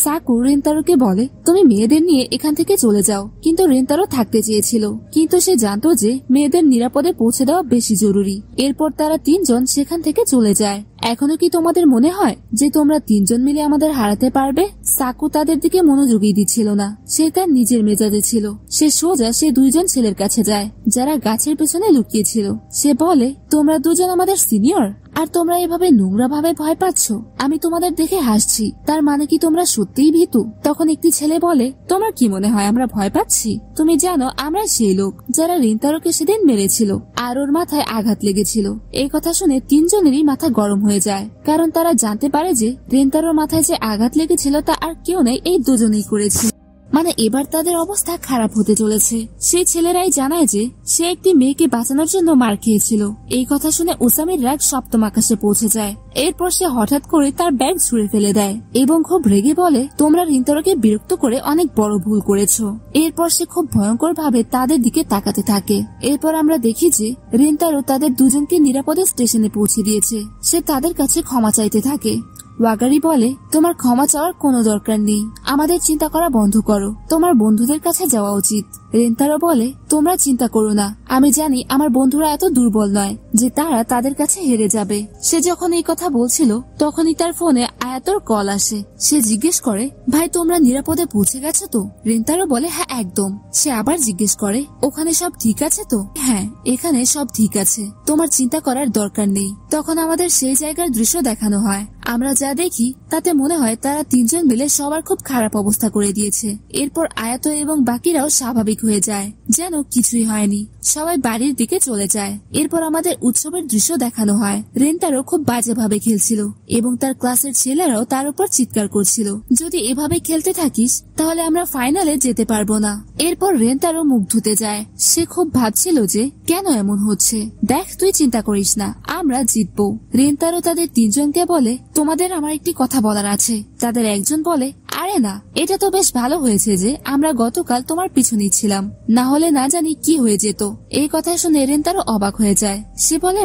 সাকু রিন্তারোকে বলে, তুমি মেয়েদের নিয়ে এখান থেকে চলে যাও। কিন্তু রিন্তারো থাকতে চেয়েছিল, কিন্তু সে জানতো যে মেয়েদের নিরাপদে পৌঁছে দেওয়া বেশি জরুরি। এরপর তারা 3 জন সেখান থেকে চলে যায়। এখনো কি তোমাদের মনে হয় যে তোমরা 3 জন মিলে আমাদের হারাতে পারবে? সাকু তাদের দিকে মনোযোগই দিচ্ছিল না। সে তার নিজের মেজাজে ছিল। সে সোজা সে 2 জন ছেলের কাছে যায় যারা গাছের পেছনে লুকিয়েছিল। সে বলে, তোমরা 2 জন আমাদের সিনিয়র, আর তোমরা এভাবে নোংরা ভাবে ভয় পাচ্ছ। আমি তোমাদের দেখে হাসছি, তার মানে কি তোমরা সত্যিই ভীতু? তখন একটি ছেলে বলে, তোমার কি মনে হয় আমরা ভয় পাচ্ছি? তুমি জানো আমরা সেই লোক যারা রিন্তারোকে সেদিন মেরেছিল, আর ওর মাথায় আঘাত লেগেছিল। এই কথা শুনে 3 জনেরই মাথা গরম হয়ে যায়, কারণ তারা জানতে পারে যে রিন্তারোর মাথায় যে আঘাত লেগেছিল তা আর কেউ নেই, এই 2 জনেই করেছে। মানে এবার তাদের অবস্থা খারাপ হতে চলেছে। সেই ছেলেরাই জানায় যে সে একটি মেয়েকে বাঁচানোর জন্য মার খেয়েছিল। এই কথা শুনে উসামির রাগ সপ্তম আকাশে পৌঁছে যায়। এরপর সে হঠাৎ করে তার ব্যাগ ছুঁড়ে ফেলে দেয় এবং খুব রেগে বলে, তোমরা রিন্তারোকে বিরক্ত করে অনেক বড় ভুল করেছো। এরপর সে খুব ভয়ঙ্কর ভাবে তাদের দিকে তাকাতে থাকে। এরপর আমরা দেখি যে রিন্তারো তাদের দুজনকে নিরাপদে স্টেশনে পৌঁছে দিয়েছে। সে তাদের কাছে ক্ষমা চাইতে থাকে। ওয়াগারি বলে, তোমার ক্ষমা চাওয়ার কোনো দরকার নেই, আমাদের চিন্তা করা বন্ধ করো, তোমার বন্ধুদের কাছে যাওয়া উচিত। রেন্তারো বলে, তোমরা চিন্তা করো না, আমি জানি আমার বন্ধুরা এত দুর্বল নয় যে তারা তাদের কাছে হেরে যাবে। সে যখন এই কথা বলছিল তখনই তার ফোনে আয়াতর কল আসে। সে জিজ্ঞেস করে, ভাই তোমরা নিরাপদে পৌঁছে গেছো তো? রেন্তারো বলে, হ্যাঁ একদম। সে আবার জিজ্ঞেস করে, ওখানে সব ঠিক আছে তো? হ্যাঁ, এখানে সব ঠিক আছে, তোমার চিন্তা করার দরকার নেই। তখন আমাদের সেই জায়গার দৃশ্য দেখানো হয়। আমরা যা দেখি তাতে মনে হয় তারা তিনজন মিলে সবার খুব খারাপ অবস্থা করে দিয়েছে। এরপর আয়াত এবং বাকিরাও স্বাভাবিক হয়ে যায়, যেন কিছুই হয়নি। সবাই বাড়ির দিকে চলে যায়। এরপর আমাদের উৎসবের দৃশ্য দেখানো হয়। রেন্তারও খুব বাজেভাবে খেলছিল এবং তার ক্লাসের ছেলেরাও তার উপর চিৎকার করছিল, যদি এভাবে খেলতে থাকিস তাহলে আমরা ফাইনালে যেতে পারবো না। এরপর রেন্তারও মুখ ধুতে যায়। সে খুব ভাবছিল যে কেন এমন হচ্ছে। দেখ, তুই চিন্তা করিস না, আমরা জিতবো। রেন্তারও তাদের তিনজনকে বলে, তোমাদের আমার একটি কথা বলার আছে। তাদের একজন বলে, আরে না, এটা তো বেশ ভালো হয়েছে যে আমরা গতকাল তোমার পিছু নিচ্ছিলাম, না হলে না জানি কি হয়ে যেত। এই কথা শুনে রেন্তারও অবাক হয়ে যায়। সে বলে,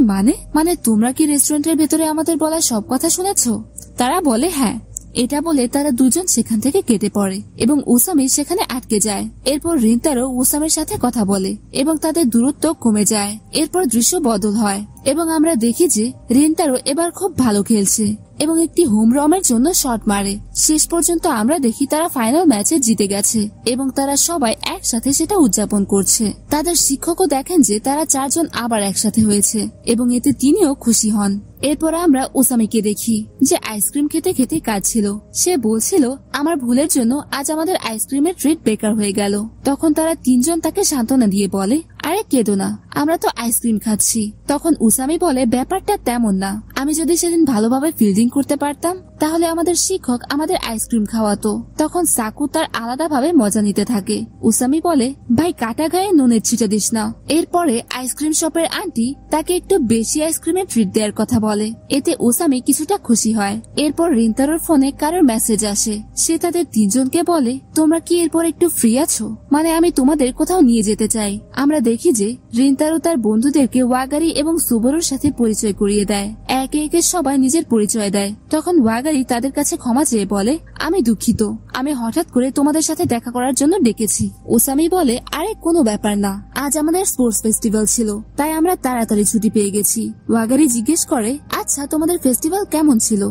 মানে তোমরা কি রেস্টুরেন্টের ভেতরে আমাদের বলা সব কথা শুনেছো? তারা বলে, হ্যাঁ। এটা বলে তারা দুজন সেখান থেকে কেটে পড়ে এবং উসামি সেখানে আটকে যায়। এরপর রিন্তারও উসামির সাথে কথা বলে এবং তাদের দূরত্ব কমে যায়। এরপর দৃশ্য বদল হয় এবং আমরা দেখি যে রিন্তারও এবার খুব ভালো খেলছে এবং একটি হোম রানের জন্য শট মারে। শেষ পর্যন্ত আমরা দেখি তারা ফাইনাল ম্যাচে জিতে গেছে এবং তারা সবাই একসাথে সেটা উদযাপন করছে। তাদের শিক্ষকও দেখেন যে তারা চারজন আবার একসাথে হয়েছে এবং এতে তিনিও খুশি হন। এরপর আমরা ওসামিকে দেখি যে আইসক্রিম খেতে খেতে কাঁদছিল। সে বলছিল, আমার ভুলের জন্য আজ আমাদের আইসক্রিমের ট্রিট বেকার হয়ে গেল। তখন তারা তিনজন তাকে সান্ত্বনা দিয়ে বলে, আরে কেঁদো না, আমরা তো আইসক্রিম খাচ্ছি। তখন উসামি বলে, ব্যাপারটা তেমন না, আমি যদি সেদিন ভালোভাবে ফিল্ডিং করতে পারতাম তাহলে আমাদের শিক্ষক আমাদের আইসক্রিম খাওয়াতো। তখন সাকু তার আলাদাভাবে মজা নিতে থাকে। উসামি বলে, ভাই কাটা গায়ে নুনের ছিটা দিস না। এরপরে আইসক্রিম শপের আন্টি তাকে একটু বেশি আইসক্রিমের ট্রিট দেওয়ার কথা বলে। এতে উসামি কিছুটা খুশি হয়। এরপর রিন্তারোর ফোনে কারোর মেসেজ আসে। সে তাদের তিনজনকে বলে, তোমরা কি এরপর একটু ফ্রি আছো? মানে আমি তোমাদের কোথাও নিয়ে যেতে চাই। আমরা দেখি যে রিন্তারো তার বন্ধুদেরকে ওয়াগারি এবং সুবরুর সাথে পরিচয় করিয়ে দেয়। একে একে সবাই নিজের পরিচয় দেয়। তখন ওয়াগারি তাদের কাছে ক্ষমা চেয়ে বলে, আমি দুঃখিত, আমি হঠাৎ করে তোমাদের সাথে দেখা করার জন্য ডেকেছি। ওসামি বলে, আরে কোনো ব্যাপার না, আজ আমাদের স্পোর্টস ফেস্টিভ্যাল ছিল তাই আমরা তাড়াতাড়ি ছুটি পেয়ে গেছি। ওয়াগারি জিজ্ঞেস করে, আচ্ছা তোমাদের ফেস্টিভ্যাল কেমন ছিল?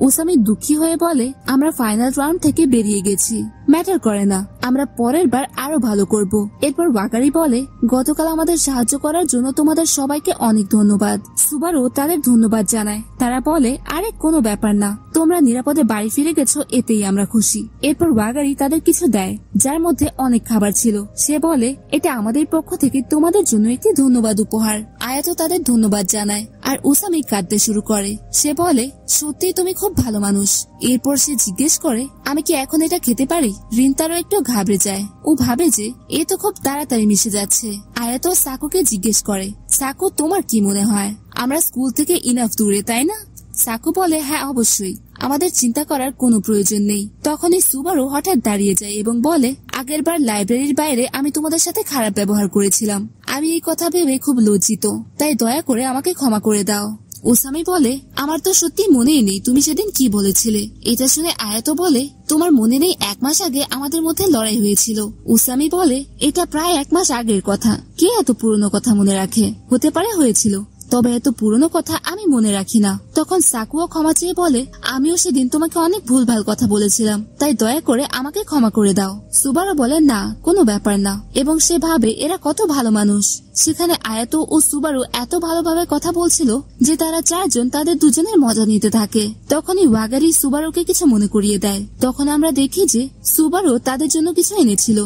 ওসামি দুঃখী হয়ে বলে, আমরা ফাইনাল রাউন্ড থেকে বেরিয়ে গেছি, ম্যাটার করে না, আমরা পরের বার আরো ভালো করব। এরপর ওয়াগারি বলে, গতকাল আমাদের সাহায্য করার জন্য তোমাদের সবাইকে অনেক ধন্যবাদ। সুবারু তাদের ধন্যবাদ জানায়। তারা বলে, আরে কোনো ব্যাপার না, তোমরা নিরাপদে বাড়ি ফিরে গেছো, এতেই আমরা খুশি। এরপর ওয়াগারি তাদের কিছু দেয়, যার মধ্যে অনেক খাবার ছিল। সে বলে, এটা আমাদের পক্ষ থেকে তোমাদের জন্য একটি ধন্যবাদ উপহার। আয়াত তাদের ধন্যবাদ জানায় আর উসামি কাঁদতে শুরু করে। সে বলে, সত্যিই তুমি খুব ভালো মানুষ। এরপর সে জিজ্ঞেস করে, আমি কি এখন এটা খেতে পারি? রিন্তারও একটু ঘাবড়ে যায়। ও ভাবে যে এ তো খুব তাড়াতাড়ি মিশে যাচ্ছে। আয়াত সাকুকে জিজ্ঞেস করে, সাকু তোমার কি মনে হয় আমরা স্কুল থেকে ইনাফ দূরে, তাই না? সাকু বলে, হ্যাঁ অবশ্যই, আমাদের চিন্তা করার কোনো প্রয়োজন নেই। তখনই সুবারু হঠাৎ দাঁড়িয়ে যায় এবং বলে, আগের বার লাইব্রেরির বাইরে আমি তোমাদের সাথে খারাপ ব্যবহার করেছিলাম। আমি এই কথা ভেবে খুব লজ্জিত, তাই দয়া করে আমাকে ক্ষমা করে দাও। ওসামি বলে, আমার তো সত্যি মনেই নেই তুমি সেদিন কি বলেছিলে। এটা শুনে আয়াত বলে, তোমার মনে নেই 1 মাস আগে আমাদের মধ্যে লড়াই হয়েছিল? ওসামি বলে, এটা প্রায় 1 মাস আগের কথা, কে এত পুরনো কথা মনে রাখে? হতে পারে হয়েছিল, তবে এত পুরনো কথা আমি মনে রাখি না। তখন সাকুও ক্ষমা চেয়ে বলে, আমিও সেদিন তোমাকে অনেক ভুলভাল কথা বলেছিলাম, তাই দয়া করে আমাকে ক্ষমা করে দাও। সুবারু বলে, না কোনো ব্যাপার না, এবং সে ভাবে এরা কত ভালো মানুষ। সেখানে আয়াত ও সুবারু এত ভালোভাবে কথা বলছিল যে তারা চারজন তাদের দুজনের মজা নিতে থাকে। তখনই ওয়াগারি সুবারুকে কিছু মনে করিয়ে দেয়। তখন আমরা দেখি যে সুবারু তাদের জন্য কিছু এনেছিল।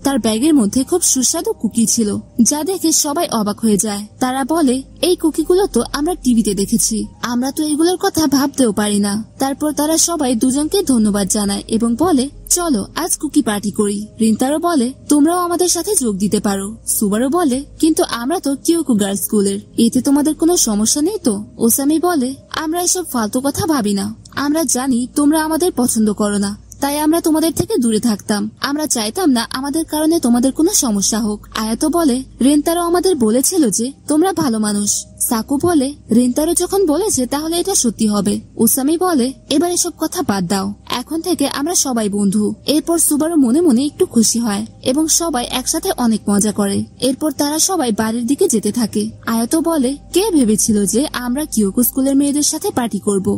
তার ব্যাগের মধ্যে খুব সুস্বাদু কুকি ছিল, যা দেখে সবাই অবাক হয়ে যায়। তারা বলে, এই কুকিগুলো তো আমরা টিভিতে দেখেছি, আমরা তো এগুলোর কথা ভাবতেও পারি না। তারপর তারা সবাই দুজনকে ধন্যবাদ জানায় এবং বলে, চলো আজ কুকি পার্টি করি। রিন্তারো বলে, তোমরাও আমাদের সাথে যোগ দিতে পারো। সুবারু বলে, কিন্তু আমরা তো কিয়োকু গার্লস স্কুলের, এতে তোমাদের কোনো সমস্যা নেই তো? ওসামি বলে, আমরা এসব ফালতু কথা ভাবি না, আমরা জানি তোমরা আমাদের পছন্দ করো না, তাই আমরা তোমাদের থেকে দূরে থাকতাম। আমরা চাইতাম না আমাদের কারণে তোমাদের কোনো সমস্যা হোক। আয়াতো বলে, রেন্তারো আমাদের বলেছিল যে তোমরা ভালো মানুষ। সাকু বলে, রেন্তারো যখন বলেছে তাহলে এটা সত্যি হবে। ওসামি বলে, এবার এসব কথা বাদ দাও, এখন থেকে আমরা সবাই বন্ধু। এরপর সুবারু মনে মনে একটু খুশি হয় এবং সবাই একসাথে অনেক মজা করে। এরপর তারা সবাই বাড়ির দিকে যেতে থাকে। আয়াতো বলে, কে ভেবেছিল যে আমরা কিয়োকু স্কুলের মেয়েদের সাথে পার্টি করব?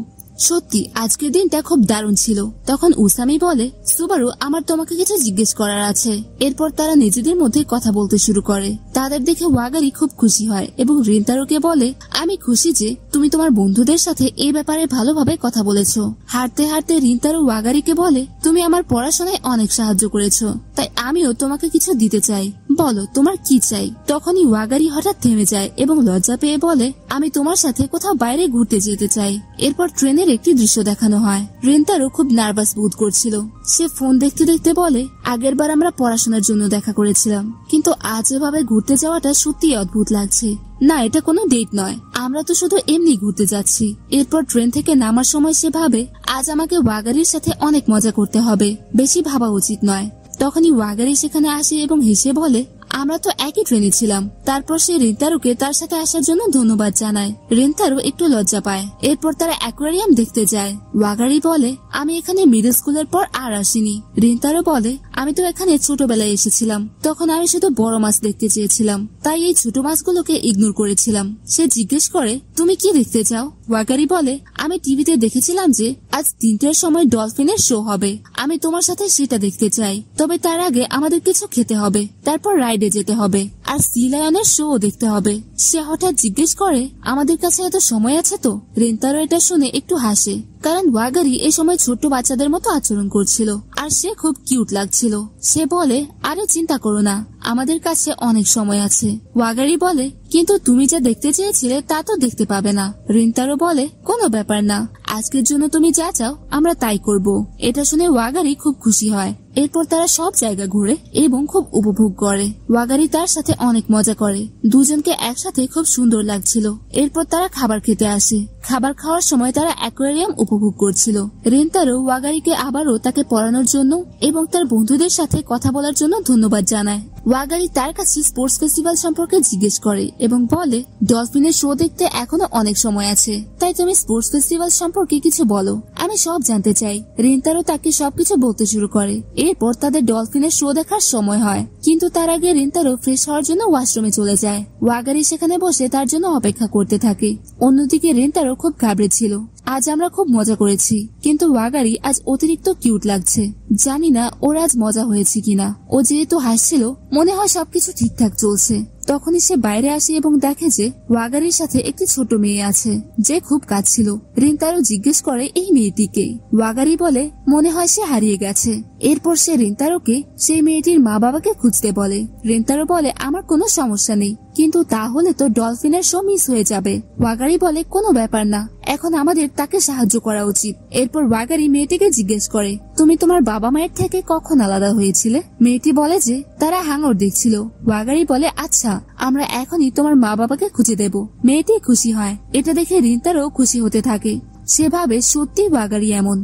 সত্যি আজকের দিনটা খুব দারুণ ছিল। তখন উসামি বলে, সুবারু, আমার তোমাকে কিছু জিজ্ঞেস করার আছে। এরপর তারা নিজেদের মধ্যে কথা বলতে শুরু করে। তাদের দেখে ওয়াগারি খুব খুশি হয় এবং রিন্তারোকে বলে, আমি খুশি যে তুমি তোমার বন্ধুদের সাথে এই ব্যাপারে ভালোভাবে কথা বলেছো। হাঁটতে হাঁটতে রিন্তারো ওয়াগারিকে বলে, তুমি আমার পড়াশোনায় অনেক সাহায্য করেছো, তাই আমিও তোমাকে কিছু দিতে চাই, বলো তোমার কি চাই? তখনই ওয়াগারি হঠাৎ থেমে যায় এবং লজ্জা পেয়ে বলে, আমি তোমার সাথে কোথাও বাইরে ঘুরতে যেতে চাই। এরপর ট্রেনের একটি দৃশ্য দেখানো হয়। রিন্তারো খুব নার্ভাস বোধ করছিল। সে ফোন দেখতে দেখতে বলে, আগেরবার আমরা পড়াশোনার জন্য দেখা করেছিলাম, কিন্তু আজ এভাবে ঘুরতে যাওয়াটা সত্যি অদ্ভুত লাগছে। না, এটা কোনো ডেট নয়, আমরা তো শুধু এমনি ঘুরতে যাচ্ছি। এরপর ট্রেন থেকে নামার সময় সে ভাবে, আজ আমাকে ওয়াগারির সাথে অনেক মজা করতে হবে, বেশি ভাবা উচিত নয়। তখনই ওয়াগারি সেখানে আসে এবং হেসে বলে, আমরা তো একই ট্রেনে ছিলাম। তারপর সে রিন্তারোকে তার সাথে আসার জন্য ধন্যবাদ জানায়। রিন্তারো একটু লজ্জা পায়। এরপর তারা অ্যাকোয়ারিয়াম দেখতে যায়। ওয়াগারি বলে, আমি এখানে মিডল স্কুলের পর আর আসিনি। রিন্তারো বলে, আমি তো এখানে ছোটবেলায় এসেছিলাম, তখন আমি শুধু বড় মাছ দেখতে চেয়েছিলাম, তাই এই ছোট মাছগুলোকে ইগনোর করেছিলাম। সে জিজ্ঞেস করে, তুমি কি দেখতে চাও? ওয়াগারি বলে, আমি টিভিতে দেখেছিলাম যে আজ 3টার সময় ডলফিনের শো হবে, আমি তোমার সাথে সেটা দেখতে চাই। তবে তার আগে আমাদের কিছু খেতে হবে, তারপর রাইডে যেতে হবে, আর সি লায়নের শো দেখতে হবে। সে হঠাৎ জিজ্ঞেস করে, আমাদের কাছে এত সময় আছে তো? রিন্তারো এটা শুনে একটু হাসে, কারণ ওয়াগারি এ সময় ছোট্ট বাচ্চাদের মতো আচরণ করছিল আর সে খুব কিউট লাগছিল। সে বলে, আরে চিন্তা করো না, আমাদের কাছে অনেক সময় আছে। ওয়াগারি বলে, কিন্তু তুমি যা দেখতে চেয়েছিলে তা তো দেখতে পাবে না। রিন্তারো বলে, কোনো ব্যাপার না, আজকের জন্য তুমি যা চাও আমরা তাই করব। এটা শুনে ওয়াগারি খুব খুশি হয়। এরপর তারা সব জায়গা ঘুরে এবং খুব উপভোগ করে। ওয়াগারি তার সাথে অনেক মজা করে, দুজনকে একসাথে খুব সুন্দর লাগছিল। এরপর তারা খাবার খেতে আসে। খাবার খাওয়ার সময় তারা অ্যাকোয়ারিয়াম উপভোগ করছিল। রিন্তারো ওয়াগারিকে আবারও তাকে পড়ানোর জন্য এবং তার বন্ধুদের সাথে কথা বলার জন্য ধন্যবাদ জানায়। ওয়াগারি তার কাছে স্পোর্টস ফেস্টিভ্যাল সম্পর্কে জিজ্ঞেস করে এবং বলে, ডলফিনের শো দেখতে এখনো অনেক সময় আছে, তাই তুমি স্পোর্টস ফেস্টিভ্যাল সম্পর্কে কিছু বলো, আমি সব জানতে চাই। রিন্তারো তাকে সবকিছু বলতে শুরু করে। এরপর তাদের ডলফিনের শো দেখার সময় হয়, কিন্তু তার আগে রিন্তারো ফ্রেশ হওয়ার জন্য ওয়াশরুমে চলে যায়। ওয়াগারি সেখানে বসে তার জন্য অপেক্ষা করতে থাকে। অন্যদিকে রিন্তারো খুব ঘাবড়ে ছিল। আজ আমরা খুব মজা করেছি, কিন্তু ওয়াগারি আজ অতিরিক্ত কিউট লাগছে। জানি না ওর আজ মজা হয়েছে কিনা। ও যেহেতু হাসছিল, মনে হয় সবকিছু ঠিকঠাক চলছে। তখনই সে বাইরে আসে এবং দেখে যে ওয়াগারির সাথে একটি ছোট মেয়ে আছে যে খুব কাঁদছিল। রিন্তারো জিজ্ঞেস করে, এই মেয়েটিকে? ওয়াগারি বলে, মনে হয় সে হারিয়ে গেছে। এরপর সে রিন্তারোকে সেই মেয়েটির মা বাবাকে খুঁজতে বলে। রিন্তারো বলে, আমার কোনো সমস্যা নেই, কিন্তু তাহলে তো ডলফিনের শো মিস হয়ে যাবে। ওয়াগারি বলে, কোনো ব্যাপার না, এখন আমাদের তাকে সাহায্য করা উচিত। এরপর ওয়াগারি মেয়েটিকে জিজ্ঞেস করে, তুমি তোমার বাবা মায়ের থেকে কখন আলাদা হয়েছিলে? মেয়েটি বলে যে তারা হাঙর দেখছিল। ওয়াগারি বলে, আচ্ছা, আমরা এখনই তোমার মা বাবাকে খুঁজে দেব। মেয়েটি খুশি হয়। এটা দেখে রিন্তারও খুশি হতে থাকে। সে ভাবে সত্যি ওয়াগারি এমন।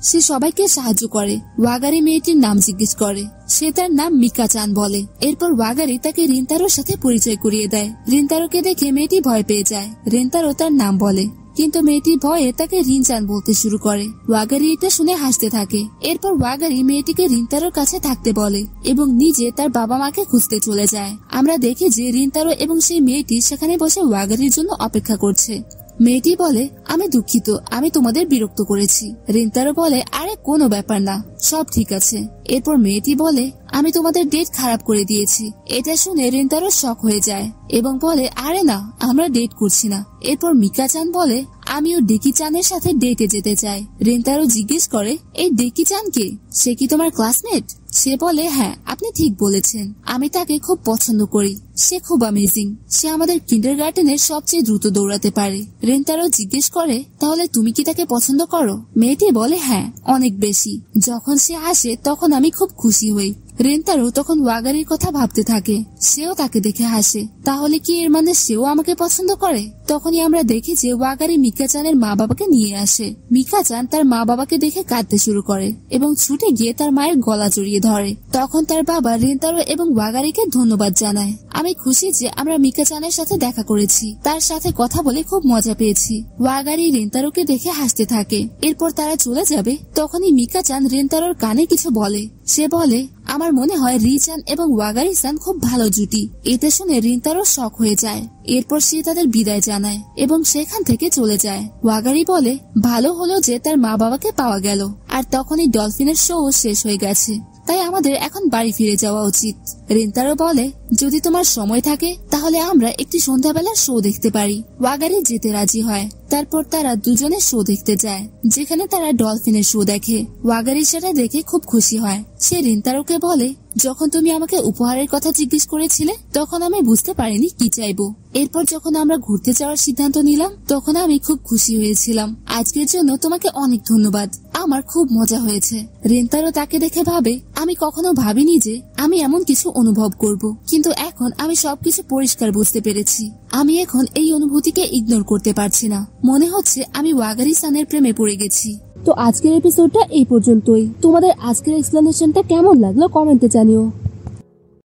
সে সবাইকে সাহায্য করে। ওয়াগারি মেয়েটির নাম জিজ্ঞেস করে। সে তার নাম মিকা চান বলে। এরপর ওয়াগারি তাকে রিন্তারোর সাথে পরিচয় করিয়ে দেয়। রিন্তারোকে দেখে মেয়েটি ভয় পেয়ে যায়। রিন্তারো তার নাম বলে, কিন্তু মেয়েটি ভয়ে তাকে রিনচান বলতে শুরু করে। ওয়াগারি এটা শুনে হাসতে থাকে। এরপর ওয়াগারি মেয়েটিকে রিন্তারোর কাছে থাকতে বলে এবং নিজে তার বাবা মাকে খুঁজতে চলে যায়। আমরা দেখি যে রিন্তারো এবং সেই মেয়েটি সেখানে বসে ওয়াগারির জন্য অপেক্ষা করছে। মেয়েটি বলে, আমি দুঃখিত, আমি তোমাদের বিরক্ত করেছি। রিন্তারো বলে, আরে কোনো ব্যাপার না, সব ঠিক আছে। এরপর মেয়েটি বলে, আমি তোমাদের ডেট খারাপ করে দিয়েছি। এটা শুনে রিন্তারো শক হয়ে যায় এবং বলে, আরে না, আমরা ডেট করছি না। এরপর মিকা-চান বলে আমিও ডেকি-চানের সাথে ডেটে যেতে চাই। রেন্তারো জিজ্ঞেস করে এই ডেকি-চান কে? সে কি তোমার ক্লাসমেট? সে বলে হ্যাঁ, আপনি ঠিক বলেছেন, আমি তাকে খুব পছন্দ করি, সে খুব অ্যামেজিং, সে আমাদের কিন্ডারগার্টেনের সবচেয়ে দ্রুত দৌড়াতে পারে। রেন্তারো জিজ্ঞেস করে তাহলে তুমি কি তাকে পছন্দ করো? মেয়েটি বলে হ্যাঁ, অনেক বেশি। যখন সে আসে তখন আমি খুব খুশি হই। রেন্তারো তখন ওয়াগারির কথা ভাবতে থাকে, সেও তাকে দেখে হাসে। তাহলে কি এর মানে সেও আমাকে পছন্দ করে? তখনই আমরা দেখি যে ওয়াগারি মিকা-চানের মা বাবাকে নিয়ে আসে। মিকা-চান তার মা বাবাকে দেখে কাঁদতে শুরু করে এবং ছুটে গিয়ে তার মায়ের গলা জড়িয়ে ধরে। তখন তার বাবা রেন্তারো এবং ওয়াগারিকে ধন্যবাদ জানায়। আমি খুশি যে আমরা মিকা-চানের সাথে দেখা করেছি, তার সাথে কথা বলে খুব মজা পেয়েছি। ওয়াগারি রেন্তারোকে দেখে হাসতে থাকে। এরপর তারা চলে যাবে। তখনই মিকা-চান রেন্তারোর কানে কিছু বলে। সে বলে আমার মনে হয় রি-চান এবং ওয়াগারি-সান খুব ভালো জুটি। এটা শুনে রিন্তারো শক হয়ে যায়। এরপর সে তাদের বিদায় জানায় এবং সেখান থেকে চলে যায়। ওয়াগারি বলে ভালো হলো যে তার মা বাবাকে পাওয়া গেল। আর তখনই ডলফিনের শো শেষ হয়ে গেছে, তাই আমাদের এখন বাড়ি ফিরে যাওয়া উচিত। রিন্তারো বলে যদি তোমার সময় থাকে তাহলে আমরা একটি সন্ধ্যাবেলার শো দেখতে পারি। ওয়াগারি যেতে রাজি হয়। তারপর তারা দুজনে শো দেখতে যায়, যেখানে তারা ডলফিনের শো দেখে। ওয়াগারি সেটা দেখে খুব খুশি হয়। সে রিন্তারোকে বলে যখন তুমি আমাকে উপহারের কথা জিজ্ঞেস করেছিলে তখন আমি বুঝতে পারিনি কি চাইবো। এরপর যখন আমরা ঘুরতে যাওয়ার সিদ্ধান্ত নিলাম তখন আমি খুব খুশি হয়েছিলাম। আজকের জন্য তোমাকে অনেক ধন্যবাদ, আমার খুব মজা হয়েছে। রিন্তারো তাকে দেখে ভাবে আমি কখনো ভাবিনি যে আমি এমন কিছু অনুভব করব, কিন্তু এখন আমি সবকিছু পরিষ্কার বুঝতে পেরেছি। আমি এখন এই অনুভূতিকে ইগনোর করতে পারছি না। মনে হচ্ছে আমি ওয়াগারি-সানের প্রেমে পড়ে গেছি। তো আজকের এপিসোডটা এই পর্যন্তই। তোমাদের আজকের এক্সপ্লেনেশনটা কেমন লাগলো কমেন্টে জানিও।